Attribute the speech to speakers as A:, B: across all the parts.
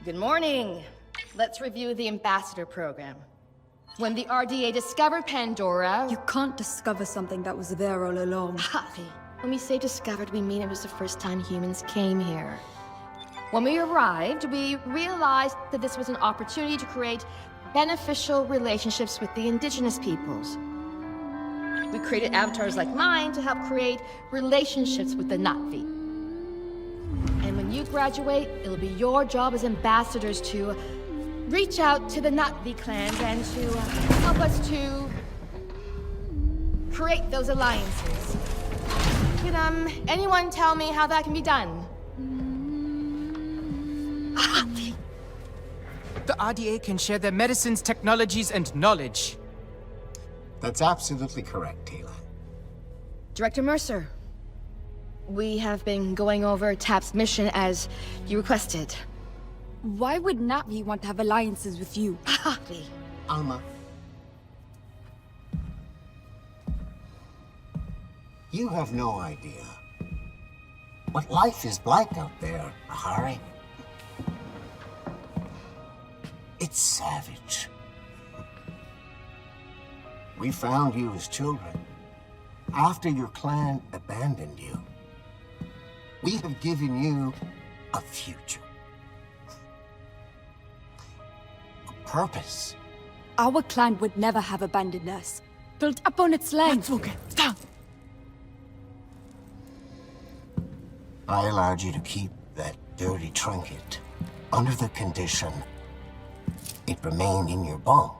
A: Good morning. Let's review the ambassador program. When the RDA discovered Pandora...
B: You can't discover something that was there all along.
A: Happy. When we say discovered, we mean it was the first time humans came here. When we arrived, we realized that this was an opportunity to create beneficial relationships with the indigenous peoples. We created avatars like mine to help create relationships with the Na'vi. And when you graduate, it'll be your job as ambassadors to reach out to the Na'vi clans and to help us to create those alliances. Can anyone tell me how that can be done?
C: The RDA can share their medicines, technologies, and knowledge.
D: That's absolutely correct, Taylor.
A: Director Mercer, we have been going over TAP's mission as you requested.
B: Why would Na'vi want to have alliances with you?
D: Alma. You have no idea what life is like out there, Ahari. It's savage. We found you as children after your clan abandoned you. We have given you a future. A purpose.
B: Our clan would never have abandoned us. Built up on its land.
D: I allowed you to keep that dirty trinket under the condition it remained in your bunk,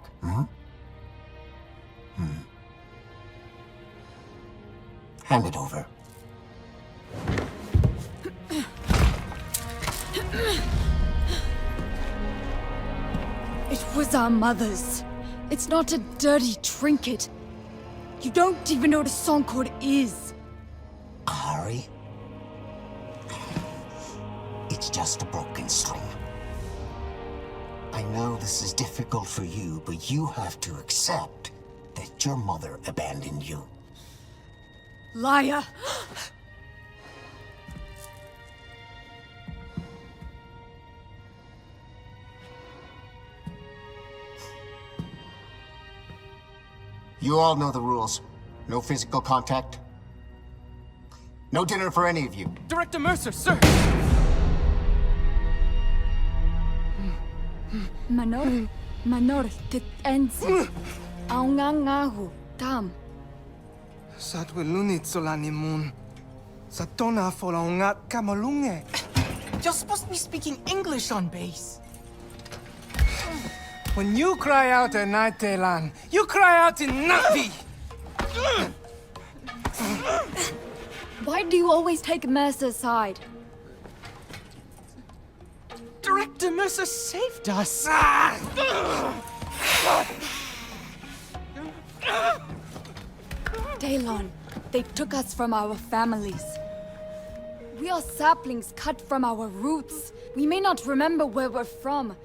D: Hand it over.
B: It was our mother's. It's not a dirty trinket. You don't even know what a song chord is.
D: Ahari? It's just a broken string. I know this is difficult for you, but you have to accept that your mother abandoned you.
B: Liar!
D: You all know the rules. No physical contact. No dinner for any of you.
C: Director Mercer, sir!
B: Manor, titensi. Aungangahu, tam.
E: Satwilunit solanimun. Satona folaungat kamalunge.
C: You're supposed to be speaking English on base.
E: When you cry out at night, Telan, you cry out in Na'vi!
B: Why do you always take Mercer's side?
C: Director Mercer saved us.
B: Daylon, they took us from our families. We are saplings cut from our roots. We may not remember where we're from,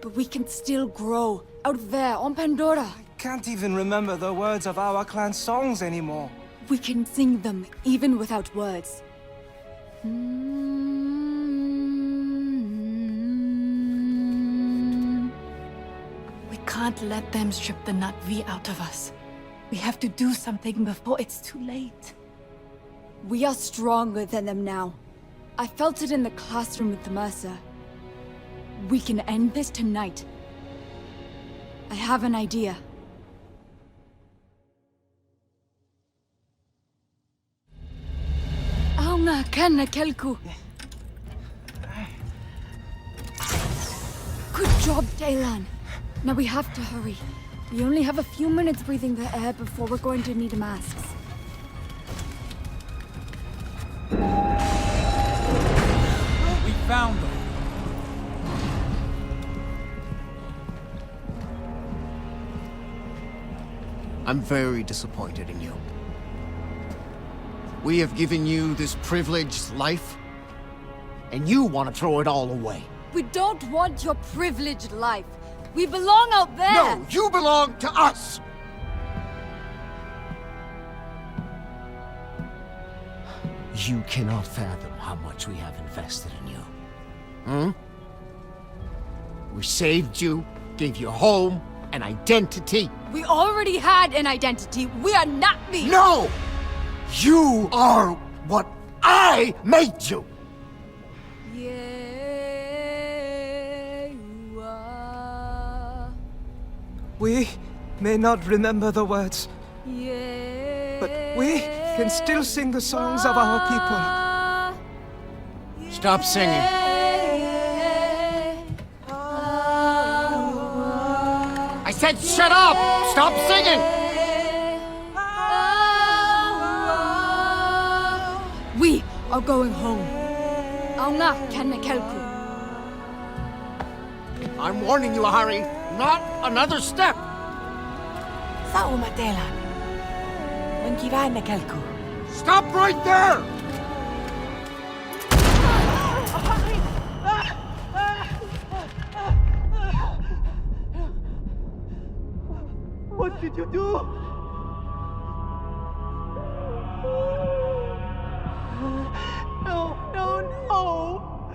B: but we can still grow out there on Pandora.
E: Can't even remember the words of our clan songs anymore.
B: We can sing them even without words.
F: We can't let them strip the Na'vi out of us. We have to do something before it's too late.
B: We are stronger than them now. I felt it in the classroom with the Mercer. We can end this tonight. I have an idea. Aunga kana kelku. Good job, Daylan. Now we have to hurry. We only have a few minutes breathing the air before we're going to need masks.
C: We found them.
D: I'm very disappointed in you. We have given you this privileged life, and you want to throw it all away.
B: We don't want your privileged life. We belong out there!
D: No, you belong to us! You cannot fathom how much we have invested in you.
G: We saved you, gave you home, an identity.
B: We already had an identity. We are not these.
G: No! You are what I made you!
B: Yeah, you are.
E: We may not remember the words,
B: Yeah.
E: but we can still sing the songs of our people.
G: Stop singing. I said shut up! Stop singing!
B: We are going home. Aunga Kennekelku.
G: I'm warning you, Harry. Not another step!
F: Sa umatelan. Mangkiran na kalku.
G: Stop right there!
E: What did you do? No, no, no!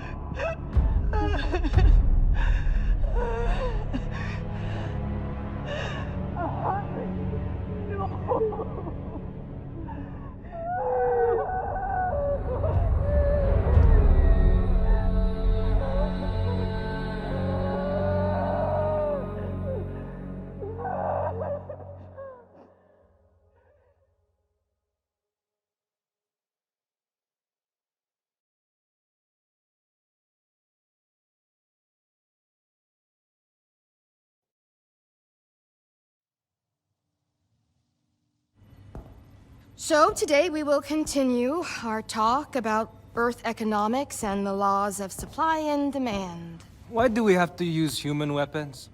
A: So today we will continue our talk about Earth economics and the laws of supply and demand.
E: Why do we have to use human weapons?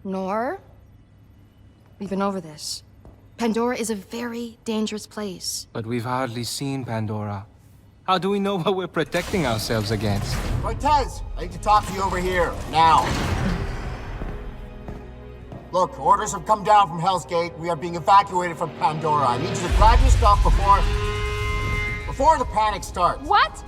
A: Nor, we've been over this. Pandora is a very dangerous place.
E: But we've hardly seen Pandora. How do we know what we're protecting ourselves against?
D: Cortez, I need to talk to you over here, now. Look, orders have come down from Hell's Gate. We are being evacuated from Pandora. I need you to grab your stuff before the panic starts.
A: What?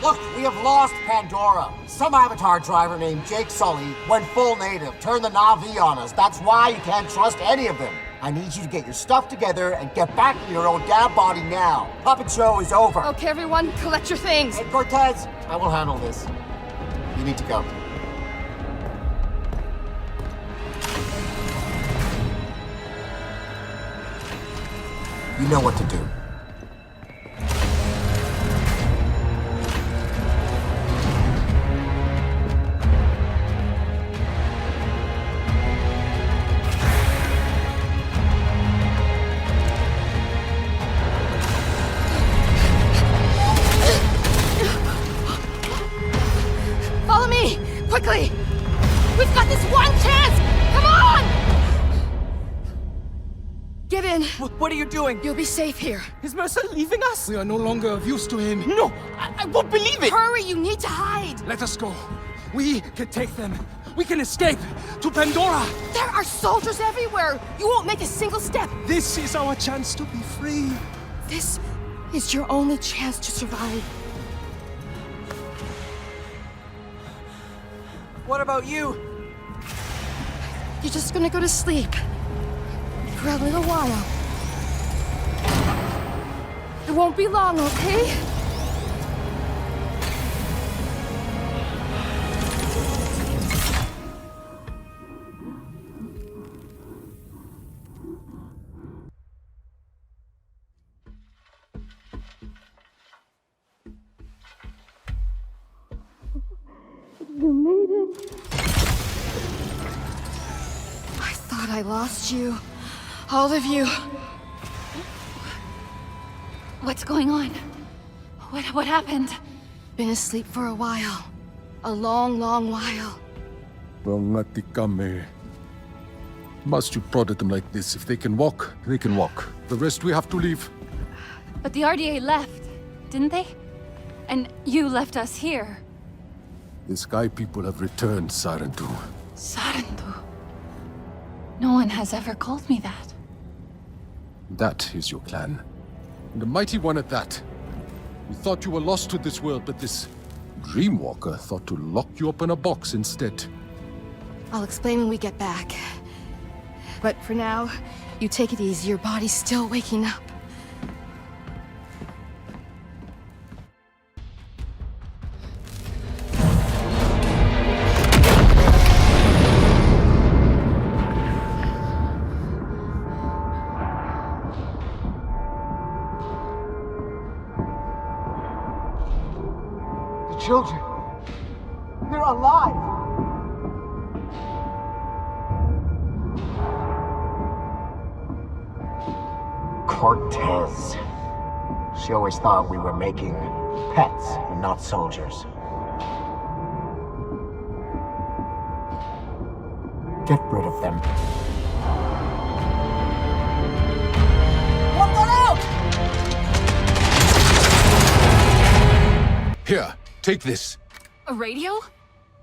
D: Look, we have lost Pandora. Some Avatar driver named Jake Sully went full native, turned the Na'vi on us. That's why you can't trust any of them. I need you to get your stuff together and get back to your own damn body now. Puppet show is over.
A: Okay, everyone, collect your things.
D: Hey, Cortez, I will handle this. You need to go. You know what to do.
A: Follow me, quickly. We've got this one chance. Come on! Get in.
C: What are you doing?
A: You'll be safe here.
C: Is Mercer leaving us?
H: We are no longer of use to him.
C: No, I won't believe it!
A: Hurry, you need to hide.
H: Let us go. We can take them. We can escape to Pandora.
A: There are soldiers everywhere. You won't make a single step.
H: This is our chance to be free.
A: This is your only chance to survive.
C: What about you?
A: You're just gonna go to sleep. For a little while. It won't be long, okay? You made it. I thought I lost you. All of you.
B: What's going on? What happened?
A: Been asleep for a while. A long, long while.
H: Rangatikame. Must you prod at them like this? If they can walk, they can walk. The rest we have to leave.
B: But the RDA left, didn't they? And you left us here.
H: The Sky People have returned, Sarentu.
B: Sarentu. No one has ever called me that.
H: That is your clan. And a mighty one at that. We thought you were lost to this world, but this Dreamwalker thought to lock you up in a box instead.
A: I'll explain when we get back. But for now, you take it easy. Your body's still waking up.
D: The children, they're alive! Cortez. She always thought we were making pets and not soldiers. Get rid of them. One got out!
H: Here, take this.
B: A radio?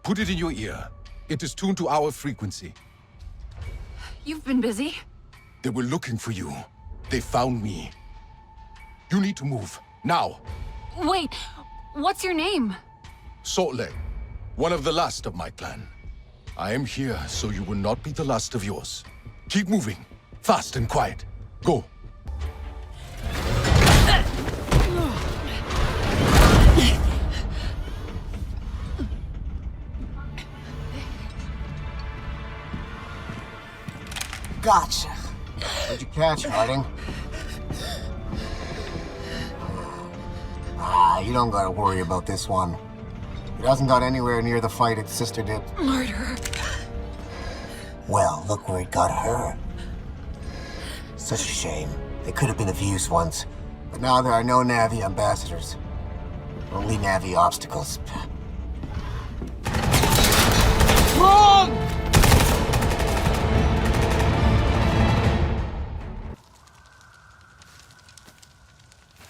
H: Put it in your ear. It is tuned to our frequency.
B: You've been busy.
H: They were looking for you. They found me. You need to move. Now.
B: Wait, what's your name?
H: Salt Lake. One of the last of my clan. I am here so you will not be the last of yours. Keep moving. Fast and quiet. Go.
D: Gotcha. What'd you catch, Harding? You don't gotta worry about this one. It hasn't got anywhere near the fight its sister did.
B: Murder.
D: Well, look where it got her. Such a shame. They could have been of use once. But now there are no Na'vi ambassadors. Only Na'vi obstacles.
C: Wrong!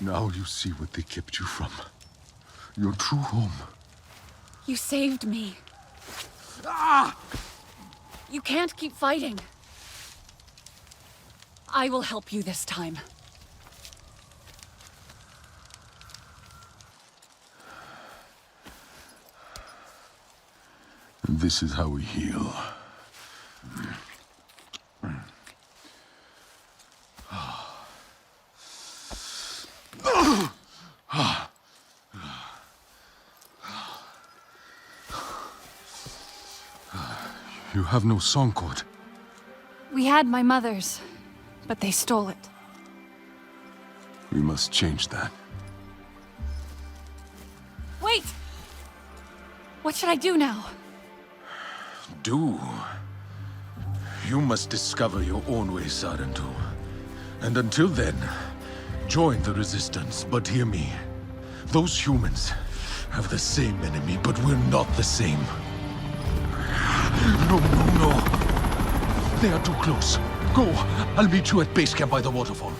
H: Now you see what they kept you from. Your true home.
B: You saved me. You can't keep fighting. I will help you this time.
H: And this is how we heal. You have no song cord.
B: We had my mother's, but they stole it.
H: We must change that.
B: Wait! What should I do now?
H: Do? You must discover your own way, Sarentu. And until then, join the Resistance. But hear me. Those humans have the same enemy, but we're not the same. No, no, no. They are too close. Go. I'll meet you at base camp by the waterfall.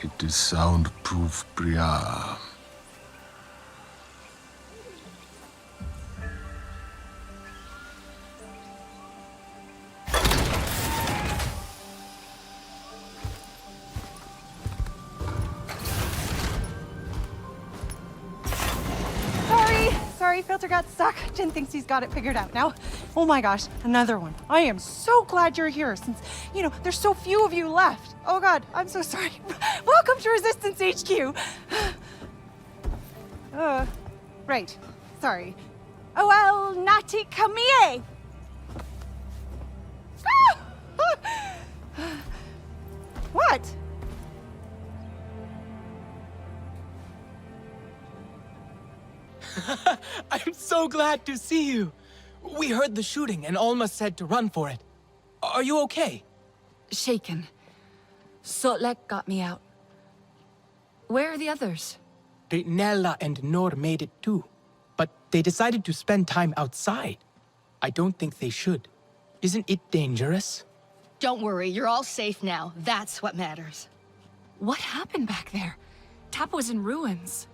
H: It is soundproof, Priya.
I: Sorry, filter got stuck. Jin thinks he's got it figured out now. Oh my gosh, another one. I am so glad you're here since, you know, there's so few of you left. Oh god, I'm so sorry. Welcome to Resistance HQ. Right. Sorry. Oh, well, Nati Kamie. What?
C: I'm so glad to see you. We heard the shooting and Alma said to run for it. Are you okay?
B: Shaken. Sotlek got me out. Where are the others?
C: Nella and Nor made it too. But they decided to spend time outside. I don't think they should. Isn't it dangerous?
A: Don't worry, you're all safe now. That's what matters.
B: What happened back there? Tap was in ruins.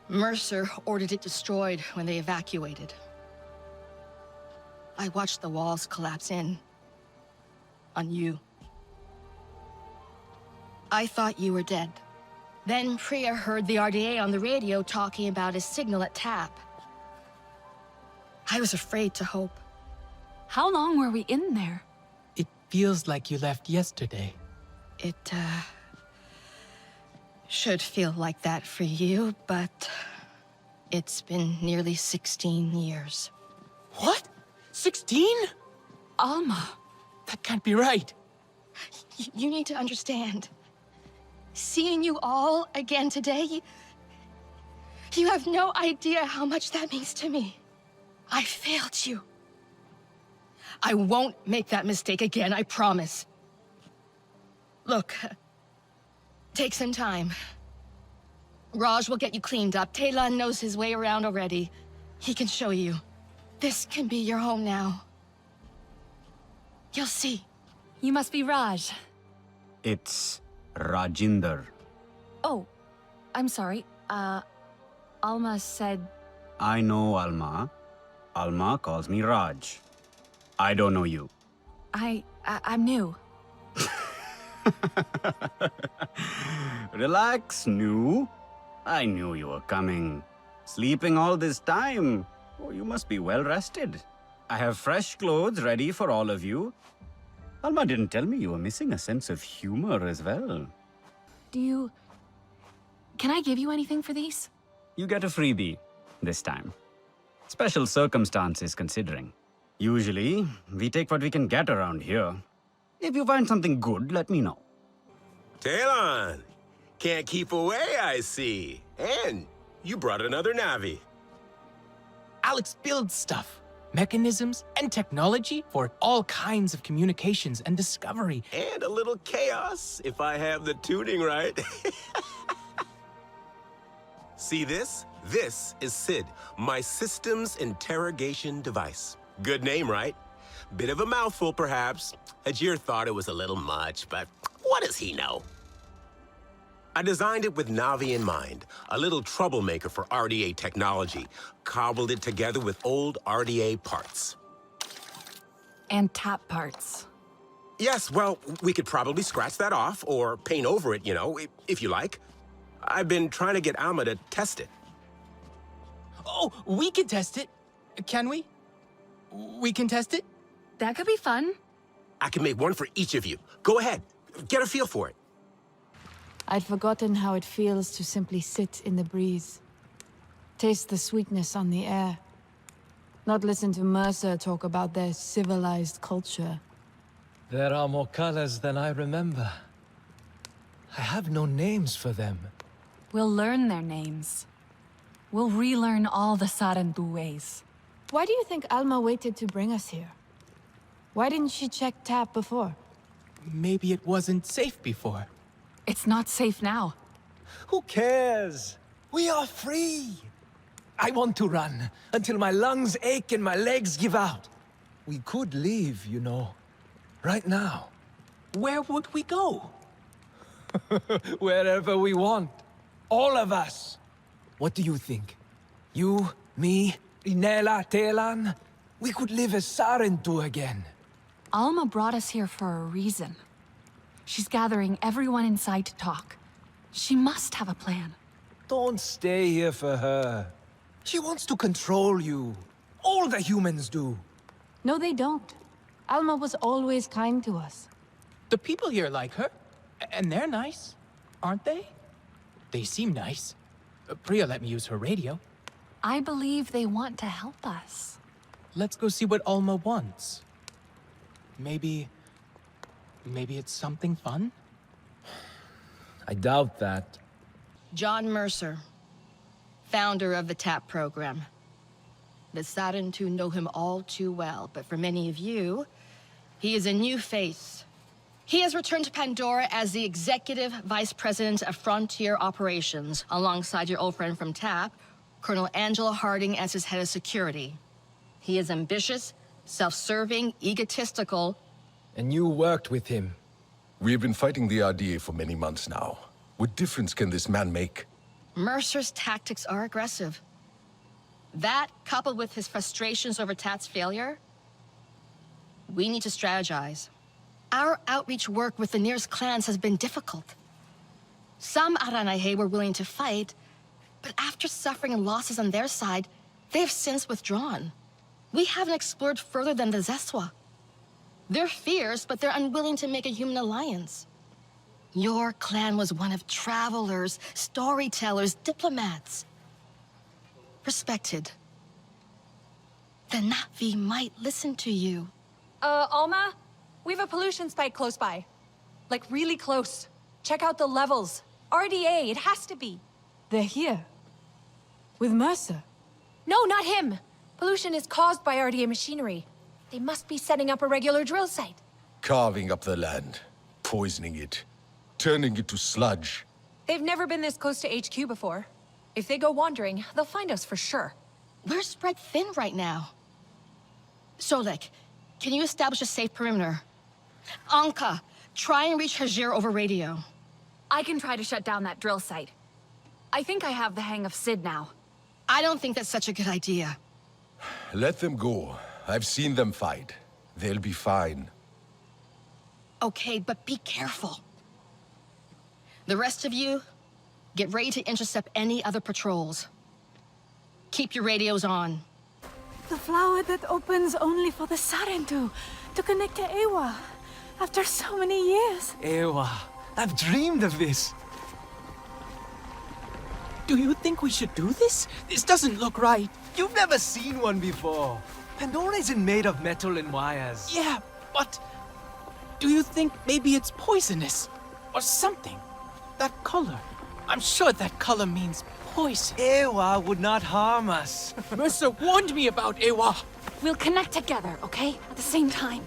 A: Mercer ordered it destroyed when they evacuated. I watched the walls collapse in. On you. I thought you were dead. Then Priya heard the RDA on the radio talking about his signal at TAP. I was afraid to hope.
F: How long were we in there?
C: It feels like you left yesterday.
A: It, should feel like that for you, but it's been nearly 16 years.
C: What? 16?
F: Alma.
C: That can't be right.
A: You need to understand. Seeing you all again today, you have no idea how much that means to me. I failed you. I won't make that mistake again, I promise. Look, take some time. Raj will get you cleaned up. Talon knows his way around already. He can show you. This can be your home now. You'll see.
F: You must be Raj.
J: It's Rajinder.
F: Oh, I'm sorry. Alma said...
J: I know Alma. Alma calls me Raj. I don't know you.
F: I'm new.
J: Relax, new. I knew you were coming. Sleeping all this time. Oh, you must be well rested. I have fresh clothes ready for all of you. Alma didn't tell me you were missing a sense of humor as well.
F: Can I give you anything for these?
J: You get a freebie this time. Special circumstances considering. Usually, we take what we can get around here. If you find something good, let me know.
K: Talon! Can't keep away, I see. And you brought another Navi.
C: Alex builds stuff. Mechanisms and technology for all kinds of communications and discovery.
K: And a little chaos, if I have the tuning right. See this? This is SID, my Systems Interrogation Device. Good name, right? Bit of a mouthful, perhaps. Ajir thought it was a little much, but what does he know? I designed it with Navi in mind, a little troublemaker for RDA technology. Cobbled it together with old RDA parts.
F: And TAP parts.
K: Yes, well, we could probably scratch that off or paint over it, you know, if you like. I've been trying to get Alma to test it.
C: Oh, we can test it. Can we? We can test it?
F: That could be fun.
K: I can make one for each of you. Go ahead, get a feel for it.
F: I'd forgotten how it feels to simply sit in the breeze. Taste the sweetness on the air. Not listen to Mercer talk about their civilized culture.
L: There are more colors than I remember. I have no names for them.
F: We'll learn their names. We'll relearn all the Sarentu ways. Why do you think Alma waited to bring us here? Why didn't she check TAP before?
C: Maybe it wasn't safe before.
F: It's not safe now.
L: Who cares? We are free. I want to run until my lungs ache and my legs give out. We could leave, you know, right now.
C: Where would we go?
L: Wherever we want. All of us. What do you think? You, me, Inela, Telan? We could live as Sarentu again.
F: Alma brought us here for a reason. She's gathering everyone inside to talk. She must have a plan.
L: Don't stay here for her. She wants to control you. All the humans do.
F: No, they don't. Alma was always kind to us.
C: The people here like her. And they're nice, aren't they? They seem nice. Priya let me use her radio.
F: I believe they want to help us.
C: Let's go see what Alma wants. Maybe it's something fun?
L: I doubt that.
A: John Mercer, founder of the TAP program. The Sarentu know him all too well, but for many of you, he is a new face. He has returned to Pandora as the Executive Vice President of Frontier Operations, alongside your old friend from TAP, Colonel Angela Harding, as his head of security. He is ambitious, self-serving, egotistical.
L: And you worked with him.
H: We have been fighting the RDA for many months now. What difference can this man make?
A: Mercer's tactics are aggressive. That, coupled with his frustrations over TAP's failure, we need to strategize. Our outreach work with the nearest clans has been difficult. Some Aranahe were willing to fight, but after suffering losses on their side, they've since withdrawn. We haven't explored further than the Zeswa. They're fierce, but they're unwilling to make a human alliance. Your clan was one of travelers, storytellers, diplomats. Respected. The Na'vi might listen to you.
M: Alma? We have a pollution spike close by. Like, really close. Check out the levels. RDA, it has to be.
F: They're here. With Mercer.
M: No, not him. Pollution is caused by RDA machinery. They must be setting up a regular drill site.
G: Carving up the land, poisoning it, turning it to sludge.
M: They've never been this close to HQ before. If they go wandering, they'll find us for sure.
A: We're spread thin right now. Solek, can you establish a safe perimeter? Anka, try and reach Hajir over radio.
B: I can try to shut down that drill site. I think I have the hang of Sid now.
A: I don't think that's such a good idea.
G: Let them go. I've seen them fight. They'll be fine.
A: Okay, but be careful. The rest of you, get ready to intercept any other patrols. Keep your radios on.
F: The flower that opens only for the Sarentu to connect to Ewa after so many years.
L: Ewa, I've dreamed of this. Do you think we should do this? This doesn't look right. You've never seen one before. Pandora isn't made of metal and wires. Yeah, but do you think maybe it's poisonous? Or something? That color. I'm sure that color means poison. Ewa would not harm us. Mercer warned me about Ewa.
B: We'll connect together, okay? At the same time.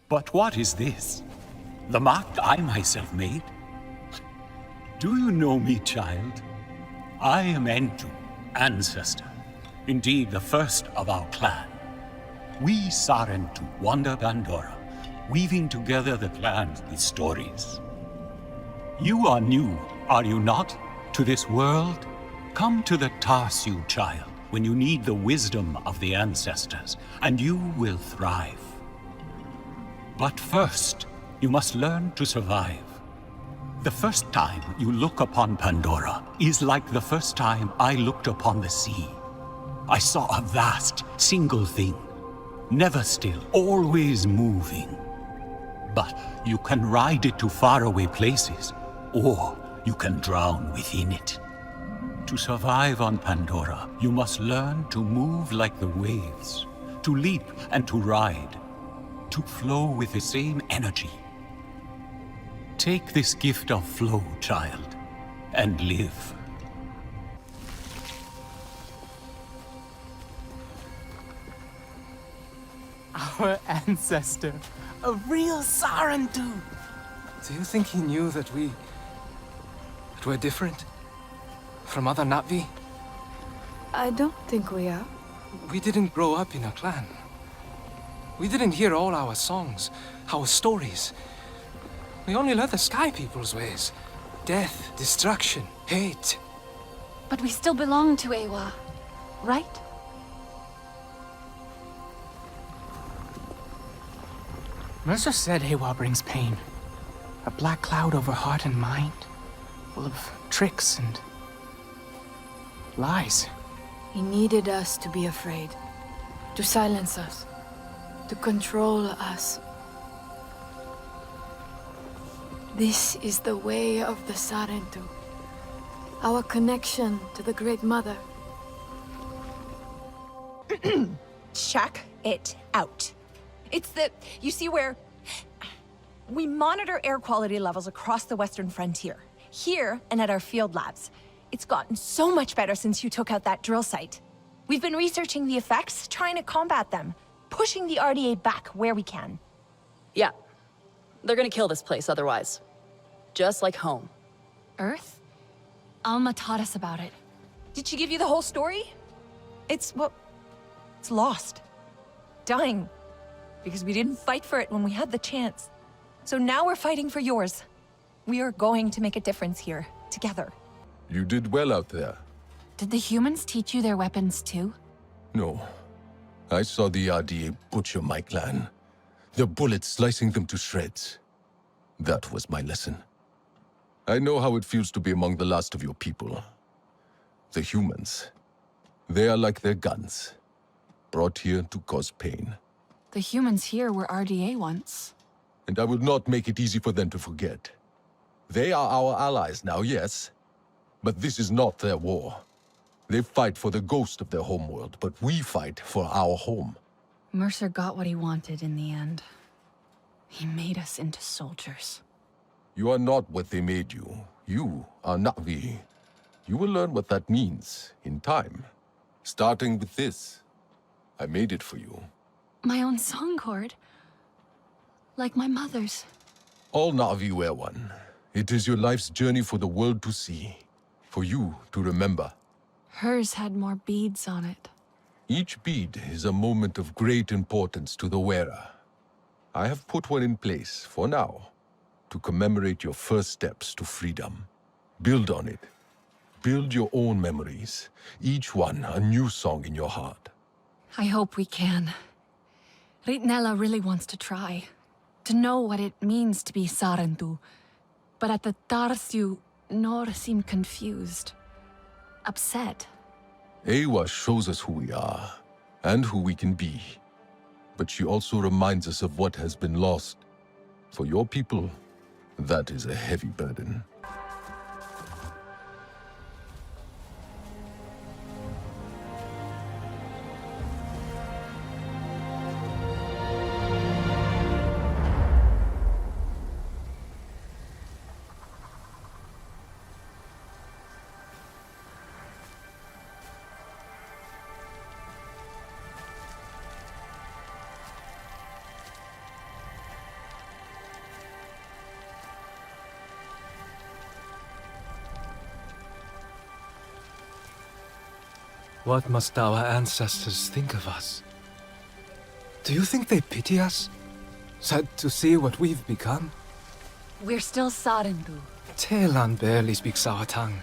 N: But what is this? The mark I myself made? Do you know me, child? I am Entu, ancestor. Indeed, the first of our clan. We Sarentu wander Pandora, weaving together the clans with stories. You are new, are you not, to this world? Come to the Tarsu, child, when you need the wisdom of the ancestors, and you will thrive. But first, you must learn to survive. The first time you look upon Pandora is like the first time I looked upon the sea. I saw a vast, single thing, never still, always moving. But you can ride it to faraway places, or you can drown within it. To survive on Pandora, you must learn to move like the waves, to leap and to ride, to flow with the same energy. Take this gift of flow, child, and live.
C: Our ancestor, a real Sarentu.
L: Do you think he knew that we're different? From other Na'vi?
F: I don't think we are.
L: We didn't grow up in a clan. We didn't hear all our songs, our stories. We only learned the Sky People's ways. Death, destruction, hate.
B: But we still belong to Ewa, right?
C: Mercer said Ewa brings pain. A black cloud over heart and mind, full of tricks and lies.
F: He needed us to be afraid, to silence us, to control us. This is the way of the Sarentu, our connection to the Great Mother.
M: Check it out. It's the, you see where we monitor air quality levels across the Western frontier, here and at our field labs. It's gotten so much better since you took out that drill site. We've been researching the effects, trying to combat them, pushing the RDA back where we can.
O: Yeah. They're gonna kill this place otherwise. Just like home.
B: Earth? Alma taught us about it.
M: Did she give you the whole story? It's, well, it's lost. Dying. Because we didn't fight for it when we had the chance. So now we're fighting for yours. We are going to make a difference here, together.
H: You did well out there.
F: Did the humans teach you their weapons too?
H: No. I saw the RDA butcher my clan. Their bullets slicing them to shreds. That was my lesson. I know how it feels to be among the last of your people. The humans. They are like their guns. Brought here to cause pain.
F: The humans here were RDA once.
H: And I will not make it easy for them to forget. They are our allies now, yes. But this is not their war. They fight for the ghost of their homeworld, but we fight for our home.
F: Mercer got what he wanted in the end. He made us into soldiers.
H: You are not what they made you. You are Na'vi. You will learn what that means in time. Starting with this. I made it for you.
F: My own song chord? Like my mother's.
H: All Na'vi wear one. It is your life's journey for the world to see. For you to remember.
F: Hers had more beads on it.
H: Each bead is a moment of great importance to the wearer. I have put one in place, for now, to commemorate your first steps to freedom. Build on it. Build your own memories, each one a new song in your heart.
F: I hope we can. Ritnella really wants to try. To know what it means to be Sarentu. But at the Tarsiu, Nor seemed confused. Upset.
H: Ewa shows us who we are, and who we can be. But she also reminds us of what has been lost. For your people, that is a heavy burden.
E: What must our ancestors think of us? Do you think they pity us? Sad to see what we've become?
F: We're still Sarentu.
E: Telan barely speaks our tongue.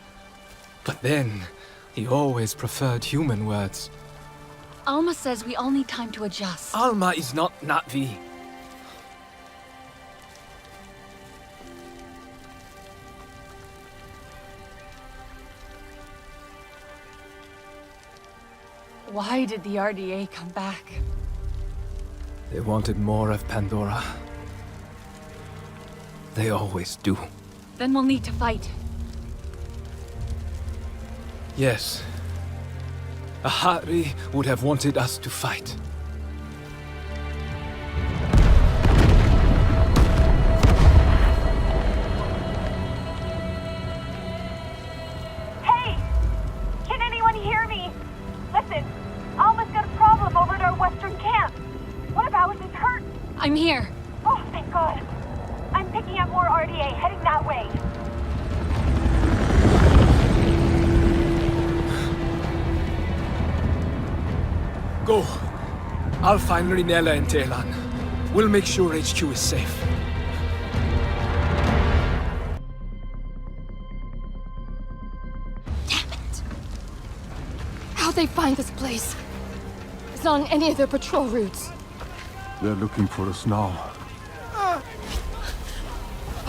E: But then, he always preferred human words.
F: Alma says we all need time to adjust.
E: Alma is not Na'vi.
F: Why did the RDA come back?
E: They wanted more of Pandora. They always do.
F: Then we'll need to fight.
E: Yes. Ahari would have wanted us to fight.
P: Hey! Can anyone hear me? Listen, Alma's got a problem over at our western camp. One of ours is hurt.
F: I'm here.
P: Oh, thank God. I'm picking up more RDA heading that way.
E: Go. I'll find Rinella and Telan. We'll make sure HQ is safe.
A: How'd they find this place? It's not on any of their patrol routes.
H: They're looking for us now.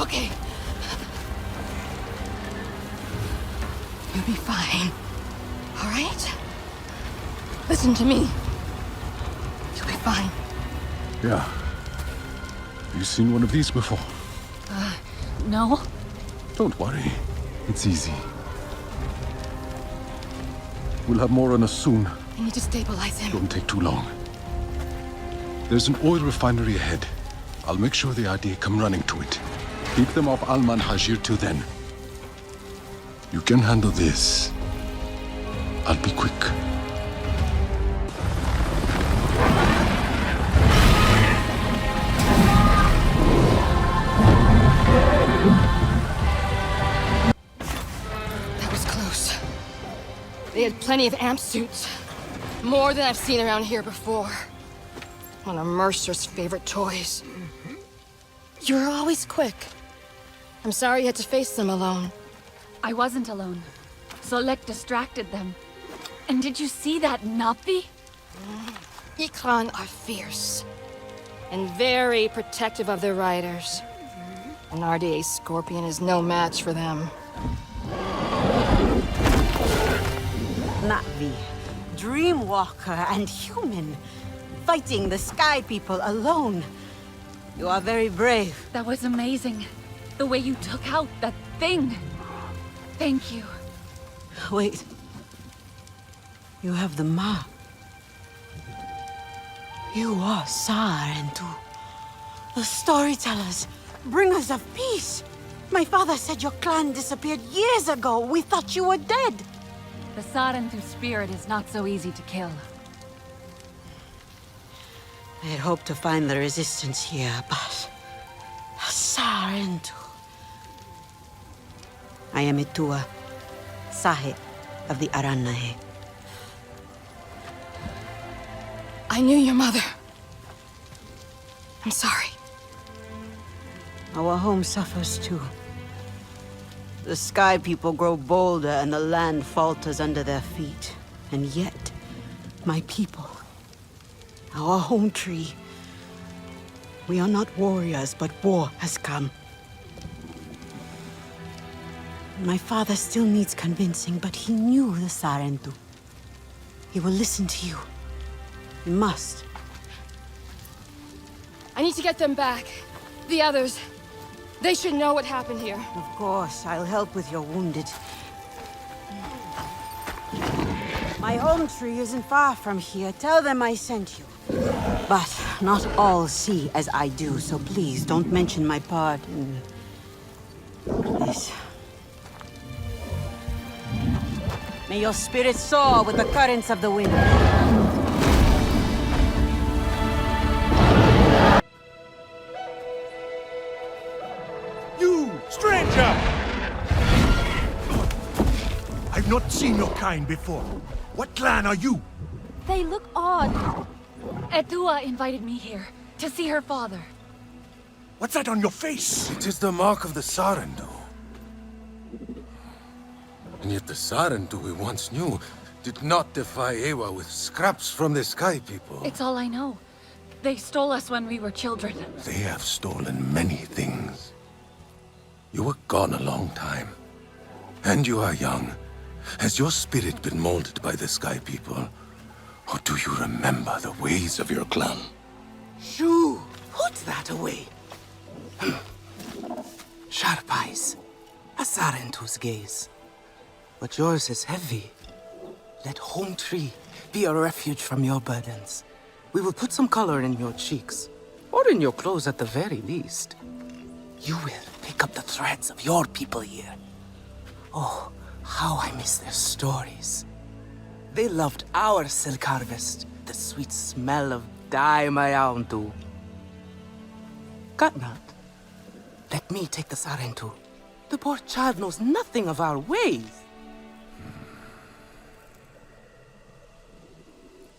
A: Okay. You'll be fine. All right? Listen to me. You'll be fine.
H: Yeah. You seen one of these before?
F: No.
H: Don't worry. It's easy. We'll have more on us soon.
A: I need to stabilize him.
H: Don't take too long. There's an oil refinery ahead. I'll make sure the RDA come running to it. Keep them off Alman Hajir till then. You can handle this. I'll be quick.
A: That was close. They had plenty of amp suits. More than I've seen around here before. One of Mercer's favorite toys. You're always quick. I'm sorry you had to face them alone.
B: I wasn't alone. Solek distracted them. And did you see that Navi?
A: Ikran are fierce. And very protective of their riders. An RDA Scorpion is no match for them.
Q: Navi, Dreamwalker and human, fighting the Sky People alone. You are very brave.
B: That was amazing. The way you took out that thing. Thank you.
Q: Wait. You have the mark. You are Sarentu. The storytellers, bringers of peace. My father said your clan disappeared years ago. We thought you were dead.
B: The Sarentu spirit is not so easy to kill.
Q: I had hoped to find the resistance here, but... Sarentu. I am Itua, Sahe of the Aranahe.
A: I knew your mother. I'm sorry.
Q: Our home suffers too. The Sky People grow bolder and the land falters under their feet. And yet, my people, our home tree, we are not warriors, but war has come. My father still needs convincing, but he knew the Sarentu. He will listen to you. He must.
A: I need to get them back. The others. They should know what happened here.
Q: Of course, I'll help with your wounded. My home tree isn't far from here. Tell them I sent you. But not all see as I do, so please don't mention my part in this. May your spirit soar with the currents of the wind.
G: You, stranger! I've not seen your kind before. What clan are you?
B: They look odd. Edua invited me here to see her father.
G: What's that on your face?
H: It is the mark of the Sarentu. And yet the Sarentu we once knew did not defy Ewa with scraps from the Sky People.
B: It's all I know. They stole us when we were children.
H: They have stolen many things. You were gone a long time. And you are young. Has your spirit been molded by the Sky People? Or do you remember the ways of your clan?
L: Shoo! Put that away. Sharp eyes. A Sarentu's gaze. But yours is heavy. Let Home Tree be a refuge from your burdens. We will put some color in your cheeks. Or in your clothes at the very least. You will pick up the threads of your people here. Oh, how I miss their stories. They loved our silk harvest, the sweet smell of dye mayauntu. Katnat, let me take the Sarentu. The poor child knows nothing of our ways.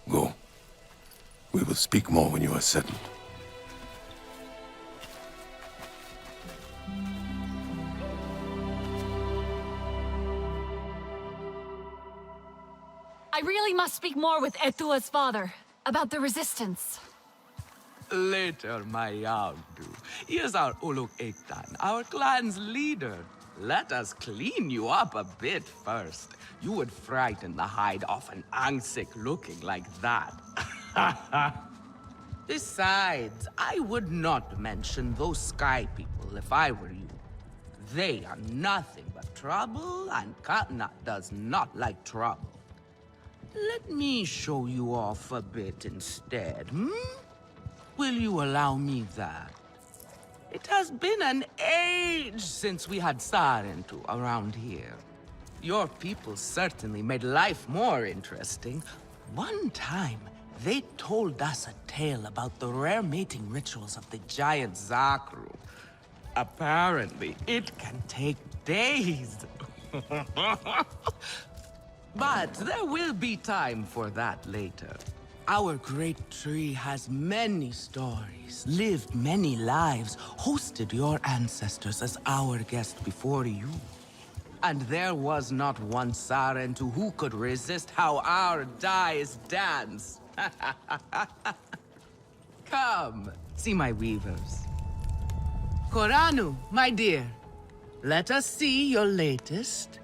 H: Go. We will speak more when you are settled.
B: I really must speak more with Etua's father about the resistance.
L: Later, my Yauntu. Here's our Uluk Ektan, our clan's leader. Let us clean you up a bit first. You would frighten the hide off an Angsik looking like that. Besides, I would not mention those Sky People if I were you. They are nothing but trouble, and Katnat does not like trouble. Let me show you off a bit instead, Will you allow me that? It has been an age since we had Sarentu around here. Your people certainly made life more interesting. One time, they told us a tale about the rare mating rituals of the giant Zakru. Apparently, it can take days. But there will be time for that later.
R: Our great tree has many stories, lived many lives, hosted your ancestors as our guest before you. And there was not one Sarentu who could resist how our dyes dance. Come, see my weavers. Koranu, my dear, let us see your latest.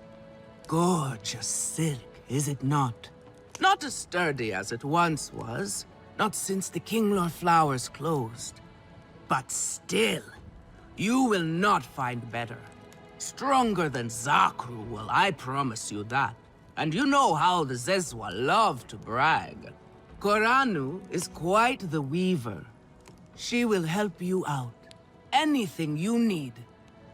R: Gorgeous silk, is it not? Not as sturdy as it once was, not since the Kinglor flowers closed. But still, you will not find better. Stronger than Zakru will, I promise you that. And you know how the Zezwa love to brag. Koranu is quite the weaver. She will help you out. Anything you need.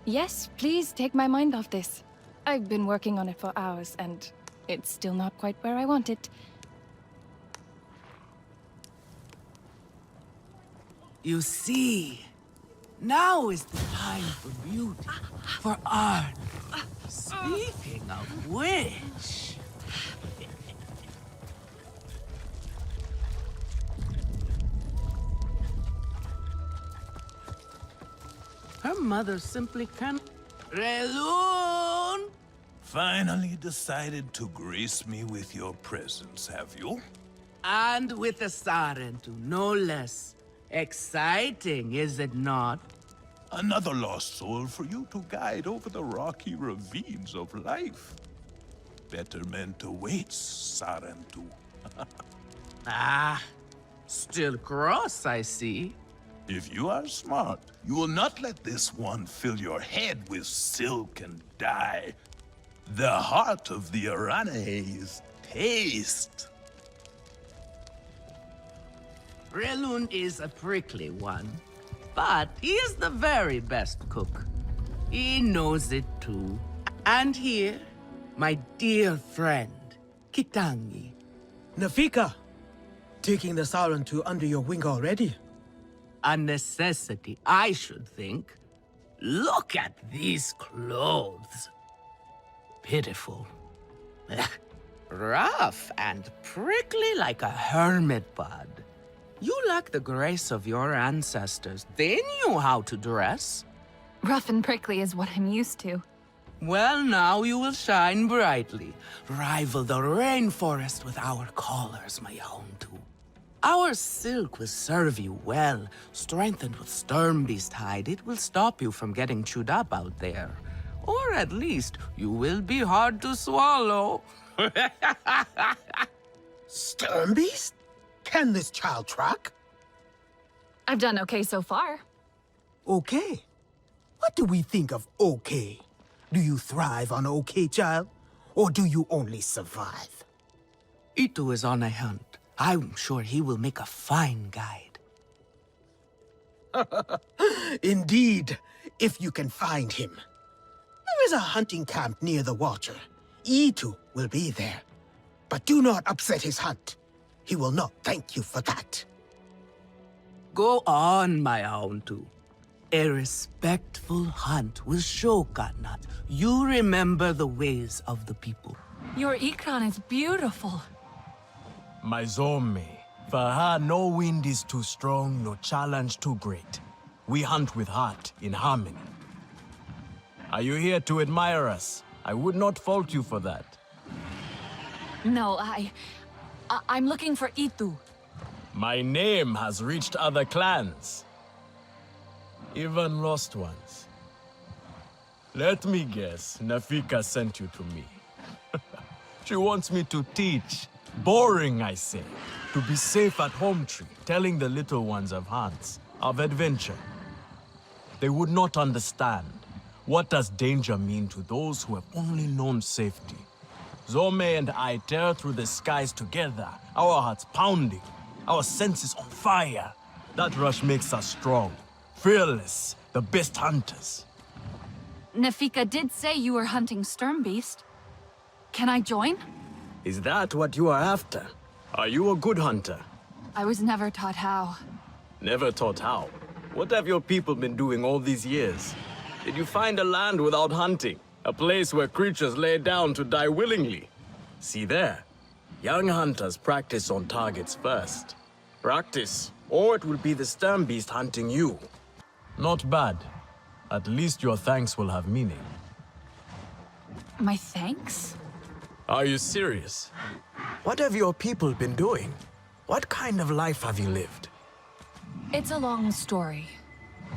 S: Yes, please take my mind off this. I've been working on it for hours, and it's still not quite where I want it.
R: You see, now is the time for beauty, for art. Speaking of which... Her mother simply can't... Relun!
T: Finally decided to grace me with your presence, have you?
R: And with a Sarentu, no less. Exciting, is it not?
T: Another lost soul for you to guide over the rocky ravines of life. Betterment awaits, Sarentu.
R: Ah, still cross, I see.
T: If you are smart, you will not let this one fill your head with silk and dye. The heart of the Arane is taste.
R: Relun is a prickly one, but he is the very best cook. He knows it too. And here, my dear friend, Kitangi.
L: Nafika, taking the Sarentu under your wing already?
R: A necessity, I should think. Look at these clothes. Pitiful. Rough and prickly like a hermit bud. You lack the grace of your ancestors. They knew how to dress.
S: Rough and prickly is what I'm used to.
R: Well, now you will shine brightly. Rival the rainforest with our collars, my own too. Our silk will serve you well. Strengthened with Sturmbeast hide, it will stop you from getting chewed up out there. Or at least, you will be hard to swallow.
G: Sturmbeast? Can this child track?
S: I've done okay so far.
G: Okay. What do we think of okay? Do you thrive on okay, child? Or do you only survive?
R: Itu is on a hunt. I'm sure he will make a fine guide.
G: Indeed, if you can find him. There is a hunting camp near the Watcher. Itu will be there. But do not upset his hunt. He will not thank you for that.
R: Go on, my own two. A respectful hunt will show Katnat you remember the ways of the people.
B: Your Ikran is beautiful.
U: My Zome, for her no wind is too strong, no challenge too great. We hunt with heart, in harmony. Are you here to admire us? I would not fault you for that.
B: No, I'm looking for Itu.
U: My name has reached other clans. Even lost ones. Let me guess, Nafika sent you to me. She wants me to teach. Boring, I say. To be safe at home tree, telling the little ones of hunts, of adventure. They would not understand. What does danger mean to those who have only known safety? Zome and I tear through the skies together, our hearts pounding, our senses on fire. That rush makes us strong, fearless, the best hunters.
B: Nafika did say you were hunting Sturmbeast. Can I join?
U: Is that what you are after? Are you a good hunter?
B: I was never taught how.
U: Never taught how? What have your people been doing all these years? Did you find a land without hunting? A place where creatures lay down to die willingly? See there. Young hunters practice on targets first. Practice, or it will be the stern beast hunting you. Not bad. At least your thanks will have meaning.
B: My thanks?
U: Are you serious? What have your people been doing? What kind of life have you lived?
B: It's a long story.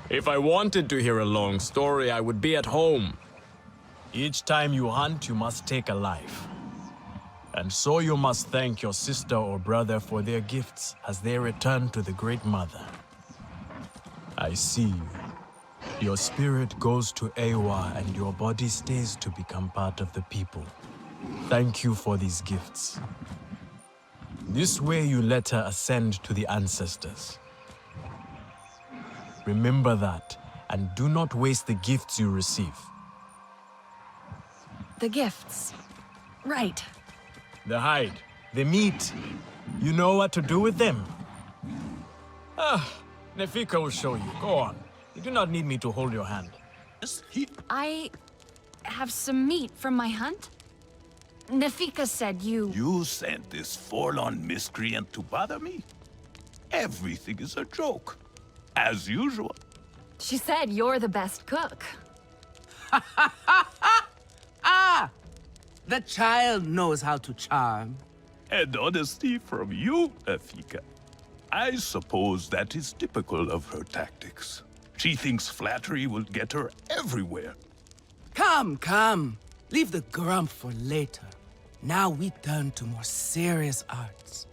U: If I wanted to hear a long story, I would be at home. Each time you hunt, you must take a life. And so you must thank your sister or brother for their gifts as they return to the Great Mother. I see you. Your spirit goes to Ewa and your body stays to become part of the people. Thank you for these gifts. This way you let her ascend to the ancestors. Remember that, and do not waste the gifts you receive.
B: The gifts. Right.
U: The hide, the meat. You know what to do with them? Nefika will show you. Go on. You do not need me to hold your hand.
B: I have some meat from my hunt. Nefika said you...
T: You sent this forlorn miscreant to bother me? Everything is a joke. As usual.
B: She said you're the best cook.
R: Ah! The child knows how to charm.
T: And honesty from you, Nefika. I suppose that is typical of her tactics. She thinks flattery will get her everywhere.
R: Come, come. Leave the grump for later. Now we turn to more serious arts.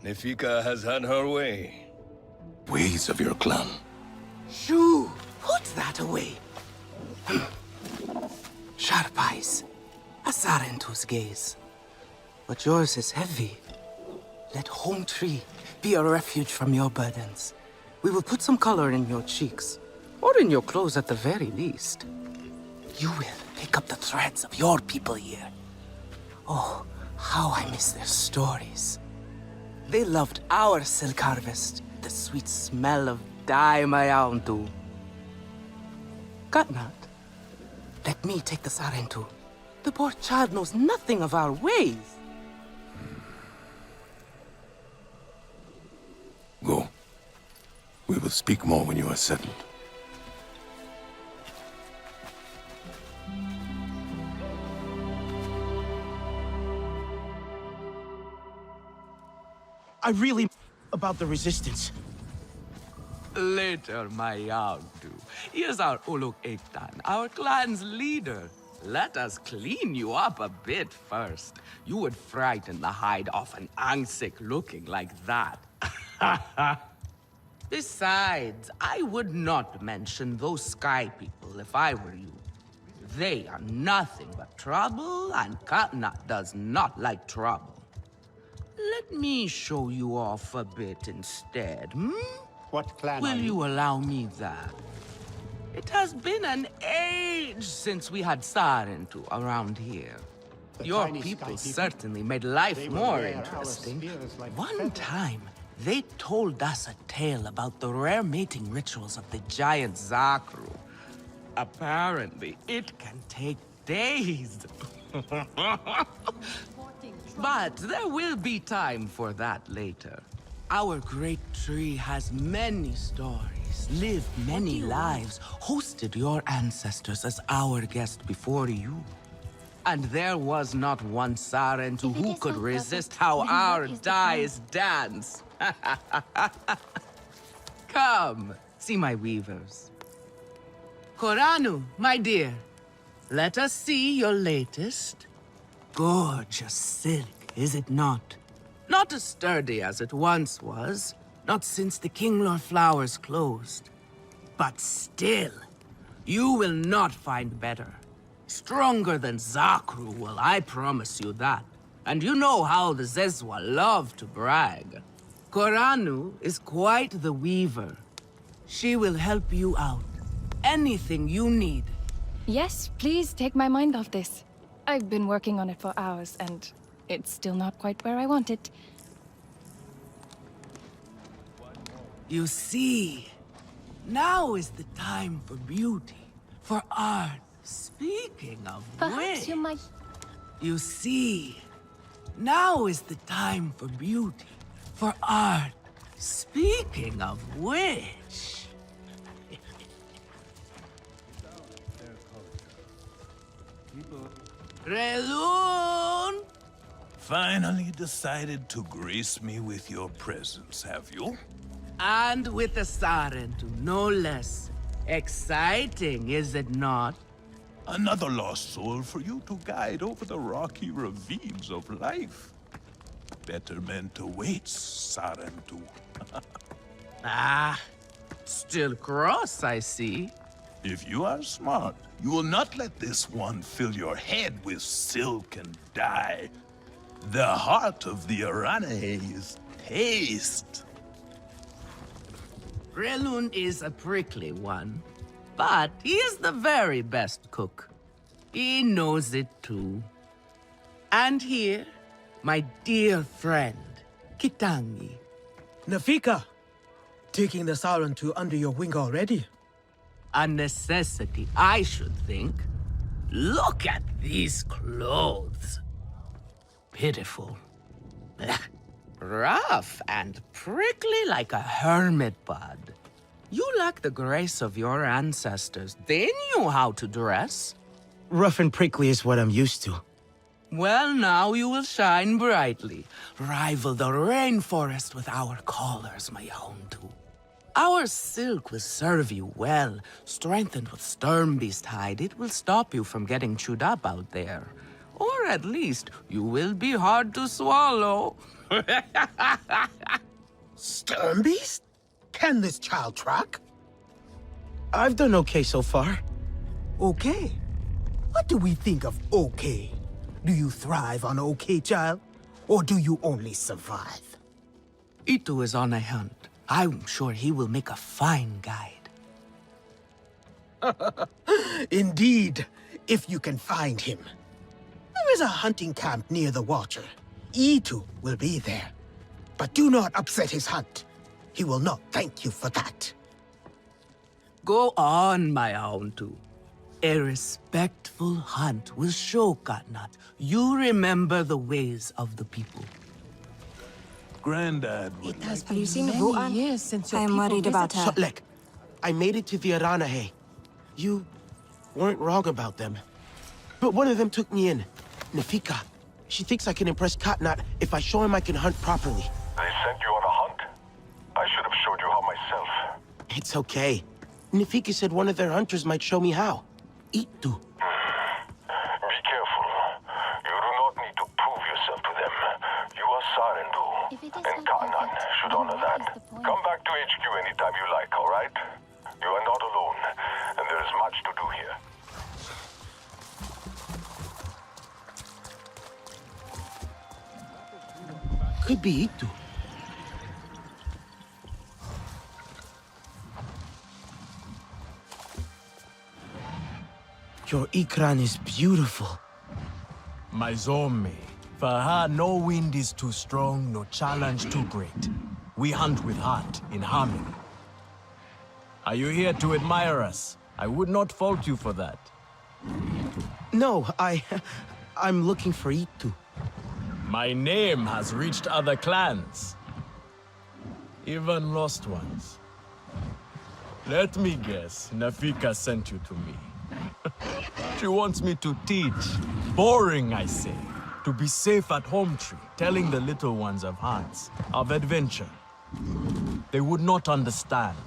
D: Nefika has had her way.
T: Ways of your clan.
R: Shoo! Put that away. Sharp eyes. A Sarentu's gaze. But yours is heavy. Let Home Tree be a refuge from your burdens. We will put some color in your cheeks, or in your clothes at the very least. You will pick up the threads of your people here. Oh, how I miss their stories. They loved our silk harvest, the sweet smell of dye mayauntu. Katnat, let me take the Sarentu. The poor child knows nothing of our ways.
T: Go. We will speak more when you are settled.
G: I really about the resistance.
R: Later, Mayauntu. Here's our Uluk Ektan, our clan's leader. Let us clean you up a bit first. You would frighten the hide off an Angsik looking like that. Besides, I would not mention those sky people if I were you. They are nothing but trouble, and Katnat does not like trouble. Let me show you off a bit instead, hmm?
G: What clan
R: Will
G: are you?
R: you allow me that? It has been an age since we had Sarentu around here. Your
G: tiny
R: people
G: sky people?
R: certainly made life
G: They will
R: more
G: wear our
R: interesting.
G: spears like
R: One
G: feathers.
R: time, they told us a tale about the rare mating rituals of the giant Zakru. Apparently, it can take days. But there will be time for that later. Our great tree has many stories, lived many lives, hosted your ancestors as our guest before you. And there was not one Sarentu who could resist how our dyes dance. Come, see my weavers. Koranu, my dear, let us see your latest. Gorgeous silk, is it not? Not as sturdy as it once was, not since the Kinglor flowers closed. But still, you will not find better. Stronger than Zakru will, I promise you that. And you know how the Zezwa love to brag. Koranu is quite the weaver. She will help you out. Anything you need.
S: Yes, please take my mind off this. I've been working on it for hours, and it's still not quite where I want it.
R: You see, now is the time for beauty, for art. Speaking of
A: Perhaps
R: which,
A: you might...
R: you see, Now is the time for beauty, for art. Speaking of which... Relun!
T: Finally decided to grace me with your presence, have you?
R: And with the Sarentu, no less. Exciting, is it not?
T: Another lost soul for you to guide over the rocky ravines of life. Betterment awaits, Sarentu.
R: Ah, still cross, I see.
T: If you are smart, you will not let this one fill your head with silk and dye. The heart of the Arane is taste.
R: Relun is a prickly one, but he is the very best cook. He knows it too. And here, my dear friend, Kitangi.
G: Nafika, taking the Sarentu under your wing already?
R: A necessity, I should think. Look at these clothes. Pitiful. Rough and prickly like a hermit bud. You lack the grace of your ancestors. They knew how to dress.
I: Rough and prickly is what I'm used to.
R: Well, now you will shine brightly. Rival the rainforest with our collars, my Houndu. Our silk will serve you well. Strengthened with Sternbeast hide, it will stop you from getting chewed up out there. Or at least, you will be hard to swallow.
G: Sternbeast? Can this child track?
I: I've done okay so far.
G: Okay? What do we think of okay? Do you thrive on okay, child? Or do you only survive?
R: Itu is on a hunt. I'm sure he will make a fine guide.
G: Indeed, if you can find him. There is a hunting camp near the Watcher. Itu will be there. But do not upset his hunt. He will not thank you for that.
R: Go on, my Houndu. A respectful hunt will show Katnat you remember the ways of the people.
T: Granddad would
F: Have you seen Ruan? Years since your
Q: I'm
F: people
Q: worried about her.
I: Sotlek, I made it to the Aranahe. You weren't wrong about them. But one of them took me in. Nafika. She thinks I can impress Katnat if I show him I can hunt properly.
V: They sent you on a hunt? I should have showed you how myself.
I: It's okay. Nafika said one of their hunters might show me how. Itu.
V: Be careful. You do not need to prove yourself to them. You are Sarentu, and Katnat should honor that. Come back to HQ anytime you like, all right? You are not alone, and there is much to do here.
I: Could be Itu. Your Ikran is beautiful.
U: My Zome, for her no wind is too strong, no challenge too great. We hunt with heart, in harmony. Are you here to admire us? I would not fault you for that.
I: No, I'm looking for Itu.
U: My name has reached other clans. Even lost ones. Let me guess, Nafika sent you to me. She wants me to teach. Boring, I say. To be safe at home tree, telling the little ones of hearts, of adventure. They would not understand.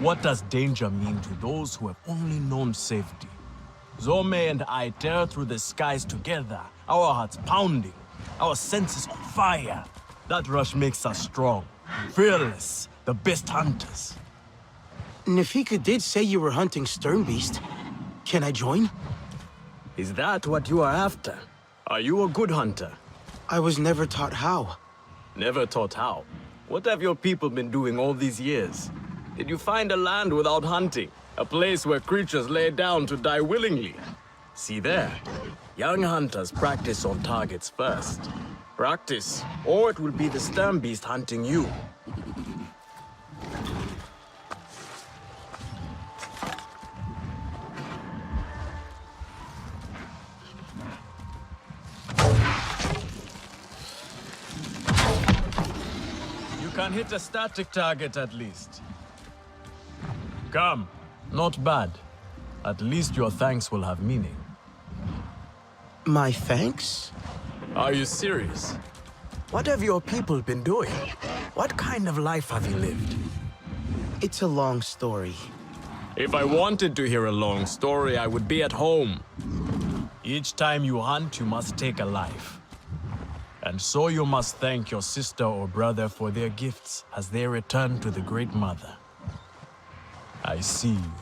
U: What does danger mean to those who have only known safety? Zome and I tear through the skies together, our hearts pounding, our senses on fire. That rush makes us strong, fearless, the best hunters.
I: Nafika did say you were hunting Sternbeast. Can I join?
U: Is that what you are after? Are you a good hunter?
I: I was never taught how.
U: Never taught how? What have your people been doing all these years? Did you find a land without hunting? A place where creatures lay down to die willingly? See there? Young hunters practice on targets first. Practice, or it will be the Sternbeast hunting you. can hit a static target at least. Come. Not bad. At least your thanks will have meaning.
I: My thanks?
U: Are you serious?
L: What have your people been doing? What kind of life have you lived?
I: It's a long story.
U: If I wanted to hear a long story, I would be at home. Each time you hunt, you must take a life. And so you must thank your sister or brother for their gifts as they return to the Great Mother. I see you.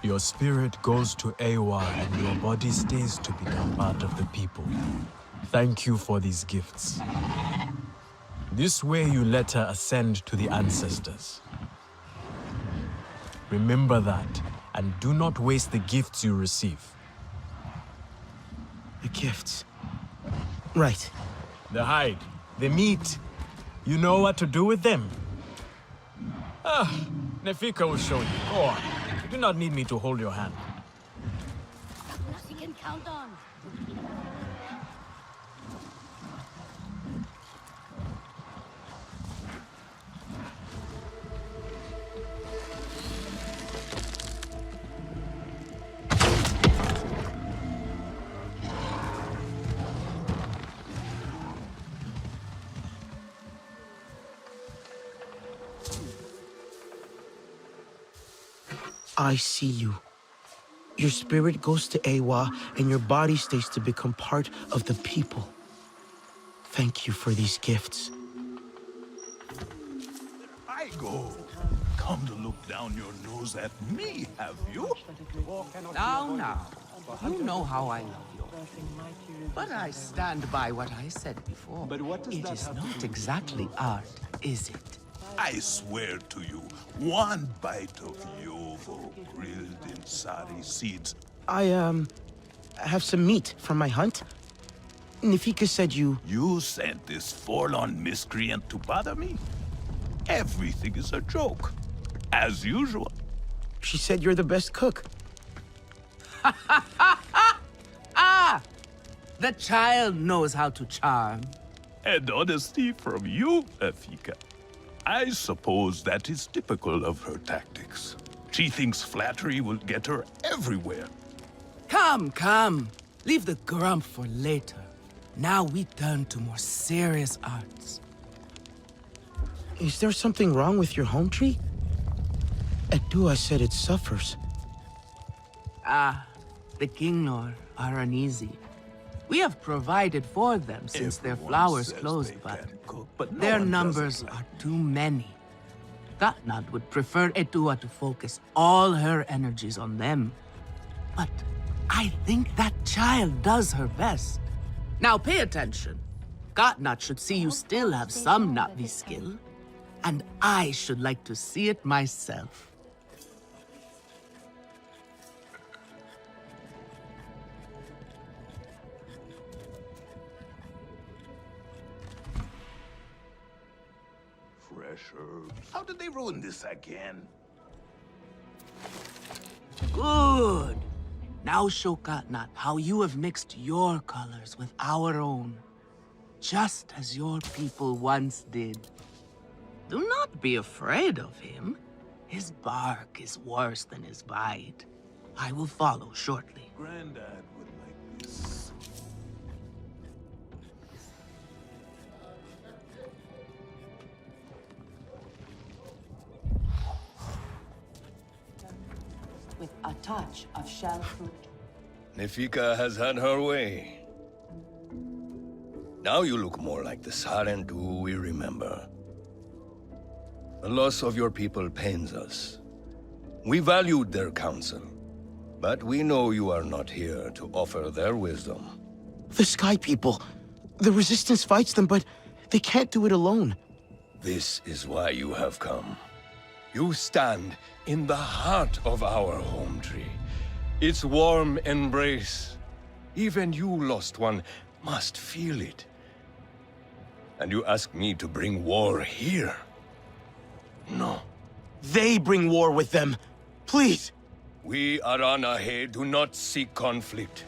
U: Your spirit goes to Ewa and your body stays to become part of the people. Thank you for these gifts. This way you let her ascend to the ancestors. Remember that, and do not waste the gifts you receive.
I: The gifts. Right.
U: The hide, the meat. You know what to do with them? Nefika will show you. Go on. You do not need me to hold your hand.
J: Nothing can count on.
I: I see you. Your spirit goes to Ewa, and your body stays to become part of the people. Thank you for these gifts.
T: I go. Come to look down your nose at me, have you?
R: Now. You know how I love you. But I stand by what I said before. It is not exactly art, is it?
T: I swear to you, one bite of yovo grilled in sari seeds.
I: I have some meat from my hunt. Nefika said you...
T: You sent this forlorn miscreant to bother me? Everything is a joke. As usual.
I: She said you're the best cook.
R: Ah! The child knows how to charm.
T: And honesty from you, Nefika. I suppose that is typical of her tactics. She thinks flattery will get her everywhere.
R: Come. Leave the grump for later. Now we turn to more serious arts.
I: Is there something wrong with your home tree? Edua said it suffers.
R: The Kingnor are uneasy. We have provided for them since their flowers closed, but their numbers are too many. Katnat would prefer Edua to focus all her energies on them. But I think that child does her best. Now pay attention. Katnat should see you still have some Na'vi skill, and I should like to see it myself.
T: Fresh herbs. How did they ruin this again?
R: Good. Now show Katnat how you have mixed your colors with our own, just as your people once did. Do not be afraid of him. His bark is worse than his bite. I will follow shortly.
T: Granddad would like this.
J: With a touch of shell fruit.
D: Nefika has had her way. Now you look more like the Sarentu we remember. The loss of your people pains us. We valued their counsel, but we know you are not here to offer their wisdom.
I: The Sky People. The Resistance fights them, but they can't do it alone.
D: This is why you have come. You stand in the heart of our home tree. Its warm embrace. Even you, lost one, must feel it. And you ask me to bring war here? No.
I: They bring war with them. Please.
D: We Aranahe do not seek conflict.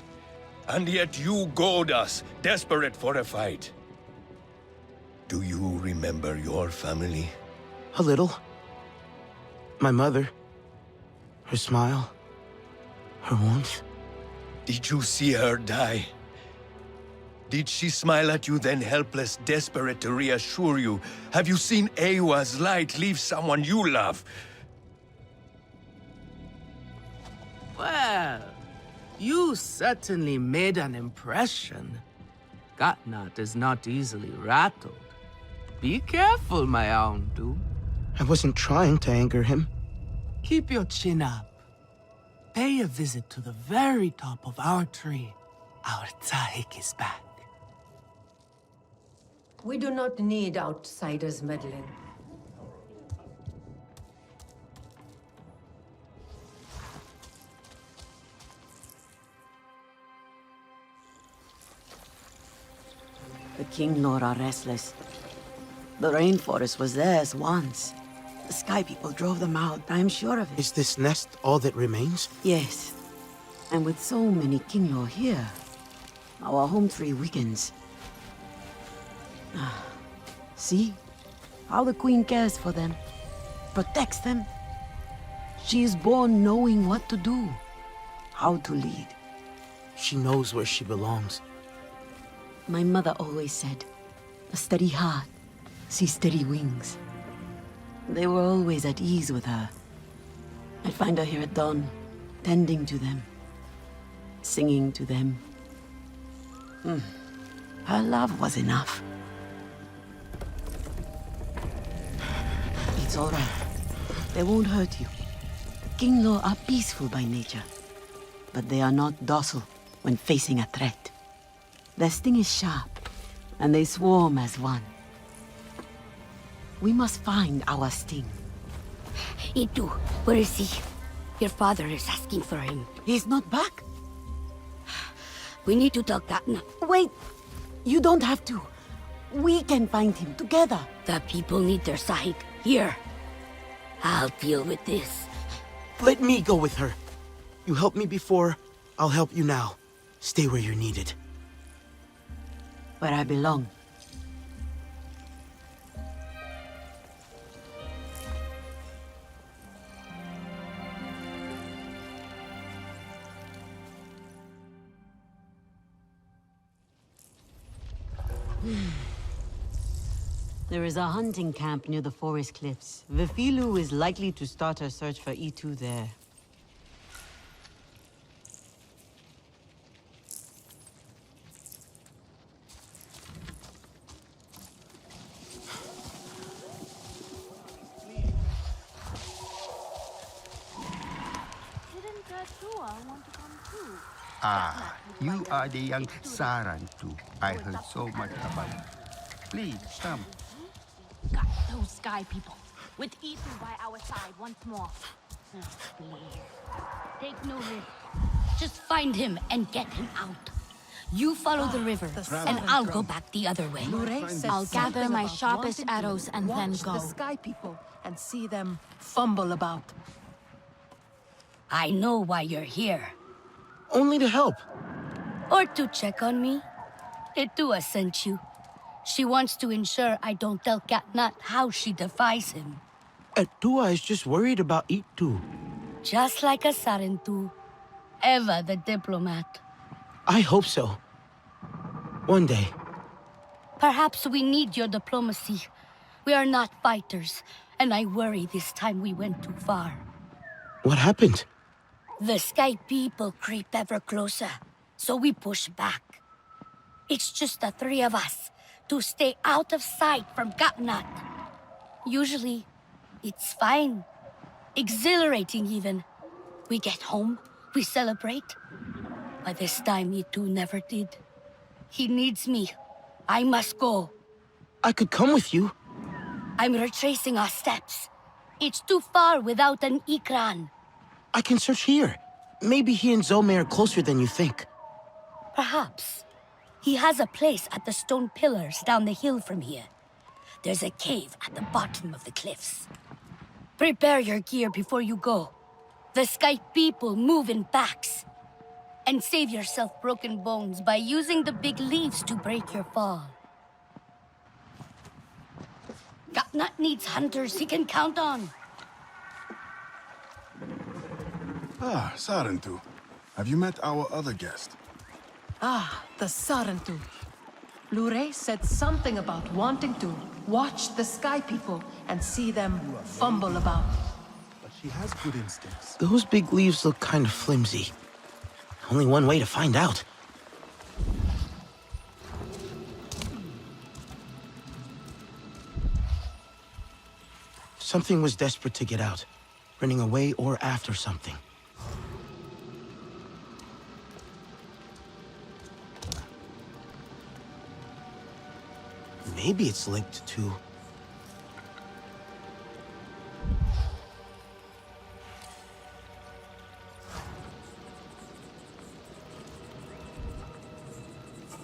D: And yet you goad us, desperate for a fight. Do you remember your family?
I: A little. My mother. Her smile. Her warmth.
D: Did you see her die? Did she smile at you then helpless, desperate to reassure you? Have you seen Ewa's light leave someone you love?
R: Well, you certainly made an impression. Gatnat is not easily rattled. Be careful, my Aundu.
I: I wasn't trying to anger him.
R: Keep your chin up. Pay a visit to the very top of our tree. Our Tsahik is back.
J: We do not need outsiders meddling.
Q: The King Lord are restless. The rainforest was theirs once. The Sky People drove them out, I'm sure of it.
I: Is this nest all that remains?
Q: Yes. And with so many King Lord here, our home tree weakens. See? How the Queen cares for them. Protects them. She is born knowing what to do. How to lead.
I: She knows where she belongs.
Q: My mother always said, a steady heart sees steady wings. They were always at ease with her. I'd find her here at dawn, tending to them, singing to them. Her love was enough. It's all right. They won't hurt you. Kinglaw are peaceful by nature, but they are not docile when facing a threat. Their sting is sharp, and they swarm as one. We must find our sting.
J: Itu, where is he? Your father is asking for him.
Q: He's not back.
J: We need to tell Katna.
Q: Wait! You don't have to. We can find him together.
J: The people need their sahik. Here. I'll deal with this.
I: Let me go with her. You helped me before, I'll help you now. Stay where you're needed.
Q: Where I belong. There is a hunting camp near the forest cliffs. Vifilu is likely to start her search for E2 there.
K: Ah, you are the young Sarantu. I heard so much about you. Please, come.
N: Got those sky people. With Ethan by our side once more. Please. Take no risk. Just find him and get him out. You follow the river, and I'll go back the other way.
S: I'll gather my sharpest arrows and then go.
W: The sky people and see them fumble about.
N: I know why you're here.
I: Only to help.
N: Or to check on me. Itua sent you. She wants to ensure I don't tell Katnat how she defies him.
I: Etua is just worried about Itu.
N: Just like a Sarentu. Eva the diplomat.
I: I hope so. One day.
N: Perhaps we need your diplomacy. We are not fighters, and I worry this time we went too far.
I: What happened?
N: The Sky people creep ever closer, so we push back. It's just the three of us, to stay out of sight from Katnat. Usually, it's fine. Exhilarating even. We get home, we celebrate. But this time, Itu never did. He needs me. I must go.
I: I could come with you.
N: I'm retracing our steps. It's too far without an Ikran.
I: I can search here. Maybe he and Zome are closer than you think.
N: Perhaps. He has a place at the stone pillars down the hill from here. There's a cave at the bottom of the cliffs. Prepare your gear before you go. The Sky people move in packs. And save yourself broken bones by using the big leaves to break your fall. Gatnat needs hunters he can count on.
C: Ah, Sarentu. Have you met our other guest?
W: Ah, the Sarentu. Lure said something about wanting to watch the Sky People and see them fumble about.
I: But she has good instincts. Those big leaves look kind of flimsy. Only one way to find out. Something was desperate to get out, running away or after something. Maybe it's linked to...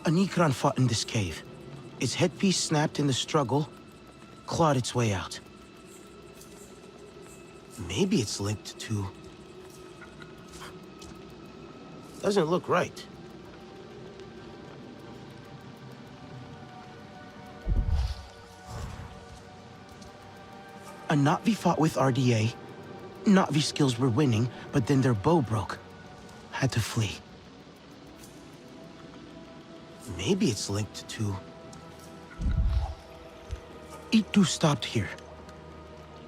I: An Ikran fought in this cave. Its headpiece snapped in the struggle, clawed its way out. Maybe it's linked to... Doesn't look right. A Na'vi fought with RDA. Na'vi skills were winning, but then their bow broke. Had to flee. Maybe it's linked to... Itu stopped here.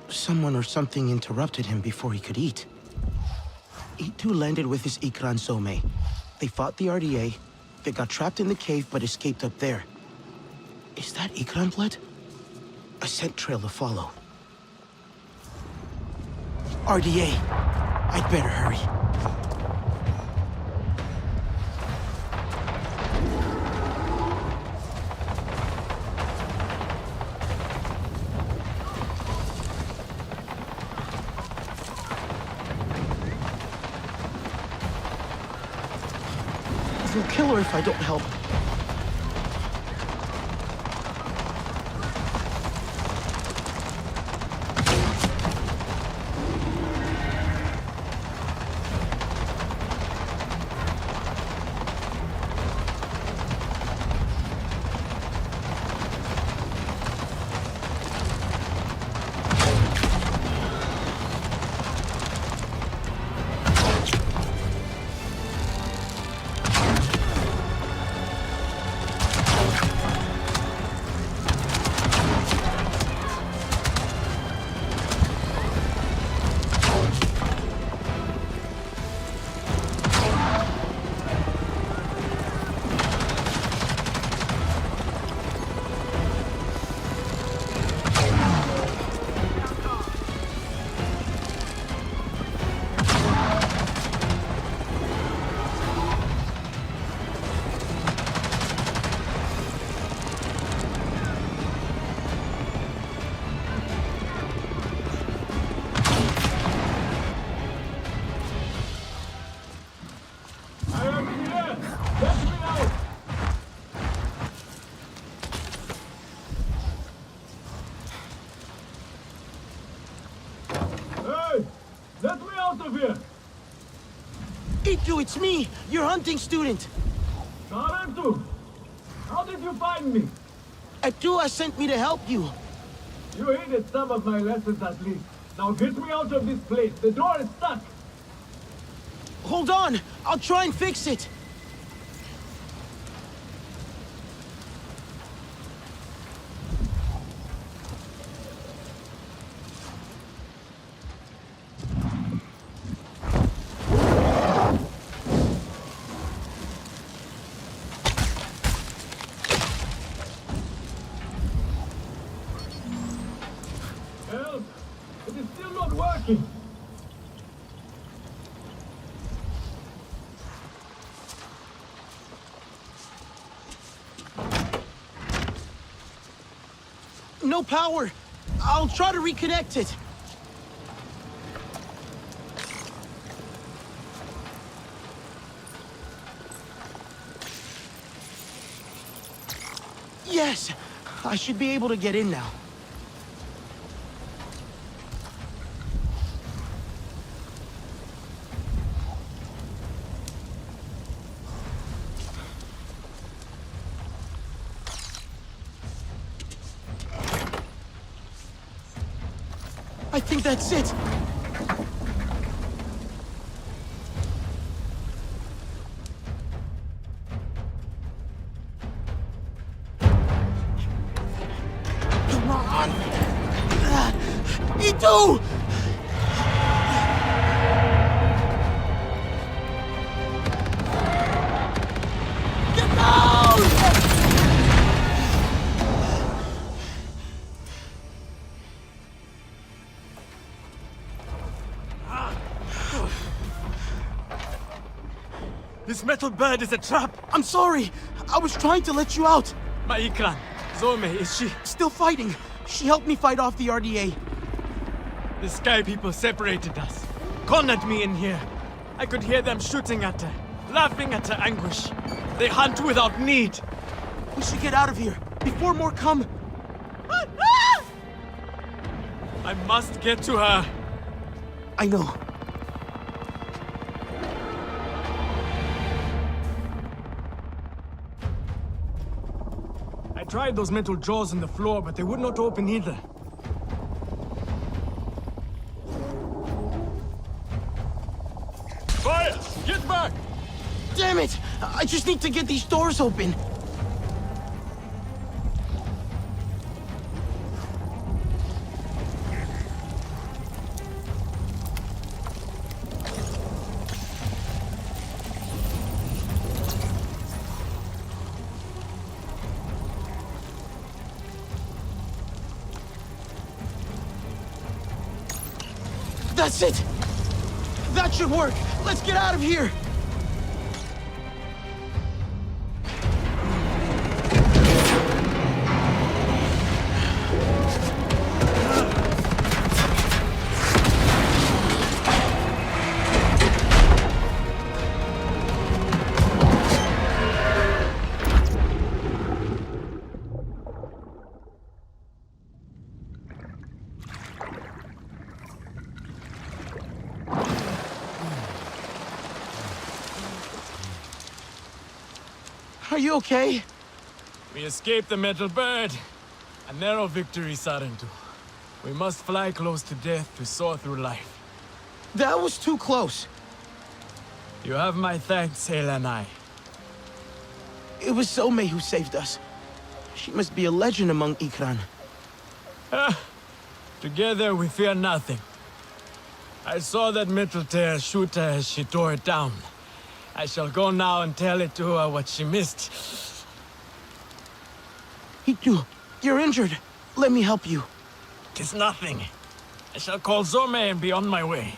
I: Someone or something interrupted him before he could eat. Itu landed with his Ikran Some. They fought the RDA. They got trapped in the cave but escaped up there. Is that Ikran blood? A scent trail to follow. RDA. I'd better hurry. They'll kill her if I don't help. Itu, it's me, your hunting student.
U: Sarentu, how did you find me?
I: Atua sent me to help you.
U: You hated some of my lessons at least. Now get me out of this place. The door is stuck.
I: Hold on, I'll try and fix it.
U: Help! It is still not working.
I: No power. I'll try to reconnect it. Yes! I should be able to get in now. I think that's it. Come on! Itu! Get down!
L: This metal bird is a trap!
I: I'm sorry! I was trying to let you out!
L: My Ikran, Zome, is she?
I: Still fighting! She helped me fight off the RDA.
L: The Sky People separated us, cornered me in here. I could hear them shooting at her, laughing at her anguish. They hunt without need.
I: We should get out of here, before more come.
L: I must get to her.
I: I know.
L: I tried those metal jaws in the floor, but they would not open either.
U: Fire! Get back!
I: Damn it! I just need to get these doors open. That's it! That should work! Let's get out of here! Are you okay?
U: We escaped the metal bird. A narrow victory, Sarentu. We must fly close to death to soar through life.
I: That was too close.
U: You have my thanks, Elanai.
I: It was Zome who saved us. She must be a legend among Ikran.
U: Together we fear nothing. I saw that metal tear shoot her as she tore it down. I shall go now and tell it to her what she missed.
I: Itu, you're injured. Let me help you.
U: 'Tis nothing. I shall call Zome and be on my way.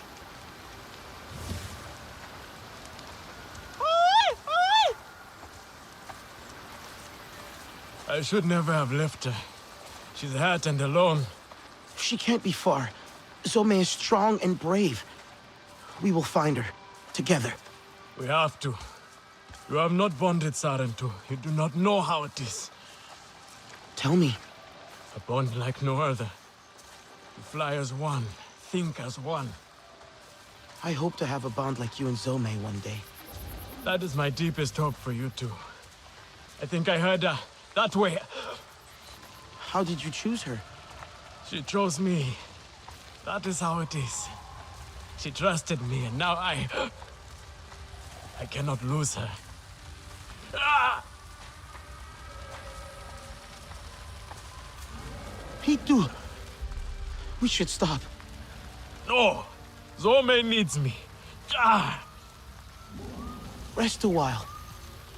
U: I should never have left her. She's hurt and alone.
I: She can't be far. Zome is strong and brave. We will find her. Together.
U: We have to. You have not bonded, Sarentu. You do not know how it is.
I: Tell me.
U: A bond like no other. You fly as one, think as one.
I: I hope to have a bond like you and Zome one day.
U: That is my deepest hope for you two. I think I heard her. That way.
I: How did you choose her?
U: She chose me. That is how it is. She trusted me, and now I cannot lose her. Ah!
I: Itu! We should stop.
U: No! Zome needs me. Ah!
I: Rest a while.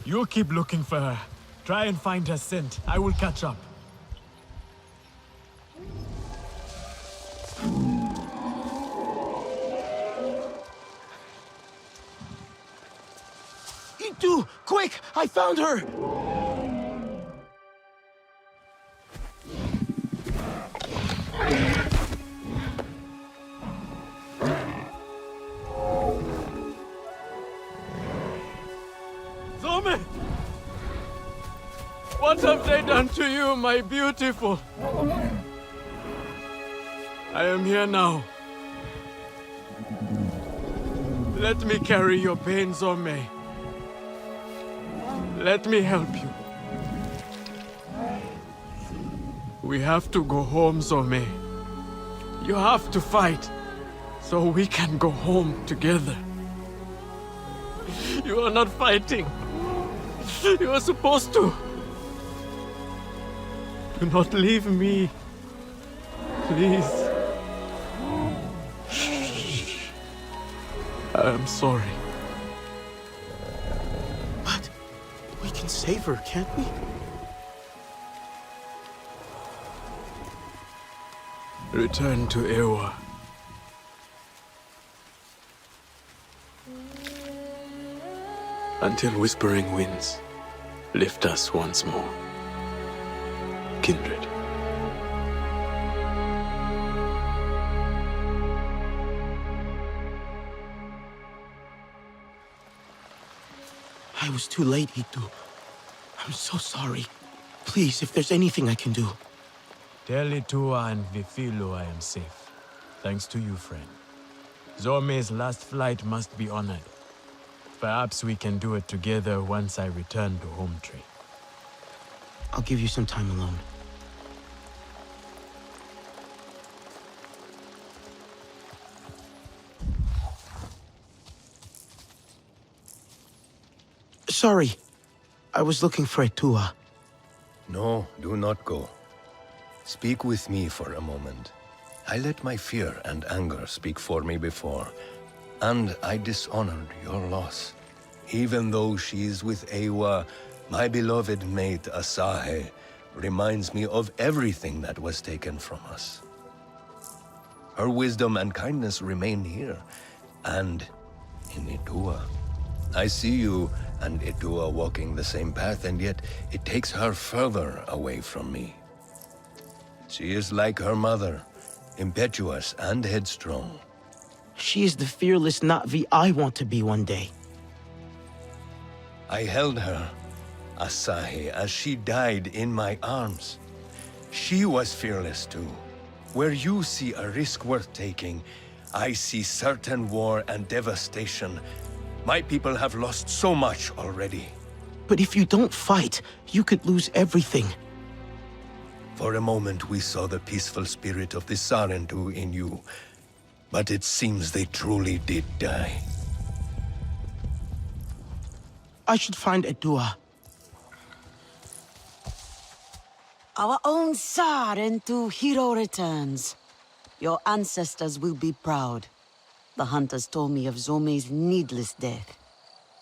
U: You keep looking for her. Try and find her scent. I will catch up.
I: Itu! Quick! I found her!
U: Zome! What have they done to you, my beautiful? I am here now. Let me carry your pain, Zome. Let me help you. We have to go home, Zome. You have to fight, so we can go home together. You are not fighting. You are supposed to. Do not leave me. Please. I am sorry.
I: But we can save her, can't we?
U: Return to Ewa. Until Whispering Winds lift us once more. Kindred.
I: I was too late, Itu. I'm so sorry. Please, if there's anything I can do.
U: Tell Itua and Vifilo I am safe. Thanks to you, friend. Zome's last flight must be honored. Perhaps we can do it together once I return to Home Tree.
I: I'll give you some time alone. Sorry. I was looking for Itua.
D: No, do not go. Speak with me for a moment. I let my fear and anger speak for me before, and I dishonored your loss. Even though she is with Ewa, my beloved mate Asahe reminds me of everything that was taken from us. Her wisdom and kindness remain here, and in Itua. I see you and Itua walking the same path, and yet it takes her further away from me. She is like her mother, impetuous and headstrong.
I: She is the fearless Na'vi I want to be one day.
D: I held her, Asahi, as she died in my arms. She was fearless too. Where you see a risk worth taking, I see certain war and devastation. My people have lost so much already.
I: But if you don't fight, you could lose everything.
D: For a moment we saw the peaceful spirit of the Sarentu in you, but it seems they truly did die.
I: I should find Itua.
Q: Our own Sarentu hero returns. Your ancestors will be proud. The hunters told me of Zome's needless death.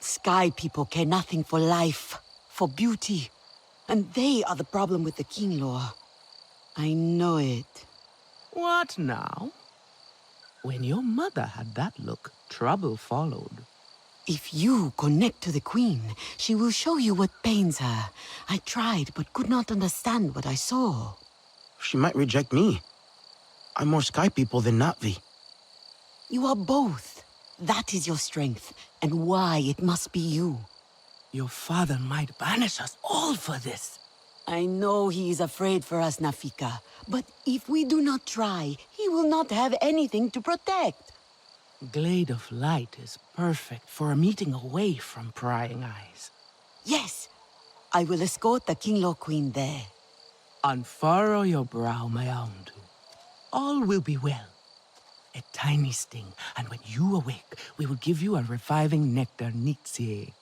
Q: Sky people care nothing for life, for beauty. And they are the problem with the king law. I know it.
R: What now? When your mother had that look, trouble followed.
Q: If you connect to the queen, she will show you what pains her. I tried, but could not understand what I saw.
I: She might reject me. I'm more Sky people than Na'vi.
Q: You are both. That is your strength, and why it must be you.
R: Your father might banish us all for this.
Q: I know he is afraid for us, Nafika. But if we do not try, he will not have anything to protect.
R: Glade of Light is perfect for a meeting away from prying eyes.
Q: Yes, I will escort the Kinglaw Queen there.
R: Unfurrow your brow, Mayaundu. All will be well. A tiny sting, and when you awake, we will give you a reviving nectar Nitsie.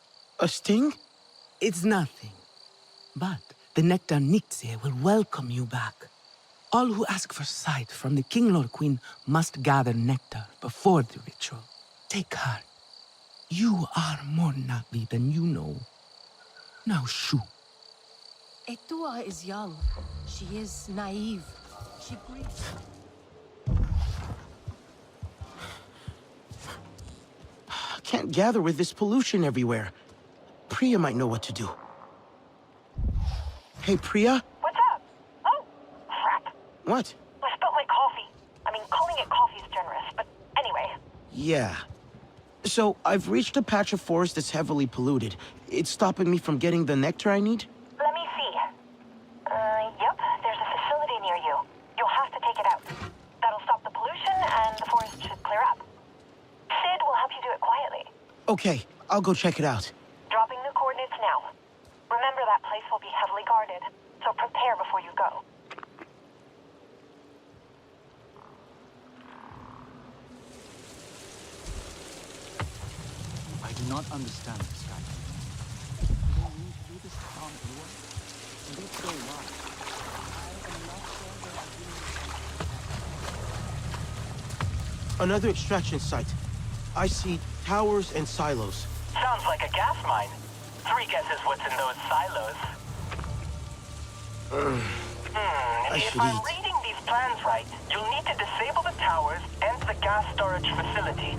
I: A sting?
R: It's nothing. But the nectar Nitsie will welcome you back. All who ask for sight from the Kinglor Queen must gather nectar before the ritual. Take heart. You are more Na'vi than you know. Now shoo.
W: Itua is young. She is naive. She grieves.
I: Can't gather with this pollution everywhere. Priya might know what to do. Hey, Priya?
M: What's up? Oh, crap.
I: What?
M: I spilled my coffee. I mean, calling it coffee is generous, but anyway.
I: Yeah. So, I've reached a patch of forest that's heavily polluted. It's stopping me from getting the nectar I need?
M: Let me see. Yep, there's a facility near you. You'll have to take it out. That'll stop the pollution, and the forest should clear up. Sid will help you do it quietly.
I: Okay, I'll go check it out.
M: Dropping the coordinates now. Remember that place will be heavily guarded, so prepare before you go.
E: not understand the sky. You don't need to do this to harm anyone. And that's so why. I am not sure that I really...
I: Another extraction site. I see towers and silos.
O: Sounds like a gas mine. 3 guesses what's in those silos. If I'm reading these plans right, you'll need to disable the towers and the gas storage facility.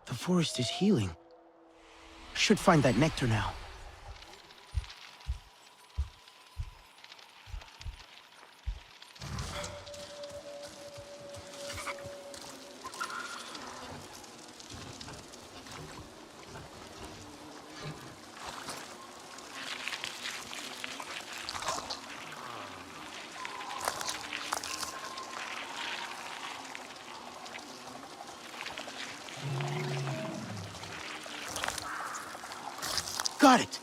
I: The forest is healing. Should find that nectar now. Got it!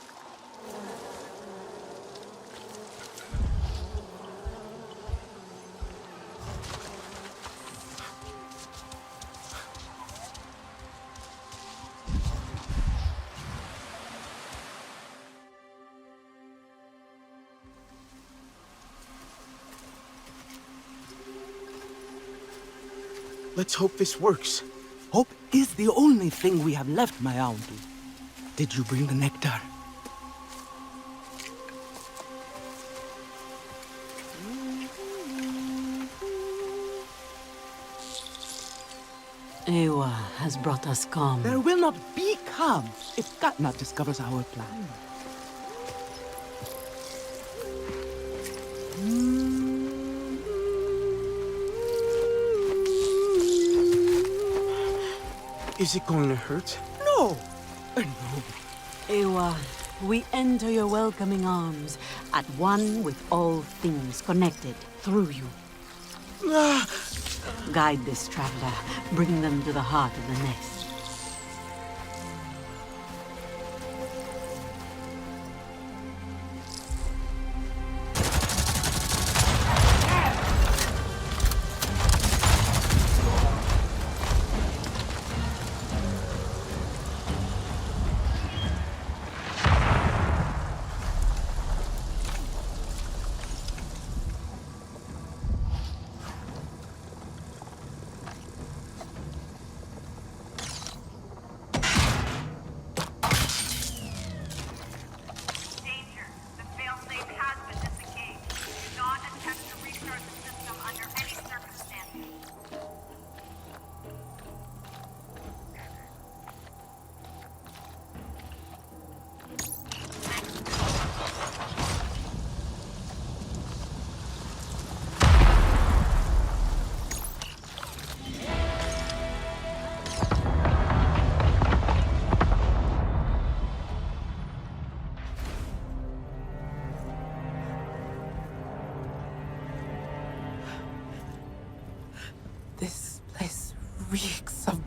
I: Let's hope this works.
R: Hope is the only thing we have left, my auntie. Did you bring the nectar?
Q: Ewa has brought us calm.
R: There will not be calm if Katnat discovers our plan.
I: Is it going to hurt?
R: No! No.
Q: Ewa, we enter your welcoming arms, at one with all things connected through you. Guide this traveler, bring them to the heart of the nest.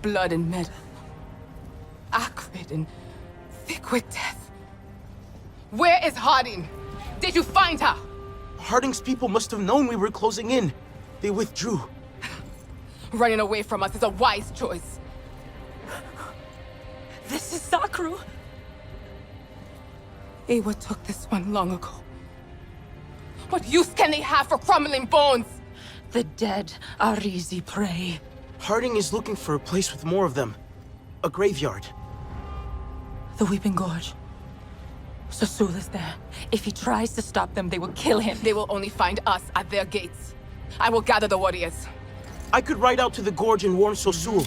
R: blood and metal. Acrid and thick with death. Where is Harding? Did you find her?
I: Harding's people must have known we were closing in. They withdrew.
R: Running away from us is a wise choice.
B: This is Zakru.
R: Ewa took this one long ago. What use can they have for crumbling bones?
B: The dead are easy prey.
I: Harding is looking for a place with more of them. A graveyard.
B: The Weeping Gorge. Sasul is there. If he tries to stop them, they will kill him.
R: They will only find us at their gates. I will gather the warriors.
I: I could ride out to the gorge and warn Sasul.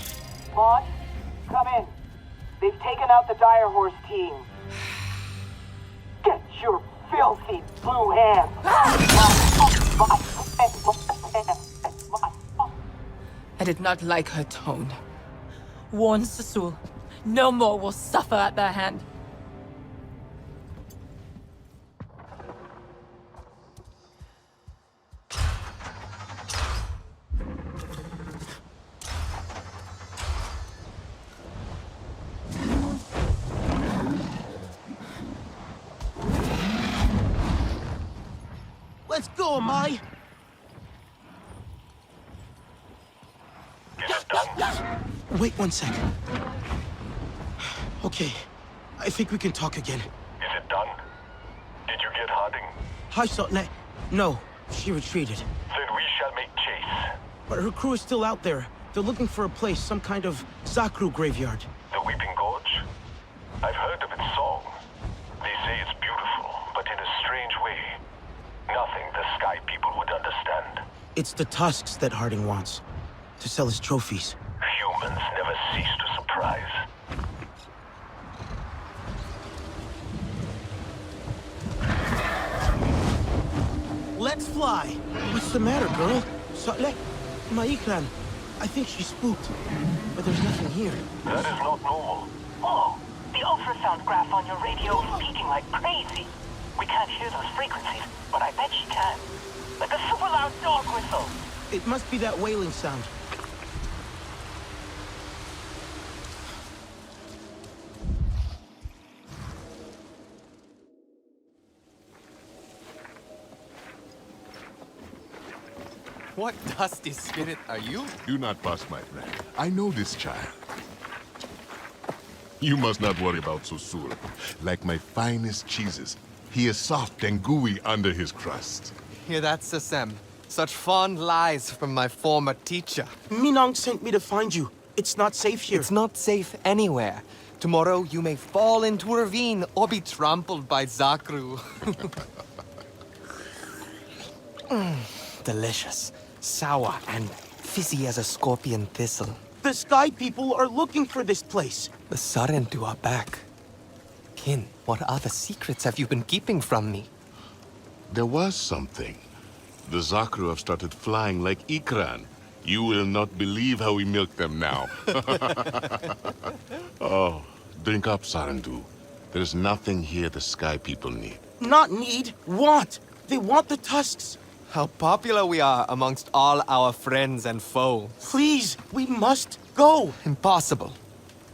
O: Vaughn, come in. They've taken out the Dire Horse team. Get your filthy blue hands.
R: I did not like her tone.
B: Warn Sasul. No more will suffer at their hand.
I: Let's go, Mai! Wait 1 second. Okay, I think we can talk again.
V: Is it done? Did you get Harding?
I: Hi, Sotne. No, she retreated.
V: Then we shall make chase.
I: But her crew is still out there. They're looking for a place, some kind of Zakru graveyard.
V: The Weeping Gorge? I've heard of its song. They say it's beautiful, but in a strange way. Nothing the Sky People would understand.
I: It's the tusks that Harding wants. To sell his trophies.
V: Humans never cease to surprise.
I: Let's fly! What's the matter, girl? Sotle? Maikran. I think she's spooked. But there's nothing here.
V: That is not normal.
M: Oh, the ultrasound graph on your radio is beating like crazy. We can't hear those frequencies, but I bet she can. Like a super loud dog whistle.
I: It must be that wailing sound.
L: What dusty spirit are you?
H: Do not fuss, my friend. I know this child. You must not worry about Susul. Like my finest cheeses, he is soft and gooey under his crust.
L: Hear that, Sasem? Such fond lies from my former teacher.
I: Minong sent me to find you. It's not safe here.
L: It's not safe anywhere. Tomorrow you may fall into a ravine or be trampled by Zakru. Delicious, sour, and fizzy as a scorpion thistle.
I: The Sky People are looking for this place.
L: The Sarentu are back. Kin, what other secrets have you been keeping from me?
H: There was something. The Zakru have started flying like Ikran. You will not believe how we milk them now. Oh, drink up, Sarentu. There is nothing here the Sky People need.
I: Not need, want. They want the tusks.
L: How popular we are amongst all our friends and foes.
I: Please, we must go.
L: Impossible.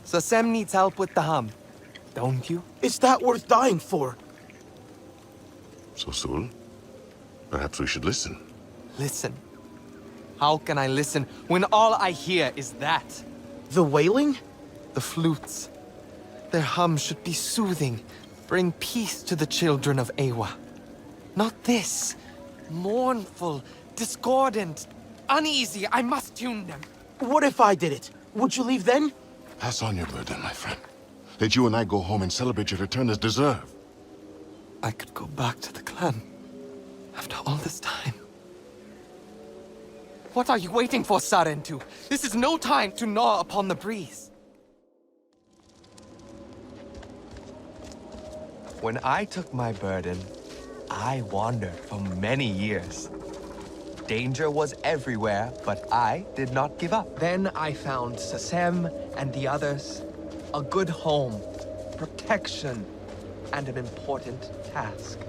L: Sasem needs help with the hum. Don't you?
I: Is that worth dying for?
H: Susul, perhaps we should listen.
L: Listen? How can I listen when all I hear is that?
I: The wailing?
L: The flutes. Their hum should be soothing, bring peace to the children of Ewa. Not this. Mournful, discordant, uneasy. I must tune them.
I: What if I did it? Would you leave then?
H: Pass on your burden, my friend. Let you and I go home and celebrate your return as deserved.
L: I could go back to the clan. After all this time. What are you waiting for, Sarentu? This is no time to gnaw upon the breeze. When I took my burden, I wandered for many years. Danger was everywhere, but I did not give up. Then I found Sasem and the others a good home, protection, and an important task.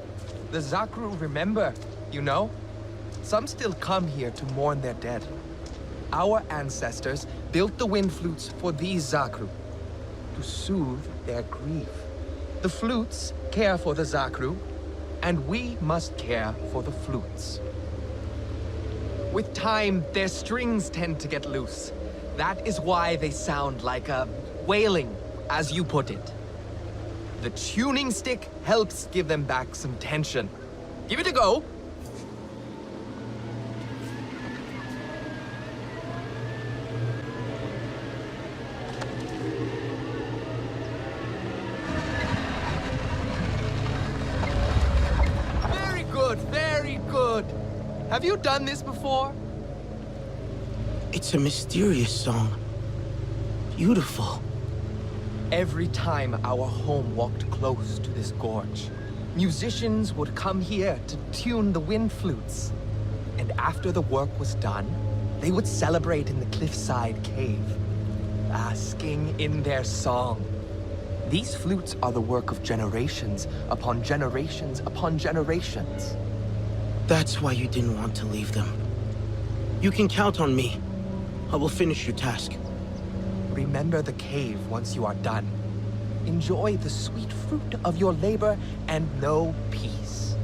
L: The Zakru remember, you know? Some still come here to mourn their dead. Our ancestors built the wind flutes for these Zakru to soothe their grief. The flutes care for the Zakru, and we must care for the flutes. With time, their strings tend to get loose. That is why they sound like a wailing, as you put it. The tuning stick helps give them back some tension. Give it a go. Very good, very good. Have you done this before?
I: It's a mysterious song. Beautiful.
L: Every time our home walked close to this gorge, musicians would come here to tune the wind flutes. And after the work was done, they would celebrate in the cliffside cave, basking in their song. These flutes are the work of generations upon generations upon generations.
I: That's why you didn't want to leave them. You can count on me. I will finish your task.
L: Remember the cave once you are done. Enjoy the sweet fruit of your labor and know peace.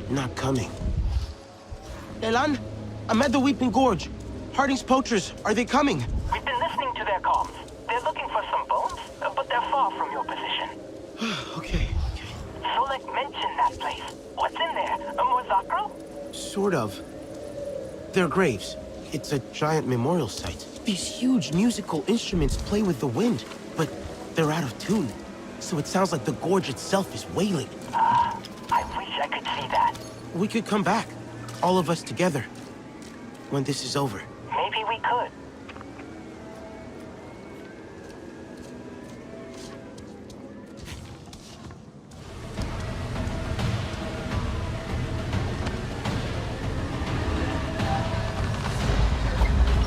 I: Not coming. Elan, I'm at the Weeping Gorge. Harding's poachers, are they coming?
O: We've been listening to their comms. They're looking for some bones, but they're far from your position.
I: Okay.
O: Solek mentioned that place. What's in there? A more Zakru?
I: Sort of. They're graves. It's a giant memorial site. These huge musical instruments play with the wind, but they're out of tune. So it sounds like the gorge itself is wailing.
O: I wish I could see that.
I: We could come back, all of us together, when this is over.
O: Maybe we could.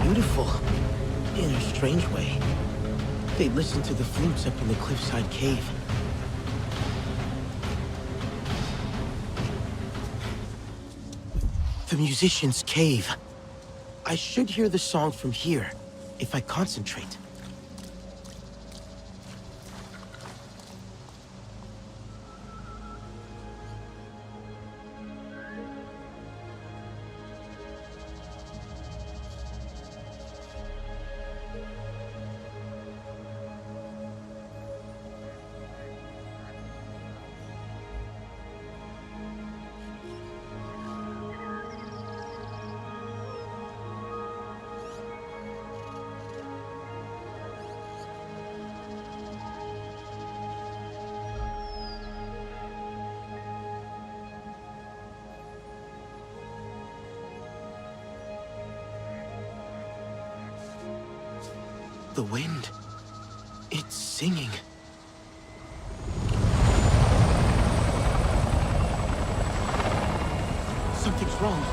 I: Beautiful, in a strange way. They listen to the flutes up in the cliffside cave. The musician's cave. I should hear the song from here, if I concentrate. The wind. It's singing. Something's wrong.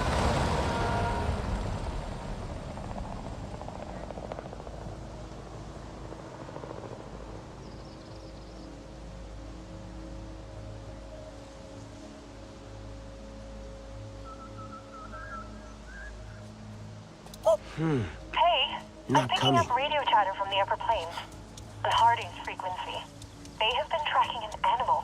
M: Hey,
I: Not
M: I'm picking
I: coming.
M: up radio chatter from the upper plains. On Harding's frequency. They have been tracking an animal.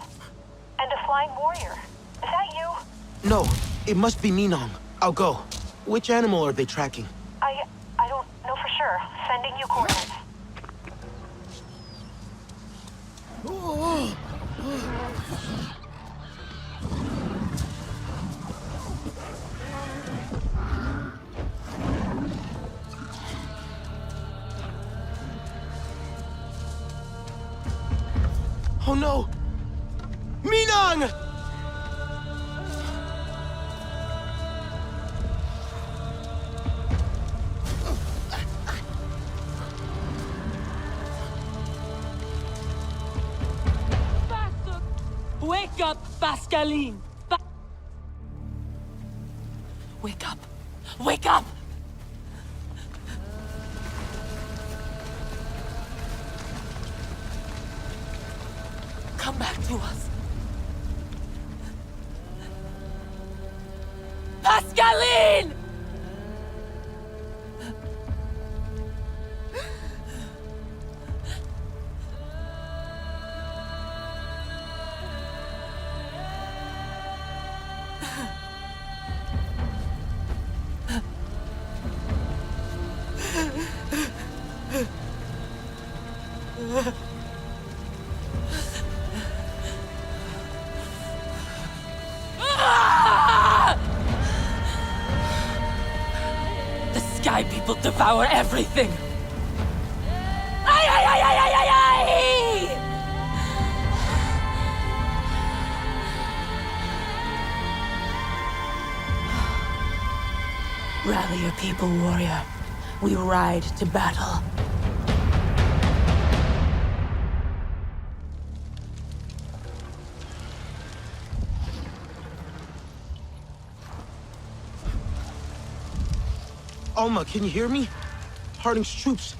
M: And a flying warrior. Is that you?
I: No, it must be Minong. I'll go. Which animal are they tracking?
M: I don't know for sure. Sending you coordinates.
I: Oh no! Minong!
B: Wake up, Pascaline! Wake up! Wake up! Come back to us. The Sky People devour everything! Ay, ay, ay, ay, ay, ay, ay! Rally your people, warrior. We ride to battle.
I: Alma, can you hear me? Harding's troops.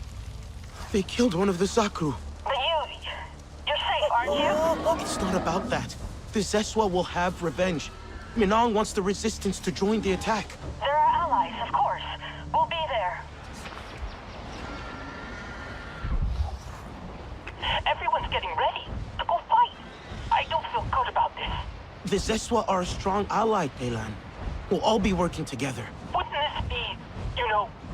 I: They killed one of the Zakru.
M: But you're safe, aren't you?
I: It's not about that. The Zeswa will have revenge. Minong wants the resistance to join the attack.
M: There are allies, of course. We'll be there. Everyone's getting ready to go fight. I don't feel good about this.
I: The Zeswa are a strong ally, Telan. We'll all be working together.
M: Wouldn't this be,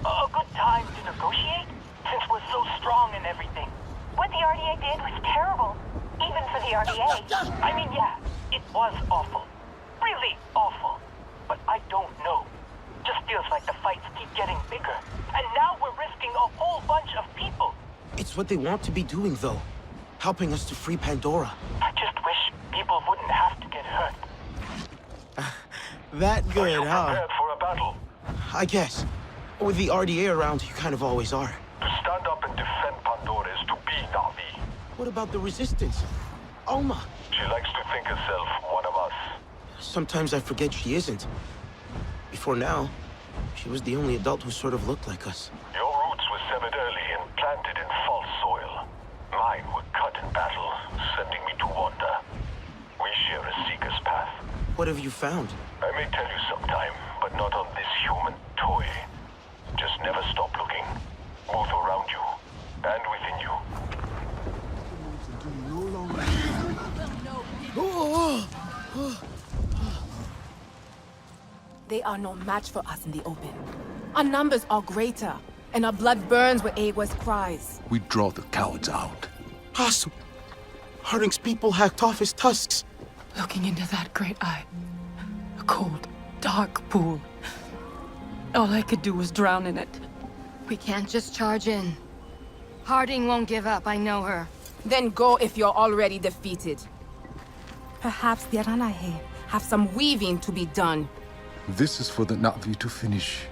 M: a good time to negotiate? Since we're so strong and everything. What the RDA did was terrible. Even for the RDA. I mean, yeah, it was awful. Really awful. But I don't know. Just feels like the fights keep getting bigger. And now we're risking a whole bunch of people.
I: It's what they want to be doing, though. Helping us to free Pandora.
M: I just wish people wouldn't have to get hurt.
I: That good, huh?
V: Prepared for a battle.
I: I guess. With the RDA around, you kind of always are.
V: To stand up and defend Pandora is to be Na'vi.
I: What about the resistance? Alma.
V: She likes to think herself one of us.
I: Sometimes I forget she isn't. Before now, she was the only adult who sort of looked like us.
V: Your roots were severed early and planted in false soil. Mine were cut in battle, sending me to wander. We share a seeker's path.
I: What have you found?
V: I may tell you sometime, but not on this human toy. Just never stop looking. Both around you and within you.
A: They are no match for us in the open. Our numbers are greater, and our blood burns where Aegwa's cries.
G: We draw the cowards out.
I: Hasu! Harding's people hacked off his tusks.
B: Looking into that great eye. A cold, dark pool. All I could do was drown in it.
F: We can't just charge in. Harding won't give up, I know her.
A: Then go if you're already defeated. Perhaps the Aranahe have some weaving to be done.
G: This is for the Na'vi to finish.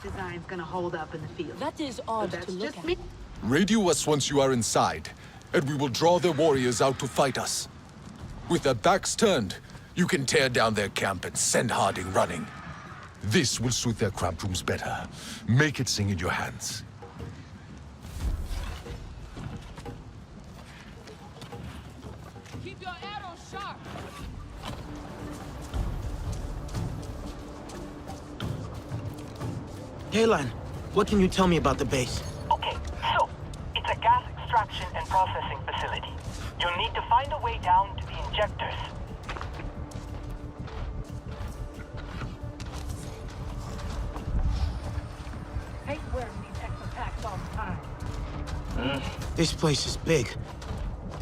W: Design's gonna hold up in the field.
A: That is odd to look at.
G: Radio us once you are inside, and we will draw their warriors out to fight us. With their backs turned, you can tear down their camp and send Harding running. This will suit their cramped rooms better. Make it sing in your hands.
A: Keep your arrows sharp.
I: Kaylan, what can you tell me about the base?
M: Okay, so, it's a gas extraction and processing facility. You'll need to find a way down to the injectors.
W: Hate wearing these extra packs all the time.
I: This place is big.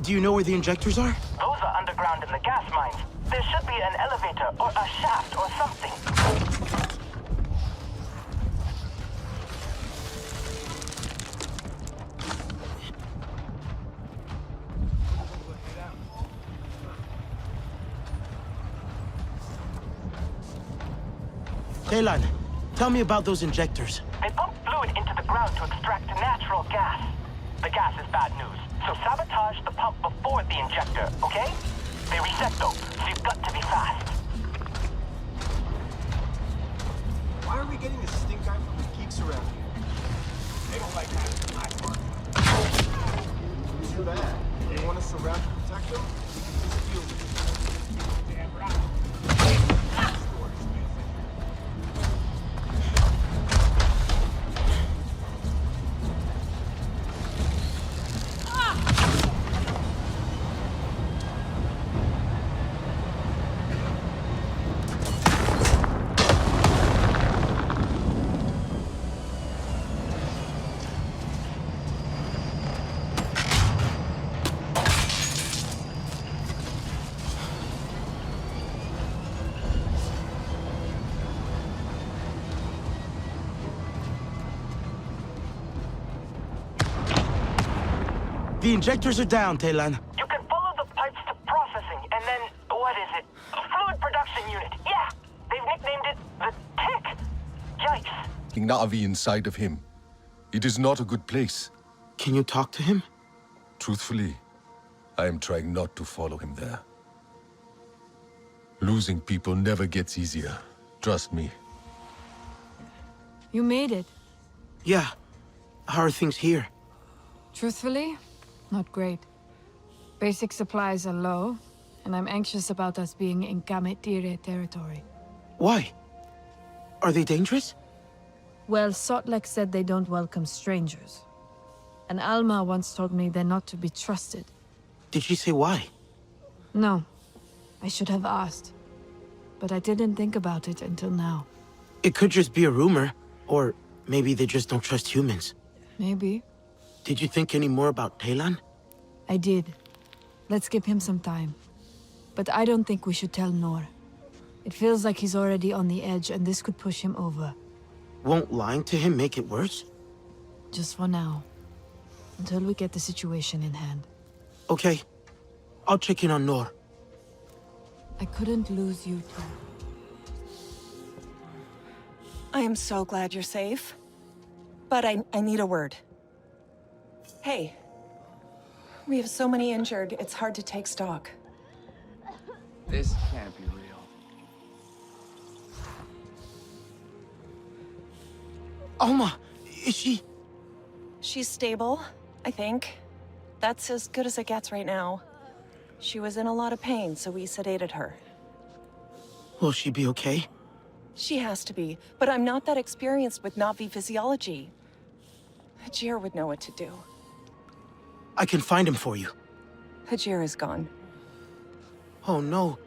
I: Do you know where the injectors are?
M: Those are underground in the gas mines. There should be an elevator or a shaft or something.
I: Kaylan, tell me about those injectors.
M: They pump fluid into the ground to extract natural gas. The gas is bad news, so sabotage the pump before the injector, okay? They reset though, so you've got to be fast.
E: Why are we getting a stink eye from the geeks around here? They don't like having my work. Too bad. They want us around to protect them? We can just deal with it. Damn right.
I: The injectors are down, Telan.
M: You can follow the pipes to processing, and then, what is it? A fluid production unit. Yeah! They've nicknamed it the Tick. Yikes.
G: Na'vi inside of him. It is not a good place.
I: Can you talk to him?
G: Truthfully, I am trying not to follow him there. Losing people never gets easier. Trust me.
F: You made it.
I: Yeah. How are things here?
F: Truthfully, not great. Basic supplies are low, and I'm anxious about us being in Kametire territory.
I: Why? Are they dangerous?
F: Well, Sotlek said they don't welcome strangers. And Alma once told me they're not to be trusted.
I: Did she say why?
F: No. I should have asked. But I didn't think about it until now.
I: It could just be a rumor, or maybe they just don't trust humans.
F: Maybe.
I: Did you think any more about Telan?
F: I did. Let's give him some time. But I don't think we should tell Nor. It feels like he's already on the edge, and this could push him over.
I: Won't lying to him make it worse?
F: Just for now. Until we get the situation in hand.
I: Okay. I'll check in on Nor.
F: I couldn't lose you two.
J: I am so glad you're safe. But I need a word. Hey. We have so many injured, it's hard to take stock.
P: This can't be real.
I: Alma, is she...
J: She's stable, I think. That's as good as it gets right now. She was in a lot of pain, so we sedated her.
I: Will she be okay?
J: She has to be, but I'm not that experienced with Na'vi physiology. Hajir would know what to do.
I: I can find him for you.
J: Hajir is gone.
I: Oh no.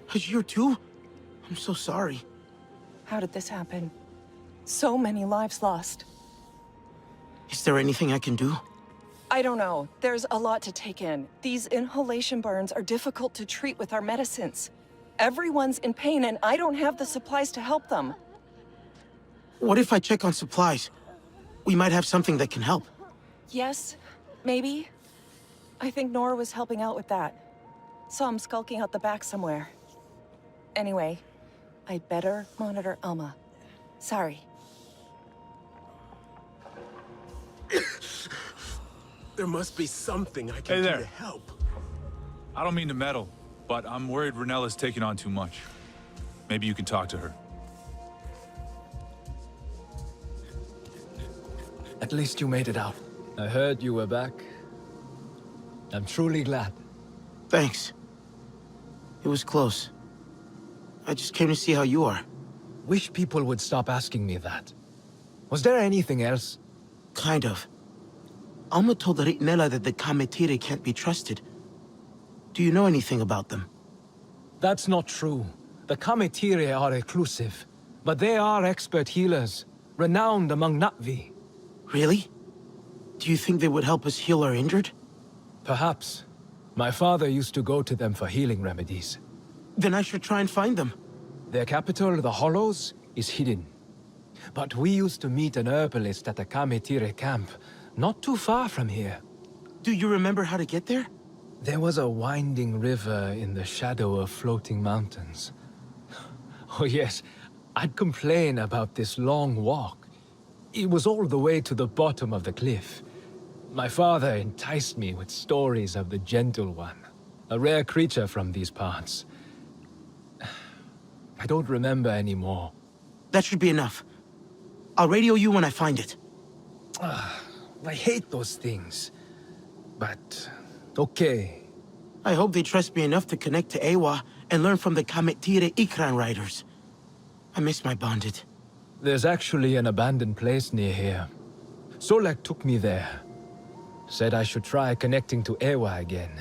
I: Hajir too? I'm so sorry.
J: How did this happen? So many lives lost.
I: Is there anything I can do?
J: I don't know. There's a lot to take in. These inhalation burns are difficult to treat with our medicines. Everyone's in pain and I don't have the supplies to help them.
I: What if I check on supplies? We might have something that can help.
J: Yes, maybe. I think Nora was helping out with that. Saw him skulking out the back somewhere. Anyway, I'd better monitor Alma. Sorry.
E: There must be something I can do to help.
T: I don't mean to meddle, but I'm worried Renella's taking on too much. Maybe you can talk to her.
L: At least you made it out.
X: I heard you were back. I'm truly glad.
I: Thanks. It was close. I just came to see how you are.
L: Wish people would stop asking me that. Was there anything else?
I: Kind of. Alma told Ritnella that the Kametire can't be trusted. Do you know anything about them?
L: That's not true. The Kametire are reclusive, but they are expert healers, renowned among Na'vi.
I: Really? Do you think they would help us heal our injured?
L: Perhaps. My father used to go to them for healing remedies.
I: Then I should try and find them.
L: Their capital, the Hollows, is hidden. But we used to meet an herbalist at the Kametire camp, not too far from here.
I: Do you remember how to get there?
L: There was a winding river in the shadow of floating mountains. Oh yes, I'd complain about this long walk. It was all the way to the bottom of the cliff. My father enticed me with stories of the Gentle One, a rare creature from these parts. I don't remember anymore.
I: That should be enough. I'll radio you when I find it.
L: I hate those things. But, okay.
I: I hope they trust me enough to connect to Ewa and learn from the Kametire Ikran riders. I miss my bonded.
L: There's actually an abandoned place near here. Solek took me there. Said I should try connecting to Ewa again.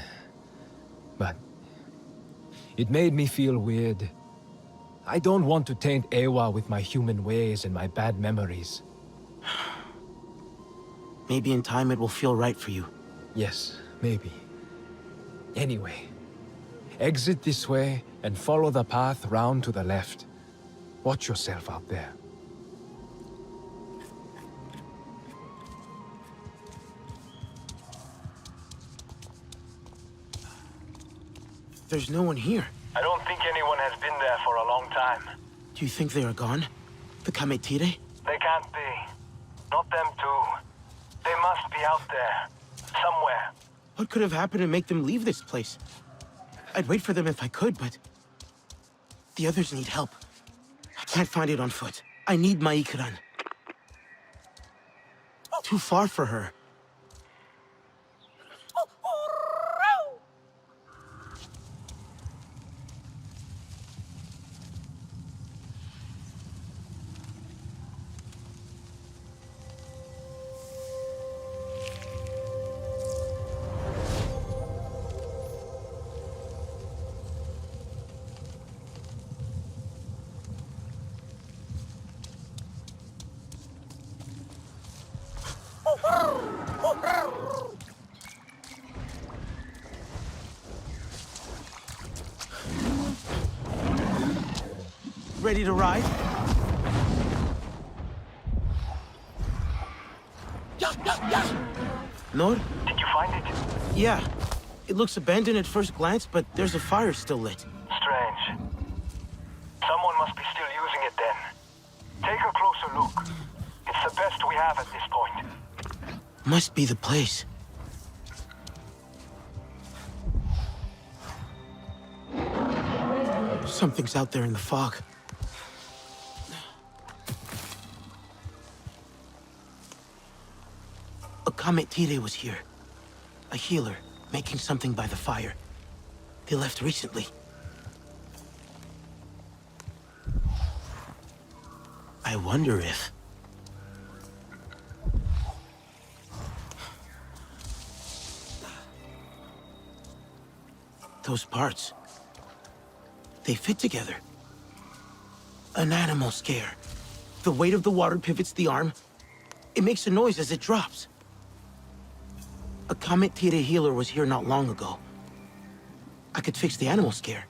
L: But it made me feel weird. I don't want to taint Ewa with my human ways and my bad memories.
I: Maybe in time it will feel right for you.
L: Yes, maybe. Anyway, exit this way and follow the path round to the left. Watch yourself out there.
I: There's no one here.
O: I don't think anyone has been there for a long time.
I: Do you think they are gone? The Kametire?
O: They can't be. Not them too. They must be out there. Somewhere.
I: What could have happened to make them leave this place? I'd wait for them if I could, but... the others need help. I can't find it on foot. I need my Ikran. Too far for her. Ready to ride? Nor?
O: Did you find it?
I: Yeah. It looks abandoned at first glance, but there's a fire still lit.
O: Strange. Someone must be still using it then. Take a closer look. It's the best we have at this point.
I: Must be the place. Something's out there in the fog. A Kametire was here. A healer, making something by the fire. They left recently. I wonder if... those parts... they fit together. An animal scare. The weight of the water pivots the arm. It makes a noise as it drops. A Kametire healer was here not long ago. I could fix the animal scare.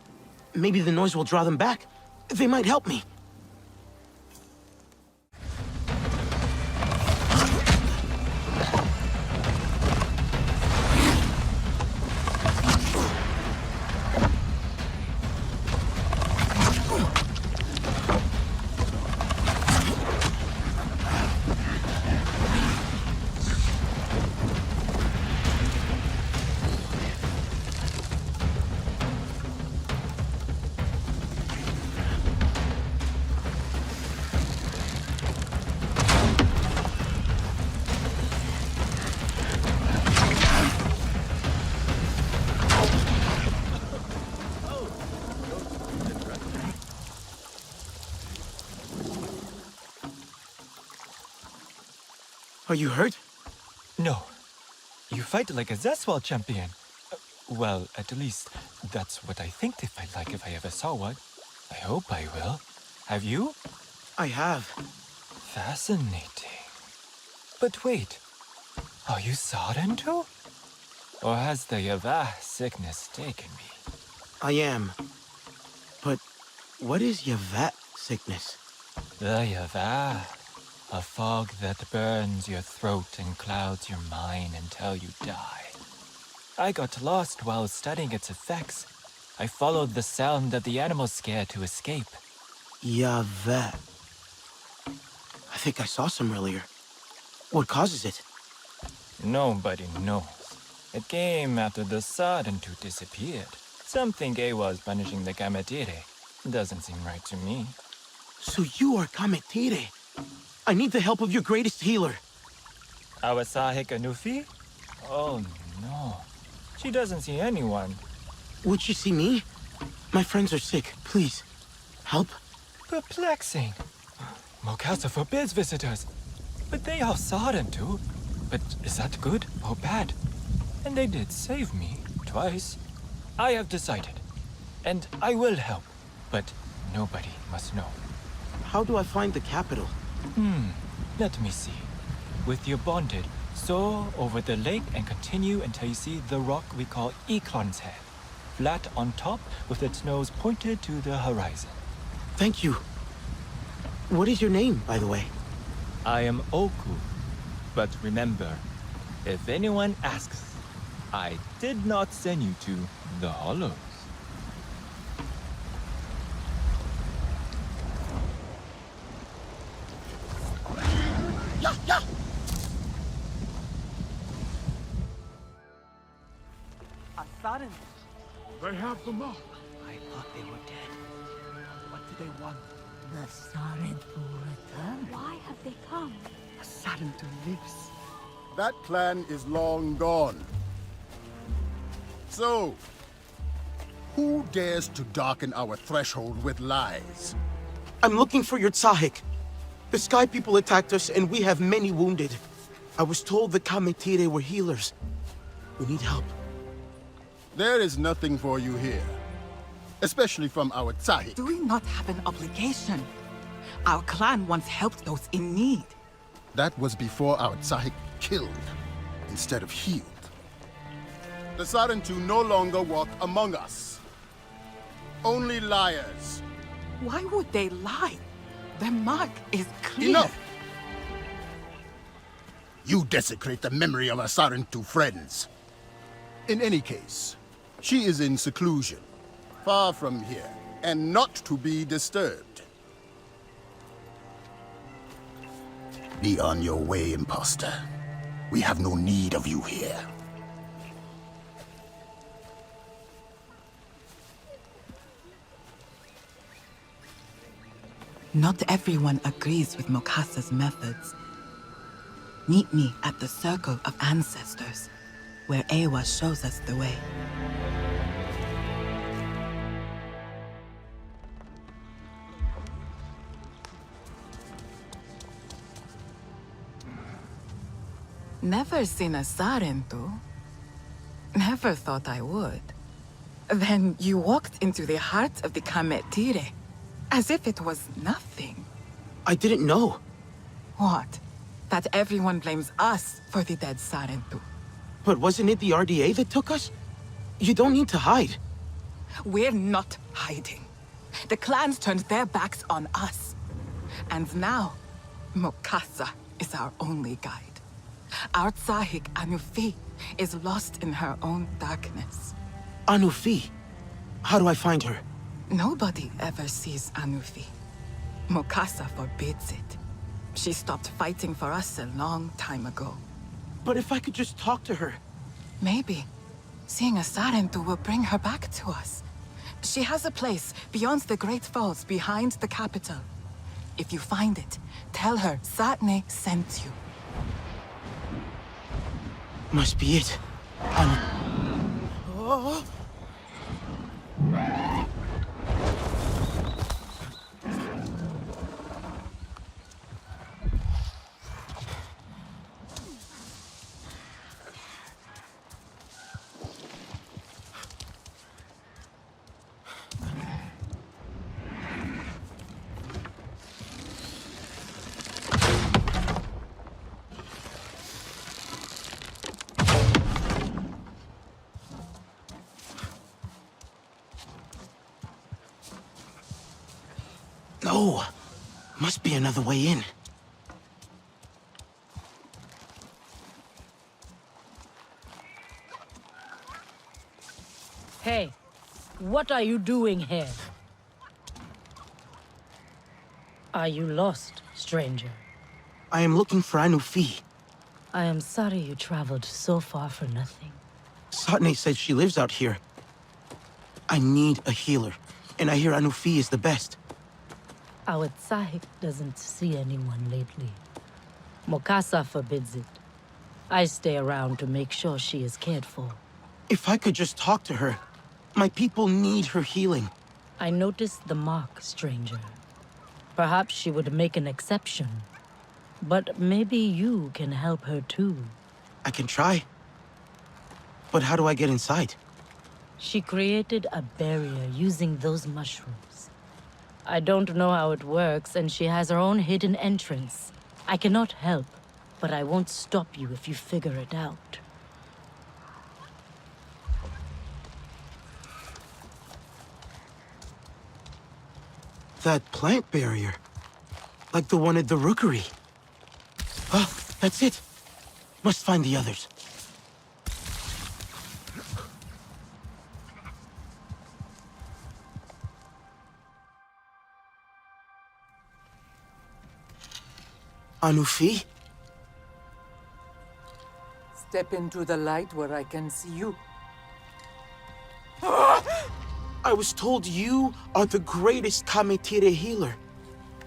I: Maybe the noise will draw them back. They might help me. Are you hurt?
C: No. You fight like a Zeswal champion. Well, at least, that's what I think they fight like if I ever saw one. I hope I will. Have you?
I: I have.
C: Fascinating. But wait, are you Saren too? Or has the Yavah sickness taken me?
I: I am. But what is Yavat sickness?
C: The Yavah. A fog that burns your throat and clouds your mind until you die. I got lost while studying its effects. I followed the sound of the animal scare to escape.
I: Yavet. I think I saw some earlier. What causes it?
C: Nobody knows. It came after the Sarentu disappeared. Something gay was punishing the Kametire. Doesn't seem right to me.
I: So you are Kametire. I need the help of your greatest healer.
C: Awasahik Anufi? Oh no. She doesn't see anyone.
I: Would she see me? My friends are sick. Please, help.
C: Perplexing. Mokasa forbids visitors. But they all saw them too. But is that good or bad? And they did save me twice. I have decided. And I will help. But nobody must know.
I: How do I find the capital?
C: Let me see. With your bonded, soar over the lake and continue until you see the rock we call Ikran's Head. Flat on top with its nose pointed to the horizon.
I: Thank you. What is your name, by the way?
C: I am Oku. But remember, if anyone asks, I did not send you to the Hollows.
L: Sarin.
H: They have the mark.
L: I thought they were dead. What do they want?
K: The Sarentu return? Why have they come?
L: Sarentu lives.
N: That clan is long gone. So, who dares to darken our threshold with lies?
I: I'm looking for your Tsahik. The Sky People attacked us, and we have many wounded. I was told the Kametire were healers. We need help.
N: There is nothing for you here. Especially from our Tsahik.
S: Do we not have an obligation? Our clan once helped those in need.
N: That was before our Tsahik killed, instead of healed. The Sarentu no longer walk among us. Only liars.
S: Why would they lie? Their mark is clear.
N: Enough! You desecrate the memory of our Sarentu friends. In any case, she is in seclusion, far from here, and not to be disturbed. Be on your way, imposter. We have no need of you here.
S: Not everyone agrees with Mokasa's methods. Meet me at the Circle of Ancestors, where Ewa shows us the way. Never seen a Sarentu. Never thought I would. Then you walked into the heart of the Kametire, as if it was nothing.
I: I didn't know.
S: What? That everyone blames us for the dead Sarentu.
I: But wasn't it the RDA that took us? You don't need to hide.
S: We're not hiding. The clans turned their backs on us. And now, Mokasa is our only guide. Our Tsahik Anufi is lost in her own darkness.
I: Anufi? How do I find her?
S: Nobody ever sees Anufi. Mokasa forbids it. She stopped fighting for us a long time ago.
I: But if I could just talk to her...
S: Maybe. Seeing a Sarentu will bring her back to us. She has a place beyond the Great Falls, behind the capital. If you find it, tell her Satne sent you.
I: Must be it. Oh. No! Must be another way in.
K: Hey, what are you doing here? Are you lost, stranger?
I: I am looking for Anufi.
K: I am sorry you traveled so far for nothing.
I: Satne said she lives out here. I need a healer, and I hear Anufi is the best.
K: Our Tsahik doesn't see anyone lately. Mokasa forbids it. I stay around to make sure she is cared for.
I: If I could just talk to her. My people need her healing.
K: I noticed the mark, stranger. Perhaps she would make an exception. But maybe you can help her too.
I: I can try. But how do I get inside?
K: She created a barrier using those mushrooms. I don't know how it works, and she has her own hidden entrance. I cannot help, but I won't stop you if you figure it out.
I: That plant barrier. Like the one at the rookery. Ah, that's it. Must find the others. Anufi?
U: Step into the light where I can see you.
I: I was told you are the greatest Kametire healer.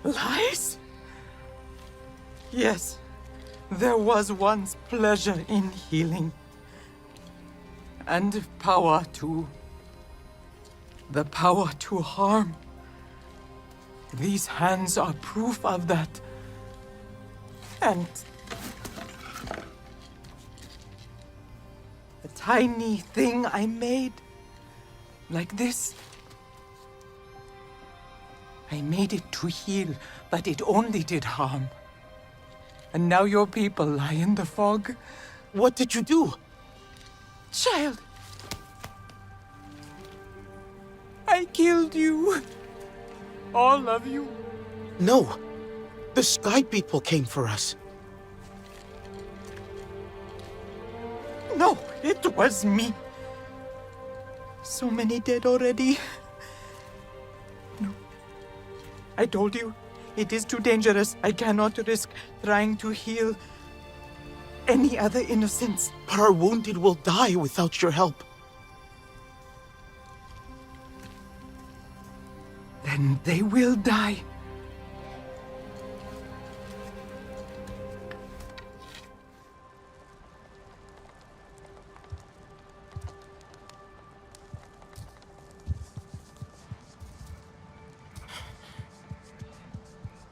B: Lies? Yes, there was once pleasure in healing. And power too. The power to harm. These hands are proof of that. And the tiny thing I made, like this, I made it to heal, but it only did harm. And now your people lie in the fog.
I: What did you do?
B: Child, I killed you. All of you.
I: No. The Sky People came for us.
B: No, it was me. So many dead already. No. I told you, it is too dangerous. I cannot risk trying to heal any other innocents.
I: But our wounded will die without your help.
B: Then they will die.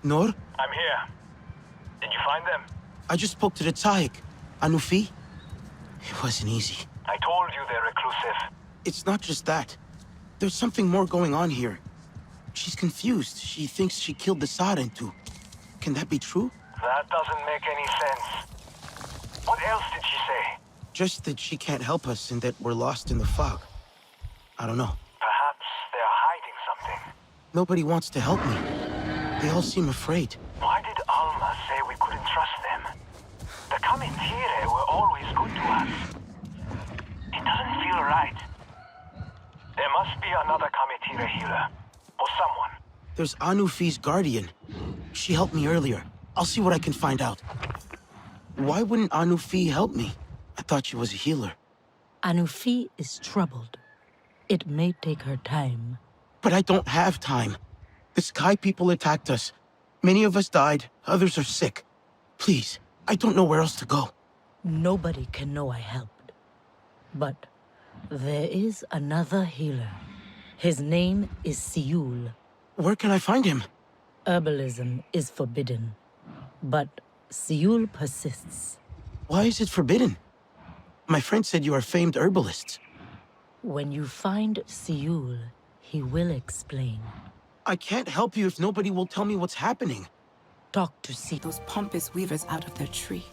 I: Nor?
O: I'm here. Did you find them?
I: I just spoke to the Tsahik. Anufi. It wasn't easy.
O: I told you they're reclusive.
I: It's not just that. There's something more going on here. She's confused. She thinks she killed the Sarentu. Can that be true?
O: That doesn't make any sense. What else did she say?
I: Just that she can't help us and that we're lost in the fog. I don't know.
O: Perhaps they're hiding something.
I: Nobody wants to help me. They all seem afraid.
O: Why did Alma say we couldn't trust them? The Kametire were always good to us. It doesn't feel right. There must be another Kametire healer. Or someone.
I: There's Anufi's guardian. She helped me earlier. I'll see what I can find out. Why wouldn't Anufi help me? I thought she was a healer.
K: Anufi is troubled. It may take her time.
I: But I don't have time. The Sky People attacked us. Many of us died, others are sick. Please, I don't know where else to go.
K: Nobody can know I helped. But there is another healer. His name is Siul.
I: Where can I find him?
K: Herbalism is forbidden. But Siul persists.
I: Why is it forbidden? My friend said you are famed herbalists.
K: When you find Siul, he will explain.
I: I can't help you if nobody will tell me what's happening.
K: Talk to Siul.
A: Those pompous weavers out of their tree.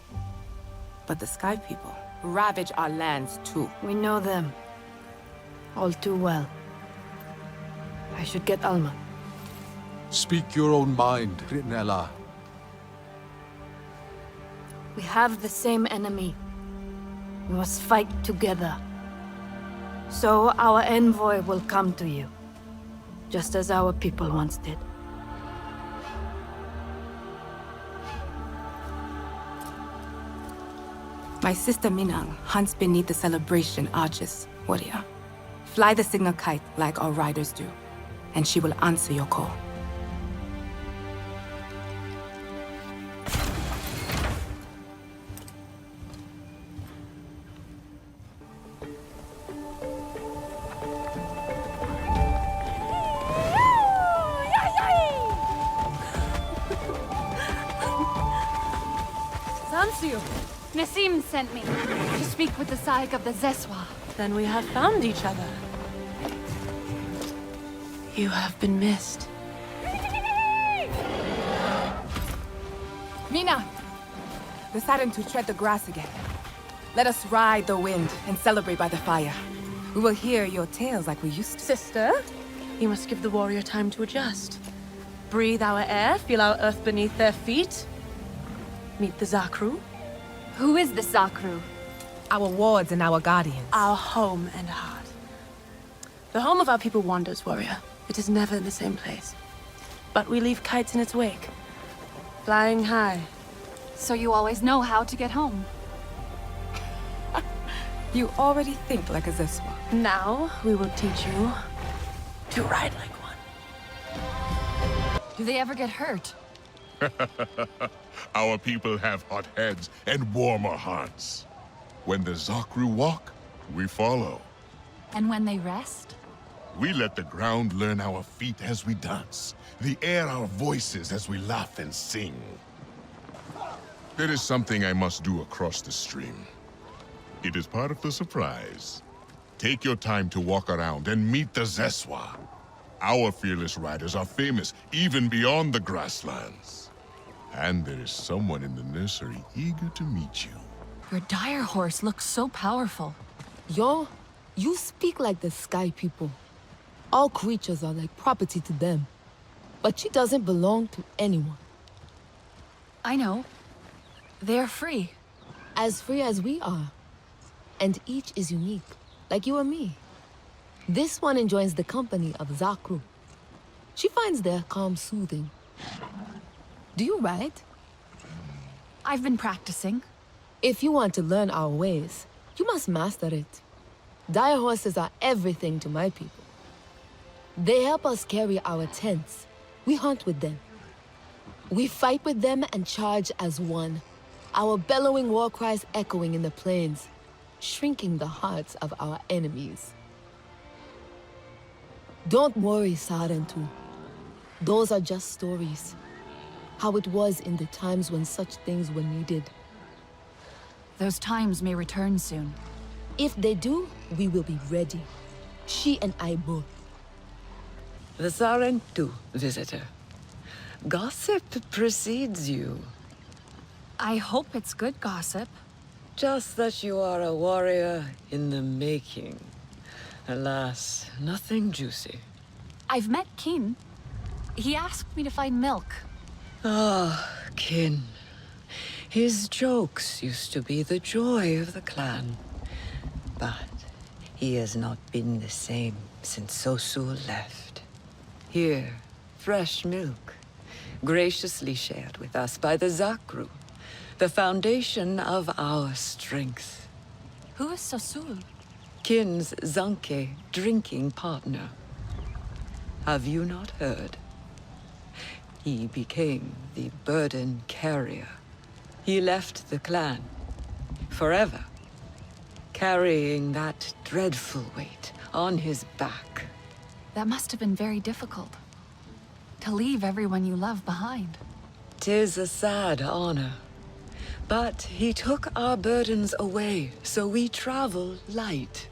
A: But the Sky People ravage our lands too.
F: We know them. All too well. I should get Alma.
G: Speak your own mind, Rinella.
F: We have the same enemy. We must fight together. So our envoy will come to you. Just as our people once did.
A: My sister Minang hunts beneath the celebration arches, warrior. Fly the signal kite like our riders do, and she will answer your call.
D: Sansu! Nassim sent me to speak with the Sahik of the Zeswa.
W: Then we have found each other. You have been missed.
A: Mina! Deciding to tread the grass again. Let us ride the wind and celebrate by the fire. We will hear your tales like we used to.
W: Sister, you must give the warrior time to adjust. Breathe our air, feel our earth beneath their feet. Meet the Zakru.
D: Who is the Zakru?
A: Our wards and our guardians.
W: Our home and heart. The home of our people wanders, warrior. It is never in the same place. But we leave kites in its wake. Flying high.
D: So you always know how to get home.
A: You already think like a Zeswa.
W: Now, we will teach you You ride like one.
D: Do they ever get hurt?
H: Our people have hot heads and warmer hearts. When the Zakru walk, we follow.
D: And when they rest?
H: We let the ground learn our feet as we dance, the air our voices as we laugh and sing. There is something I must do across the stream. It is part of the surprise. Take your time to walk around and meet the Zeswa. Our fearless riders are famous even beyond the grasslands. And there is someone in the nursery eager to meet you.
D: Your dire horse looks so powerful.
A: Yo, you speak like the Sky people. All creatures are like property to them. But she doesn't belong to anyone.
D: I know. They're free.
A: As free as we are. And each is unique, like you and me. This one enjoys the company of Zakru. She finds their calm soothing. Do you ride?
D: I've been practicing.
A: If you want to learn our ways, you must master it. Dire horses are everything to my people. They help us carry our tents. We hunt with them. We fight with them and charge as one. Our bellowing war cries echoing in the plains, shrinking the hearts of our enemies. Don't worry, Sarentu. Those are just stories. How it was in the times when such things were needed.
D: Those times may return soon.
A: If they do, we will be ready. She and I both.
Q: The Sarentu, visitor. Gossip precedes you.
D: I hope it's good gossip.
Q: Just that you are a warrior in the making. Alas, nothing juicy.
D: I've met Kin. He asked me to find milk.
Q: Ah, Kin. His jokes used to be the joy of the clan. But he has not been the same since Sosul left. Here, fresh milk, graciously shared with us by the Zakru, the foundation of our strength.
D: Who is Sosul?
Q: Kin's Zanke drinking partner. Have you not heard? He became the burden carrier. He left the clan, forever, carrying that dreadful weight on his back.
D: That must have been very difficult. To leave everyone you love behind.
Q: 'Tis a sad honor. But he took our burdens away, so we travel light.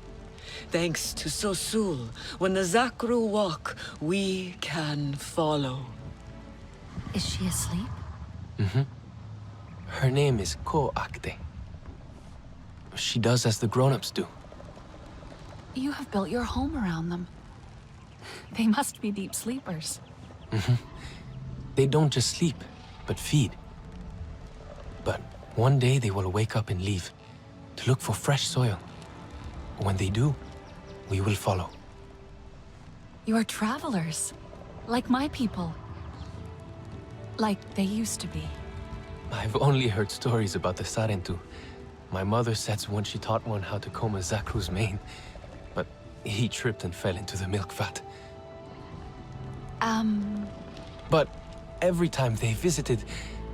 Q: Thanks to Sosul, when the Zakru walk, we can follow.
D: Is she asleep?
R: Mm-hmm. Her name is Ko Akte. She does as the grown-ups do.
D: You have built your home around them. They must be deep sleepers.
R: Mm-hmm. They don't just sleep, but feed. But one day they will wake up and leave, to look for fresh soil. When they do, we will follow.
D: You are travelers, like my people. Like they used to be.
R: I've only heard stories about the Sarentu. My mother says once she taught one how to comb a Zakru's mane, but he tripped and fell into the milk vat. But every time they visited,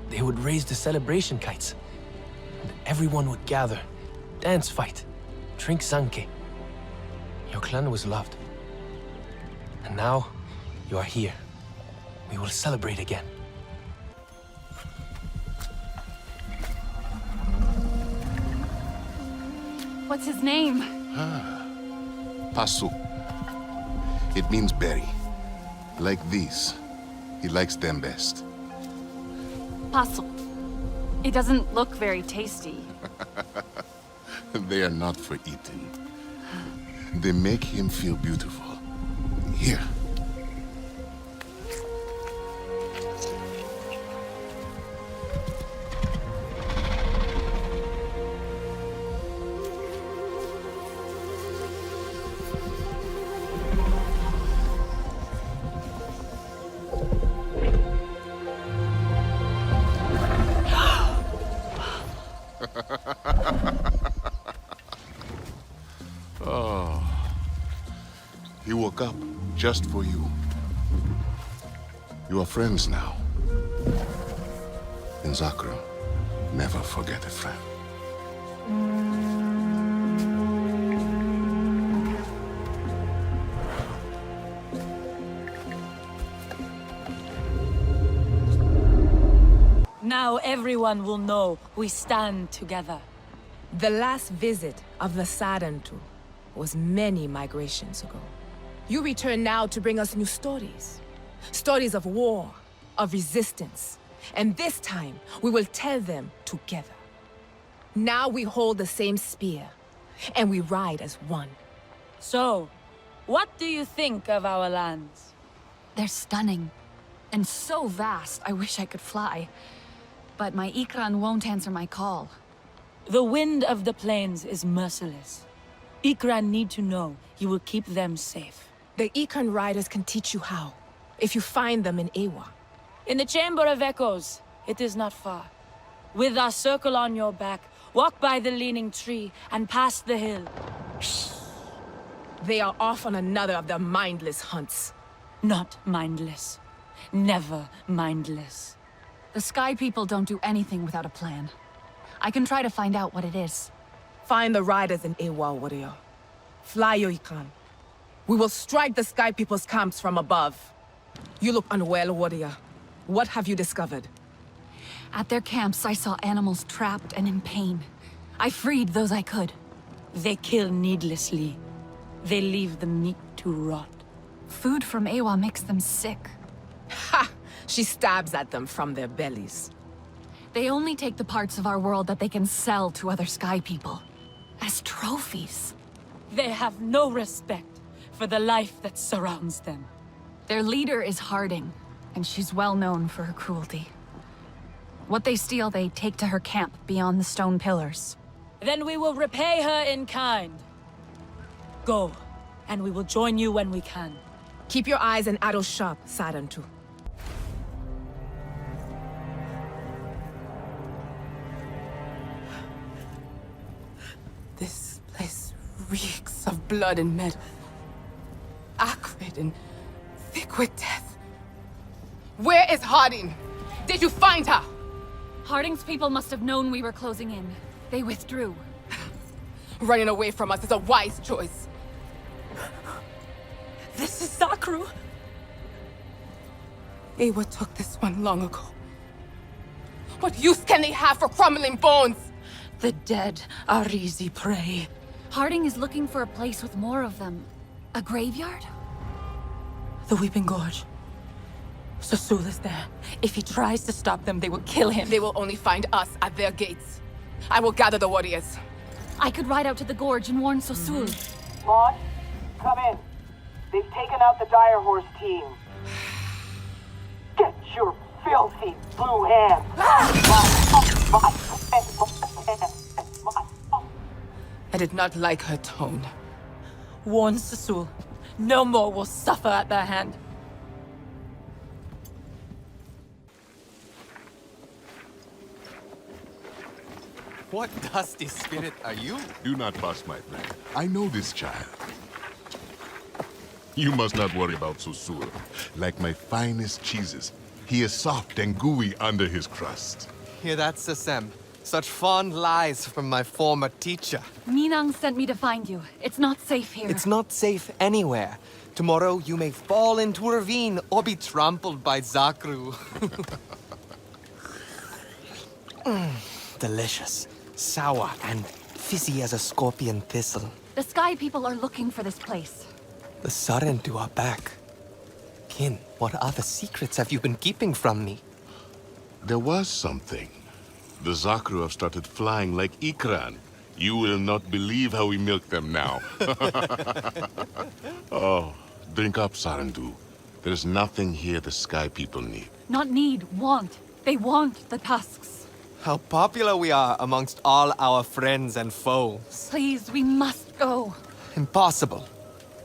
R: they would raise the celebration kites. And everyone would gather, dance fight, drink Zanke. Your clan was loved. And now, you are here. We will celebrate again.
D: What's his name?
H: Pasu. It means berry. Like these. He likes them best.
D: Puzzle. It doesn't look very tasty.
H: They are not for eating. They make him feel beautiful. Here. Oh. He woke up just for you. You are friends now. In Zakru, never forget a friend.
A: Now everyone will know we stand together. The last visit of the Sarantu was many migrations ago. You return now to bring us new stories. Stories of war, of resistance. And this time, we will tell them together. Now we hold the same spear, and we ride as one.
K: So, what do you think of our lands?
D: They're stunning. And so vast, I wish I could fly. But my Ikran won't answer my call.
K: The wind of the plains is merciless. Ikran need to know you will keep them safe.
A: The Ikran riders can teach you how, if you find them in Ewa.
K: In the Chamber of Echoes, it is not far. With our circle on your back, walk by the leaning tree and past the hill.
A: They are off on another of their mindless hunts.
K: Not mindless. Never mindless.
D: The Sky People don't do anything without a plan. I can try to find out what it is.
A: Find the riders in Ewa, warrior. Fly your Ikran. We will strike the Sky People's camps from above. You look unwell, warrior. What have you discovered?
D: At their camps, I saw animals trapped and in pain. I freed those I could.
K: They kill needlessly. They leave the meat to rot.
D: Food from Ewa makes them sick.
A: Ha! She stabs at them from their bellies.
D: They only take the parts of our world that they can sell to other Sky People. As trophies.
K: They have no respect for the life that surrounds them.
D: Their leader is Harding, and she's well known for her cruelty. What they steal, they take to her camp beyond the stone pillars.
K: Then we will repay her in kind. Go, and we will join you when we can.
A: Keep your eyes and arrows sharp, Sarantu.
W: This place reeks of blood and metal. Acrid and thick with death. Where is Harding? Did you find her?
D: Harding's people must have known we were closing in. They withdrew.
W: Running away from us is a wise choice.
K: This is Zakru.
W: Ewa took this one long ago. What use can they have for crumbling bones?
K: The dead are easy prey.
D: Harding is looking for a place with more of them. A graveyard?
K: The Weeping Gorge. Sasul is there. If he tries to stop them, they will kill him.
W: They will only find us at their gates. I will gather the warriors.
D: I could ride out to the gorge and warn Sasul.
M: Maud, come in. They've taken out the Dire Horse team. Get your filthy blue hand.
W: I did not like her tone.
K: Warn Sasul. No more will suffer at their hand.
L: What dusty spirit are you?
H: Do not bust my brain. I know this child. You must not worry about Susul. Like my finest cheeses, he is soft and gooey under his crust.
L: Hear that, Sasem? Such fond lies from my former teacher.
D: Minang sent me to find you. It's not safe here.
L: It's not safe anywhere. Tomorrow you may fall into a ravine or be trampled by Zakru. Delicious, sour, and fizzy as a scorpion thistle.
D: The Sky People are looking for this place.
L: The Sarentu are back. Kin, what other secrets have you been keeping from me?
H: There was something. The Zakru have started flying like Ikran. You will not believe how we milk them now. Oh, drink up, Sarentu. There's nothing here the Sky People need.
D: Not need, want. They want the tusks.
L: How popular we are amongst all our friends and foes.
D: Please, we must go.
L: Impossible.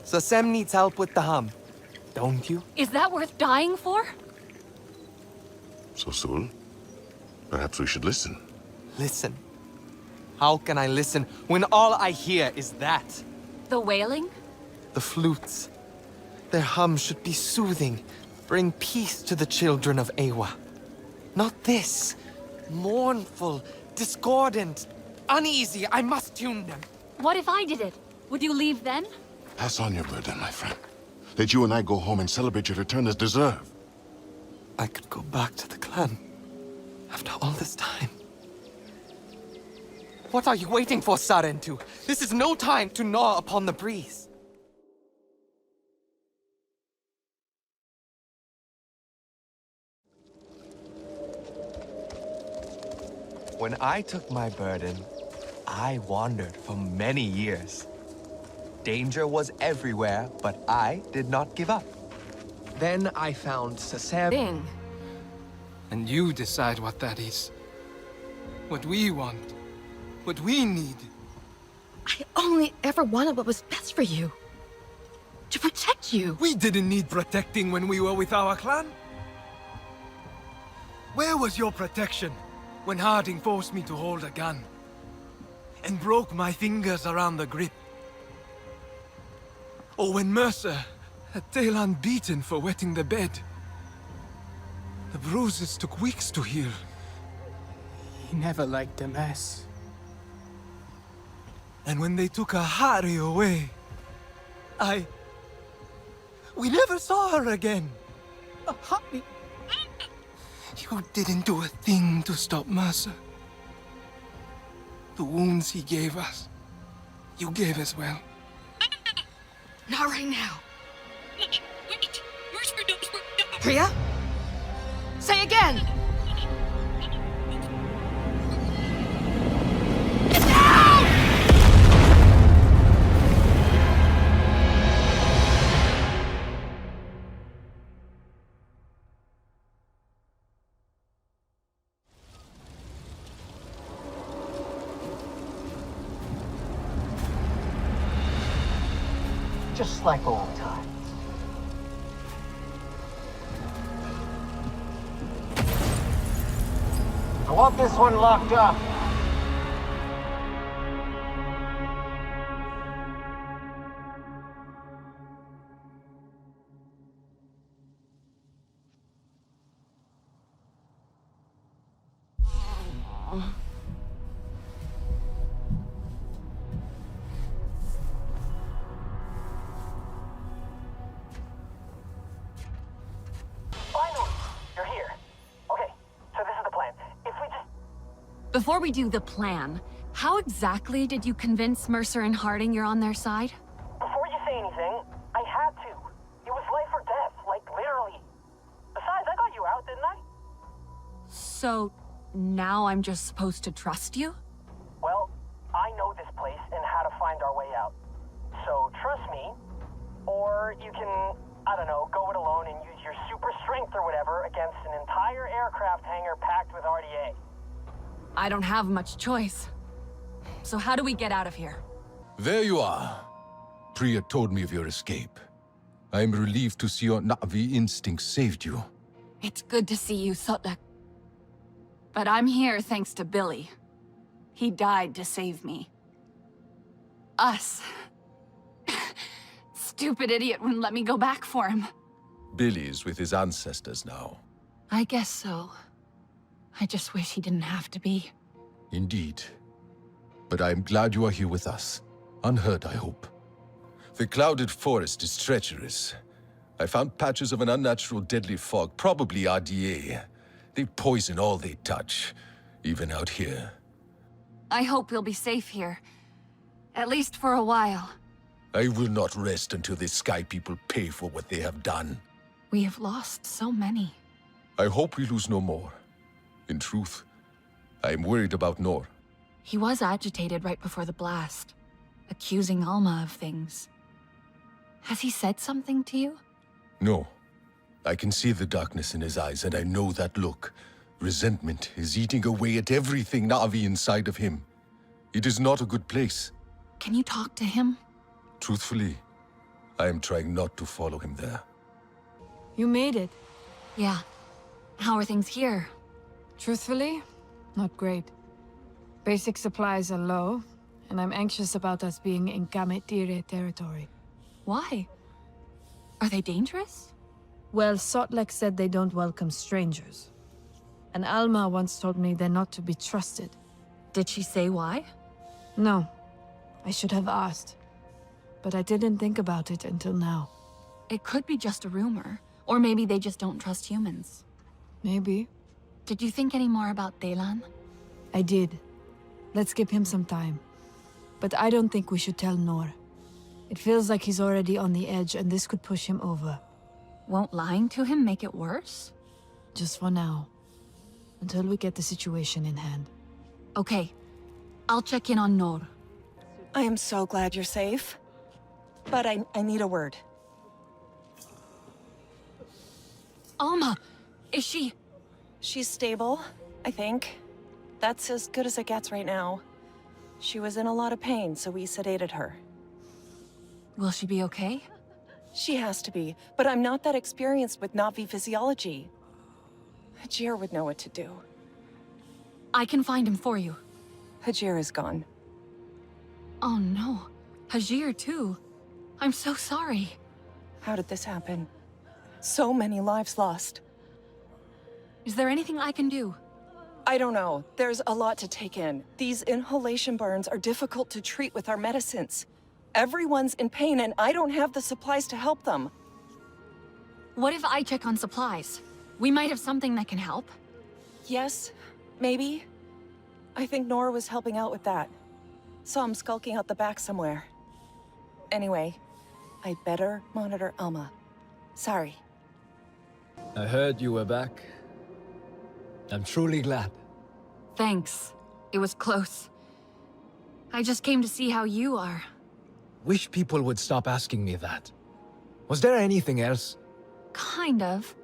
L: Sasem needs help with the hum. Don't you?
D: Is that worth dying for?
H: Susul, perhaps we should listen.
L: Listen? How can I listen when all I hear is that?
D: The wailing?
L: The flutes. Their hum should be soothing, bring peace to the children of Ewa. Not this. Mournful, discordant, uneasy. I must tune them.
D: What if I did it? Would you leave then?
H: Pass on your burden, my friend. Let you and I go home and celebrate your return as deserved.
L: I could go back to the clan. After all this time. What are you waiting for, Sarentu? This is no time to gnaw upon the breeze.
J: When I took my burden, I wandered for many years. Danger was everywhere, but I did not give up. Then I found Saseb.
L: And you decide what that is. What we want. What we need.
A: I only ever wanted what was best for you. To protect you.
L: We didn't need protecting when we were with our clan. Where was your protection when Harding forced me to hold a gun and broke my fingers around the grip? Or when Mercer had Talon beaten for wetting the bed? The bruises took weeks to heal.
B: He never liked a mess.
L: And when they took Ahari away, we never saw her again.
B: Ahari?
L: You didn't do a thing to stop Mercer. The wounds he gave us, you gave as well.
A: Not right now.
P: Wait, Mercer knows we're not.
A: Priya? Say again!
M: Just like old times. I want this one locked up.
D: Before we do the plan, how exactly did you convince Mercer and Harding you're on their side?
M: Before you say anything, I had to. It was life or death, like literally. Besides, I got you out, didn't I?
D: So, now I'm just supposed to trust you?
M: Well, I know this place and how to find our way out. So trust me, or you can, I don't know, go it alone and use your super strength or whatever against an entire aircraft hangar packed with RDA.
D: I don't have much choice. So how do we get out of here?
G: There you are. Priya told me of your escape. I am relieved to see your Na'vi instinct saved you.
D: It's good to see you, Sotlek. But I'm here thanks to Billy. He died to save me. Us. Stupid idiot wouldn't let me go back for him.
G: Billy's with his ancestors now.
D: I guess so. I just wish he didn't have to be.
G: Indeed. But I am glad you are here with us. Unhurt, I hope. The clouded forest is treacherous. I found patches of an unnatural deadly fog, probably RDA. They poison all they touch, even out here.
D: I hope we'll be safe here. At least for a while.
G: I will not rest until the Sky People pay for what they have done.
D: We have lost so many.
G: I hope we lose no more. In truth, I am worried about Nor.
D: He was agitated right before the blast, accusing Alma of things. Has he said something to you?
G: No. I can see the darkness in his eyes, and I know that look. Resentment is eating away at everything Na'vi inside of him. It is not a good place.
D: Can you talk to him?
G: Truthfully, I am trying not to follow him there.
F: You made it.
D: Yeah. How are things here?
F: Truthfully, not great. Basic supplies are low, and I'm anxious about us being in Kametire territory.
D: Why? Are they dangerous?
F: Well, Sotlek said they don't welcome strangers. And Alma once told me they're not to be trusted.
D: Did she say why?
F: No. I should have asked. But I didn't think about it until now.
D: It could be just a rumor. Or maybe they just don't trust humans.
F: Maybe.
D: Did you think any more about Delan?
F: I did. Let's give him some time. But I don't think we should tell Nor. It feels like he's already on the edge and this could push him over.
D: Won't lying to him make it worse?
F: Just for now. Until we get the situation in hand.
D: Okay. I'll check in on Nor.
E: I am so glad you're safe. But I need a word.
D: Alma! Is she...
E: She's stable, I think. That's as good as it gets right now. She was in a lot of pain, so we sedated her.
D: Will she be okay?
E: She has to be, but I'm not that experienced with Na'vi physiology. Hajir would know what to do.
D: I can find him for you.
E: Hajir is gone.
D: Oh no. Hajir too. I'm so sorry.
E: How did this happen? So many lives lost.
D: Is there anything I can do?
E: I don't know. There's a lot to take in. These inhalation burns are difficult to treat with our medicines. Everyone's in pain and I don't have the supplies to help them.
D: What if I check on supplies? We might have something that can help.
E: Yes, maybe. I think Nora was helping out with that. Saw him skulking out the back somewhere. Anyway, I'd better monitor Alma. Sorry.
X: I heard you were back. I'm truly glad.
D: Thanks. It was close. I just came to see how you are.
R: Wish people would stop asking me that. Was there anything else?
D: Kind of.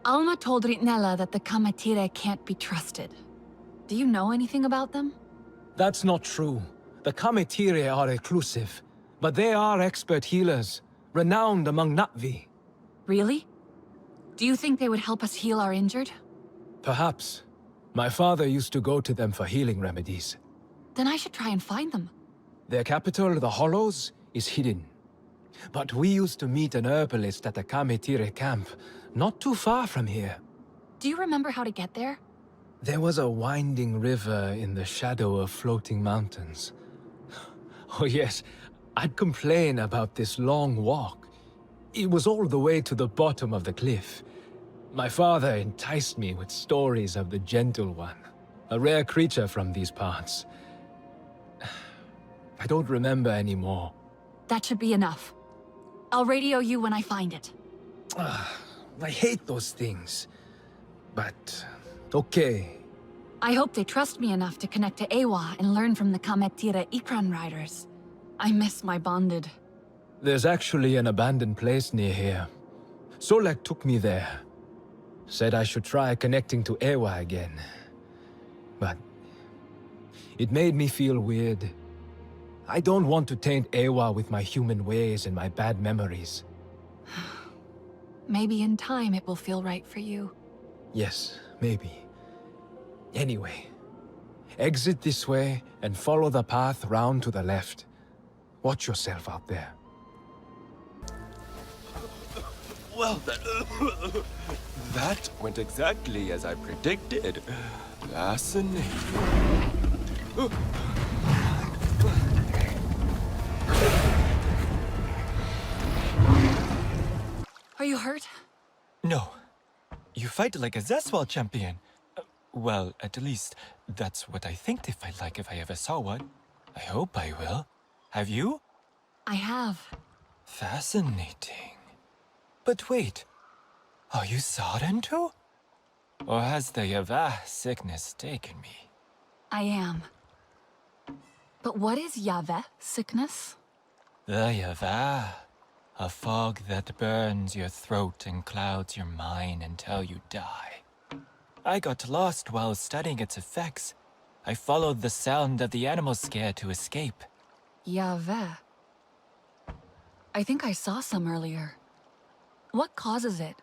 D: Alma told Ritnella that the Kamatire can't be trusted. Do you know anything about them?
R: That's not true. The Kametire are reclusive, but they are expert healers, renowned among Na'vi.
D: Really? Do you think they would help us heal our injured?
R: Perhaps. My father used to go to them for healing remedies.
D: Then I should try and find them.
R: Their capital, the Hollows, is hidden. But we used to meet an herbalist at the Kametire camp, not too far from here.
D: Do you remember how to get there?
R: There was a winding river in the shadow of floating mountains. Oh yes, I'd complain about this long walk. It was all the way to the bottom of the cliff. My father enticed me with stories of the Gentle One, a rare creature from these parts. I don't remember anymore.
D: That should be enough. I'll radio you when I find it.
R: I hate those things. But, okay.
D: I hope they trust me enough to connect to Ewa and learn from the Kametire Ikran riders. I miss my bonded.
R: There's actually an abandoned place near here. Solek took me there. Said I should try connecting to Ewa again. But it made me feel weird. I don't want to taint Ewa with my human ways and my bad memories.
D: Maybe in time it will feel right for you.
R: Yes, maybe. Anyway, exit this way and follow the path round to the left. Watch yourself out there.
C: Well, that went exactly as I predicted. Fascinating.
D: Are you hurt?
C: No. You fight like a Zeswal champion. Well, at least, that's what I think they fight like if I ever saw one. I hope I will. Have you?
D: I have.
C: Fascinating. But wait, are you Saren too? Or has the Yavah sickness taken me?
D: I am. But what is Yaveh sickness?
C: The Yavah. A fog that burns your throat and clouds your mind until you die. I got lost while studying its effects. I followed the sound of the animal scare to escape.
D: Yaveh. I think I saw some earlier. What causes it?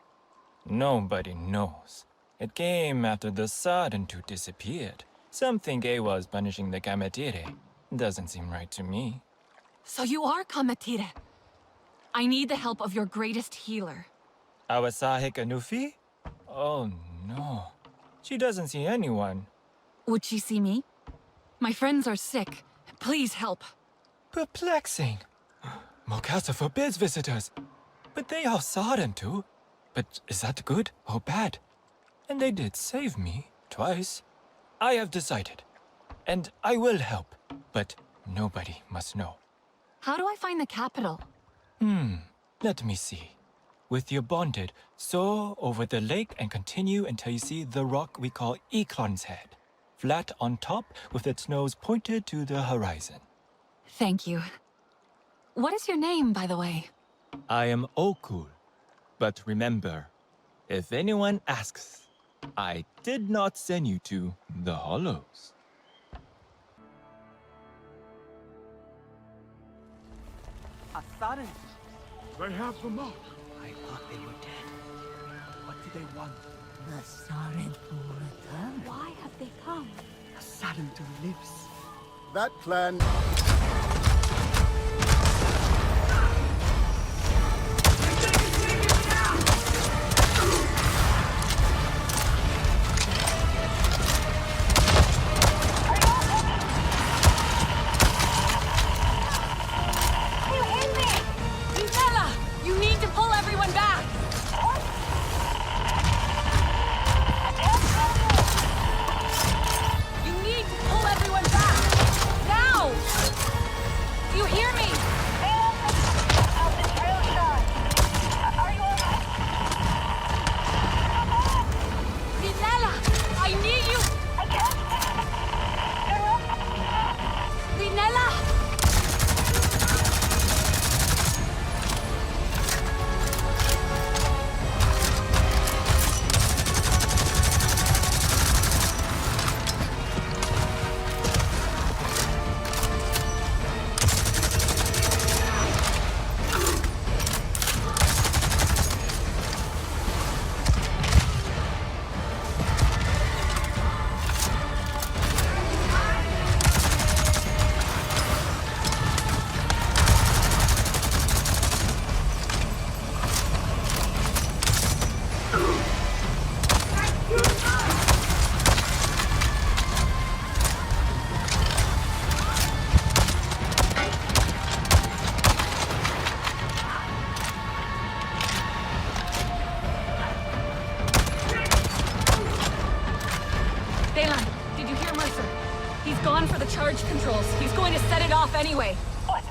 C: Nobody knows. It came after the Sardentu disappeared. Some think Ewa was punishing the Kametire. Doesn't seem right to me.
D: So you are Kametire. I need the help of your greatest healer.
C: Awasahik Anufi? Oh no. She doesn't see anyone.
D: Would she see me? My friends are sick. Please help.
C: Perplexing. Mokasa forbids visitors. But they all saw them too. But is that good or bad? And they did save me twice. I have decided. And I will help. But nobody must know.
D: How do I find the capital?
C: Let me see. With your bonded, soar over the lake and continue until you see the rock we call Eklon's Head. Flat on top with its nose pointed to the horizon.
D: Thank you. What is your name, by the way?
C: I am Okul. But remember, if anyone asks, I did not send you to the Hollows.
L: Asarin.
H: They have them up.
L: I thought they were dead. What do they want?
N: The Sarentu return.
D: Why have they come?
L: Sarentu lives.
T: That clan...
D: You need to pull everyone back! You need to pull everyone back! Now! Do you hear me? Linella! I need you! I can't! Linella! Charge controls. He's going to set it off anyway.
M: What?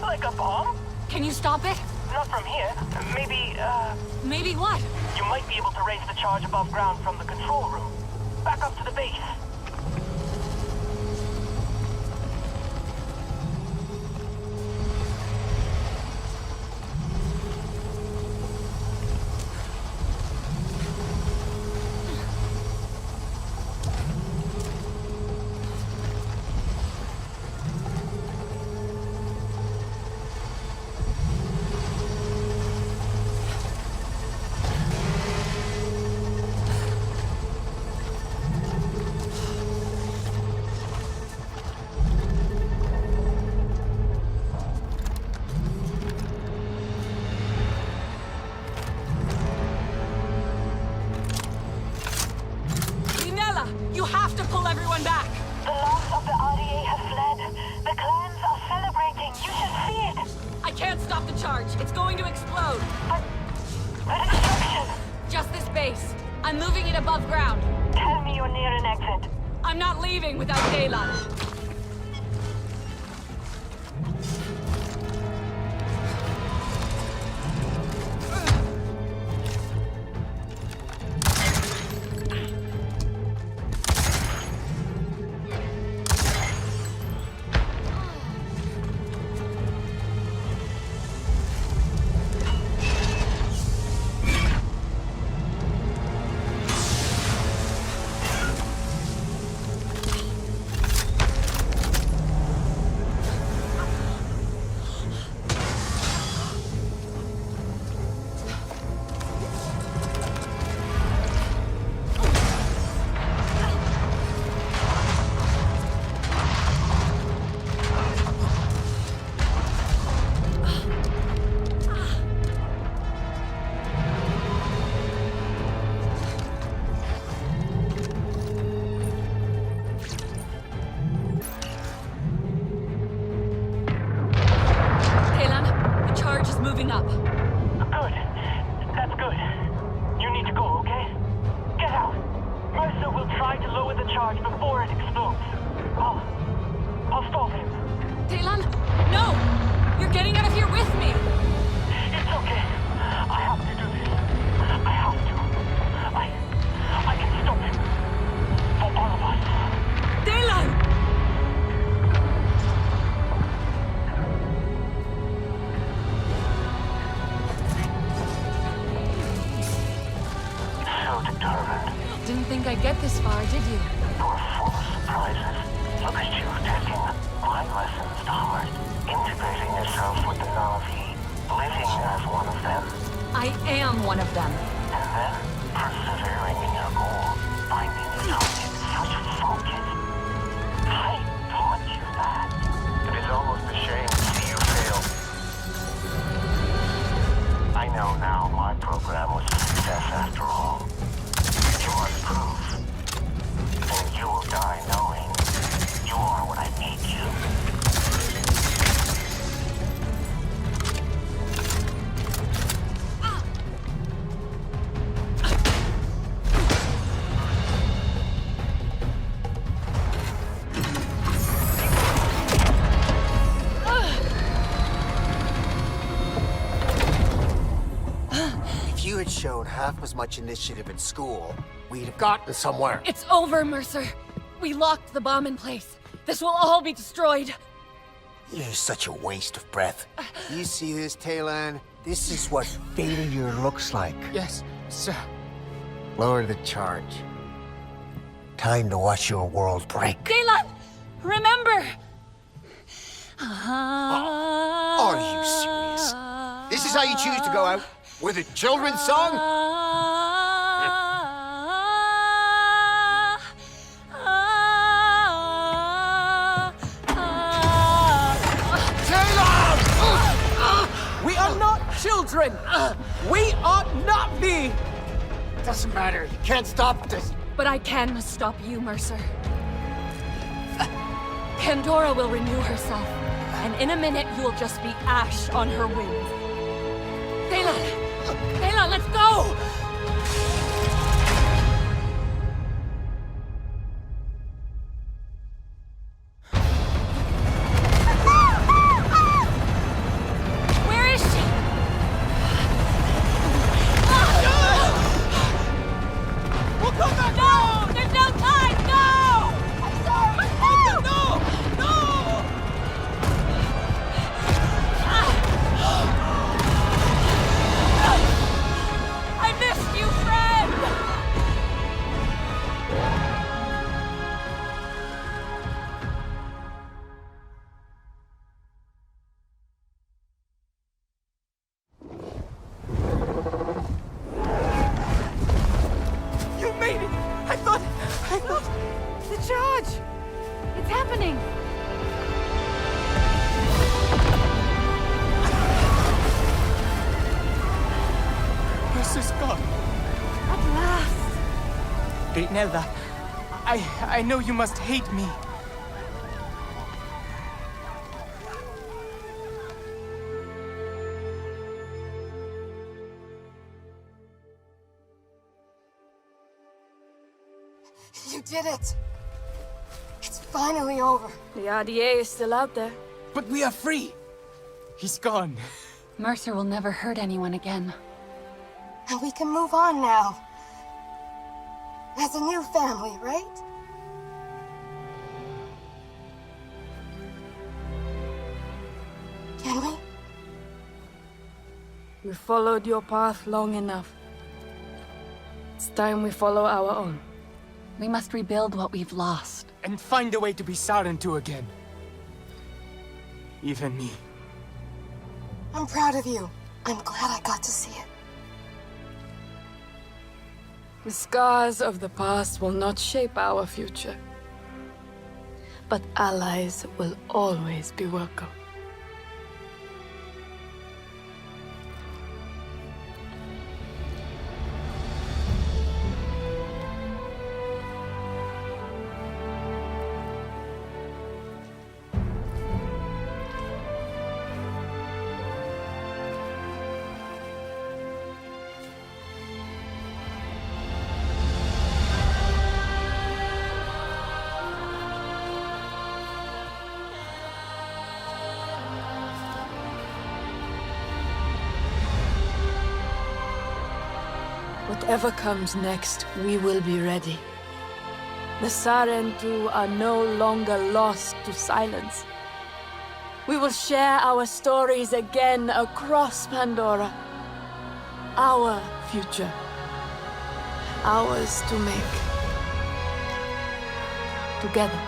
M: Like a bomb?
D: Can you stop it?
M: Not from here. Maybe,
D: Maybe what?
M: You might be able to raise the charge above ground from the control room. Back up to the base.
D: You have to pull everyone back!
M: The last of the RDA has fled. The clans are celebrating. You should see it.
D: I can't stop the charge. It's going to explode.
M: But the destruction.
D: Just this base. I'm moving it above ground.
M: Tell me you're near an exit.
D: I'm not leaving without daylight. up.
M: Good. That's good. You need to go, okay? Get out. Mercer will try to lower the charge before it explodes. I'll stall him.
D: Talon, no! You're getting out of here with me!
M: It's okay. I have to do this. I have to. I can stop him. For all of us.
D: Talon!
M: So determined.
D: Didn't think I'd get this far, did you?
M: You're full of surprises. Look at you taking my lessons to heart. Integrating yourself with the Na'vi. Living as one of them.
D: I am one of them.
M: And then persevering in your goal. Finding your target. Such focus. I taught you that. It is almost a shame to see you fail. I know now my program was a success after all. You are the proof. And you will die knowing you are what I made you.
O: If you had shown half as much initiative in school, we'd have gotten somewhere.
D: It's over, Mercer. We locked the bomb in place. This will all be destroyed.
O: You're such a waste of breath. You see this, Talon? This is what failure looks like.
B: Yes, sir.
O: Lower the charge. Time to watch your world break.
D: Talon! Remember!
O: Are you serious? This is how you choose to go out? With a children's song?
L: We are not children! We are Na'vi!
O: Doesn't matter. You can't stop this.
D: But I can stop you, Mercer. Pandora will renew herself, and in a minute you will just be ash on her wings. Talon! Talon, let's go! Where is she?
L: We'll come back!
D: No! There's no time! No! I'm sorry! No!
L: No!
D: I missed you, friend!
L: You made it! I thought...
D: The charge! It's happening!
B: Mercer's gone.
D: At last!
B: Brynelda, I know you must hate me.
S: You did it! It's finally over.
D: The RDA is still out there.
B: But we are free. He's gone.
D: Mercer will never hurt anyone again.
S: And we can move on now. As a new family, right? Can we?
U: We followed your path long enough. It's time we follow our own.
D: We must rebuild what we've lost.
B: And find a way to be Sarentu again. Even me.
S: I'm proud of you. I'm glad I got to see it.
U: The scars of the past will not shape our future. But allies will always be welcome. Whatever comes next, we will be ready. The Sarentu are no longer lost to silence. We will share our stories again across Pandora. Our future. Ours to make. Together.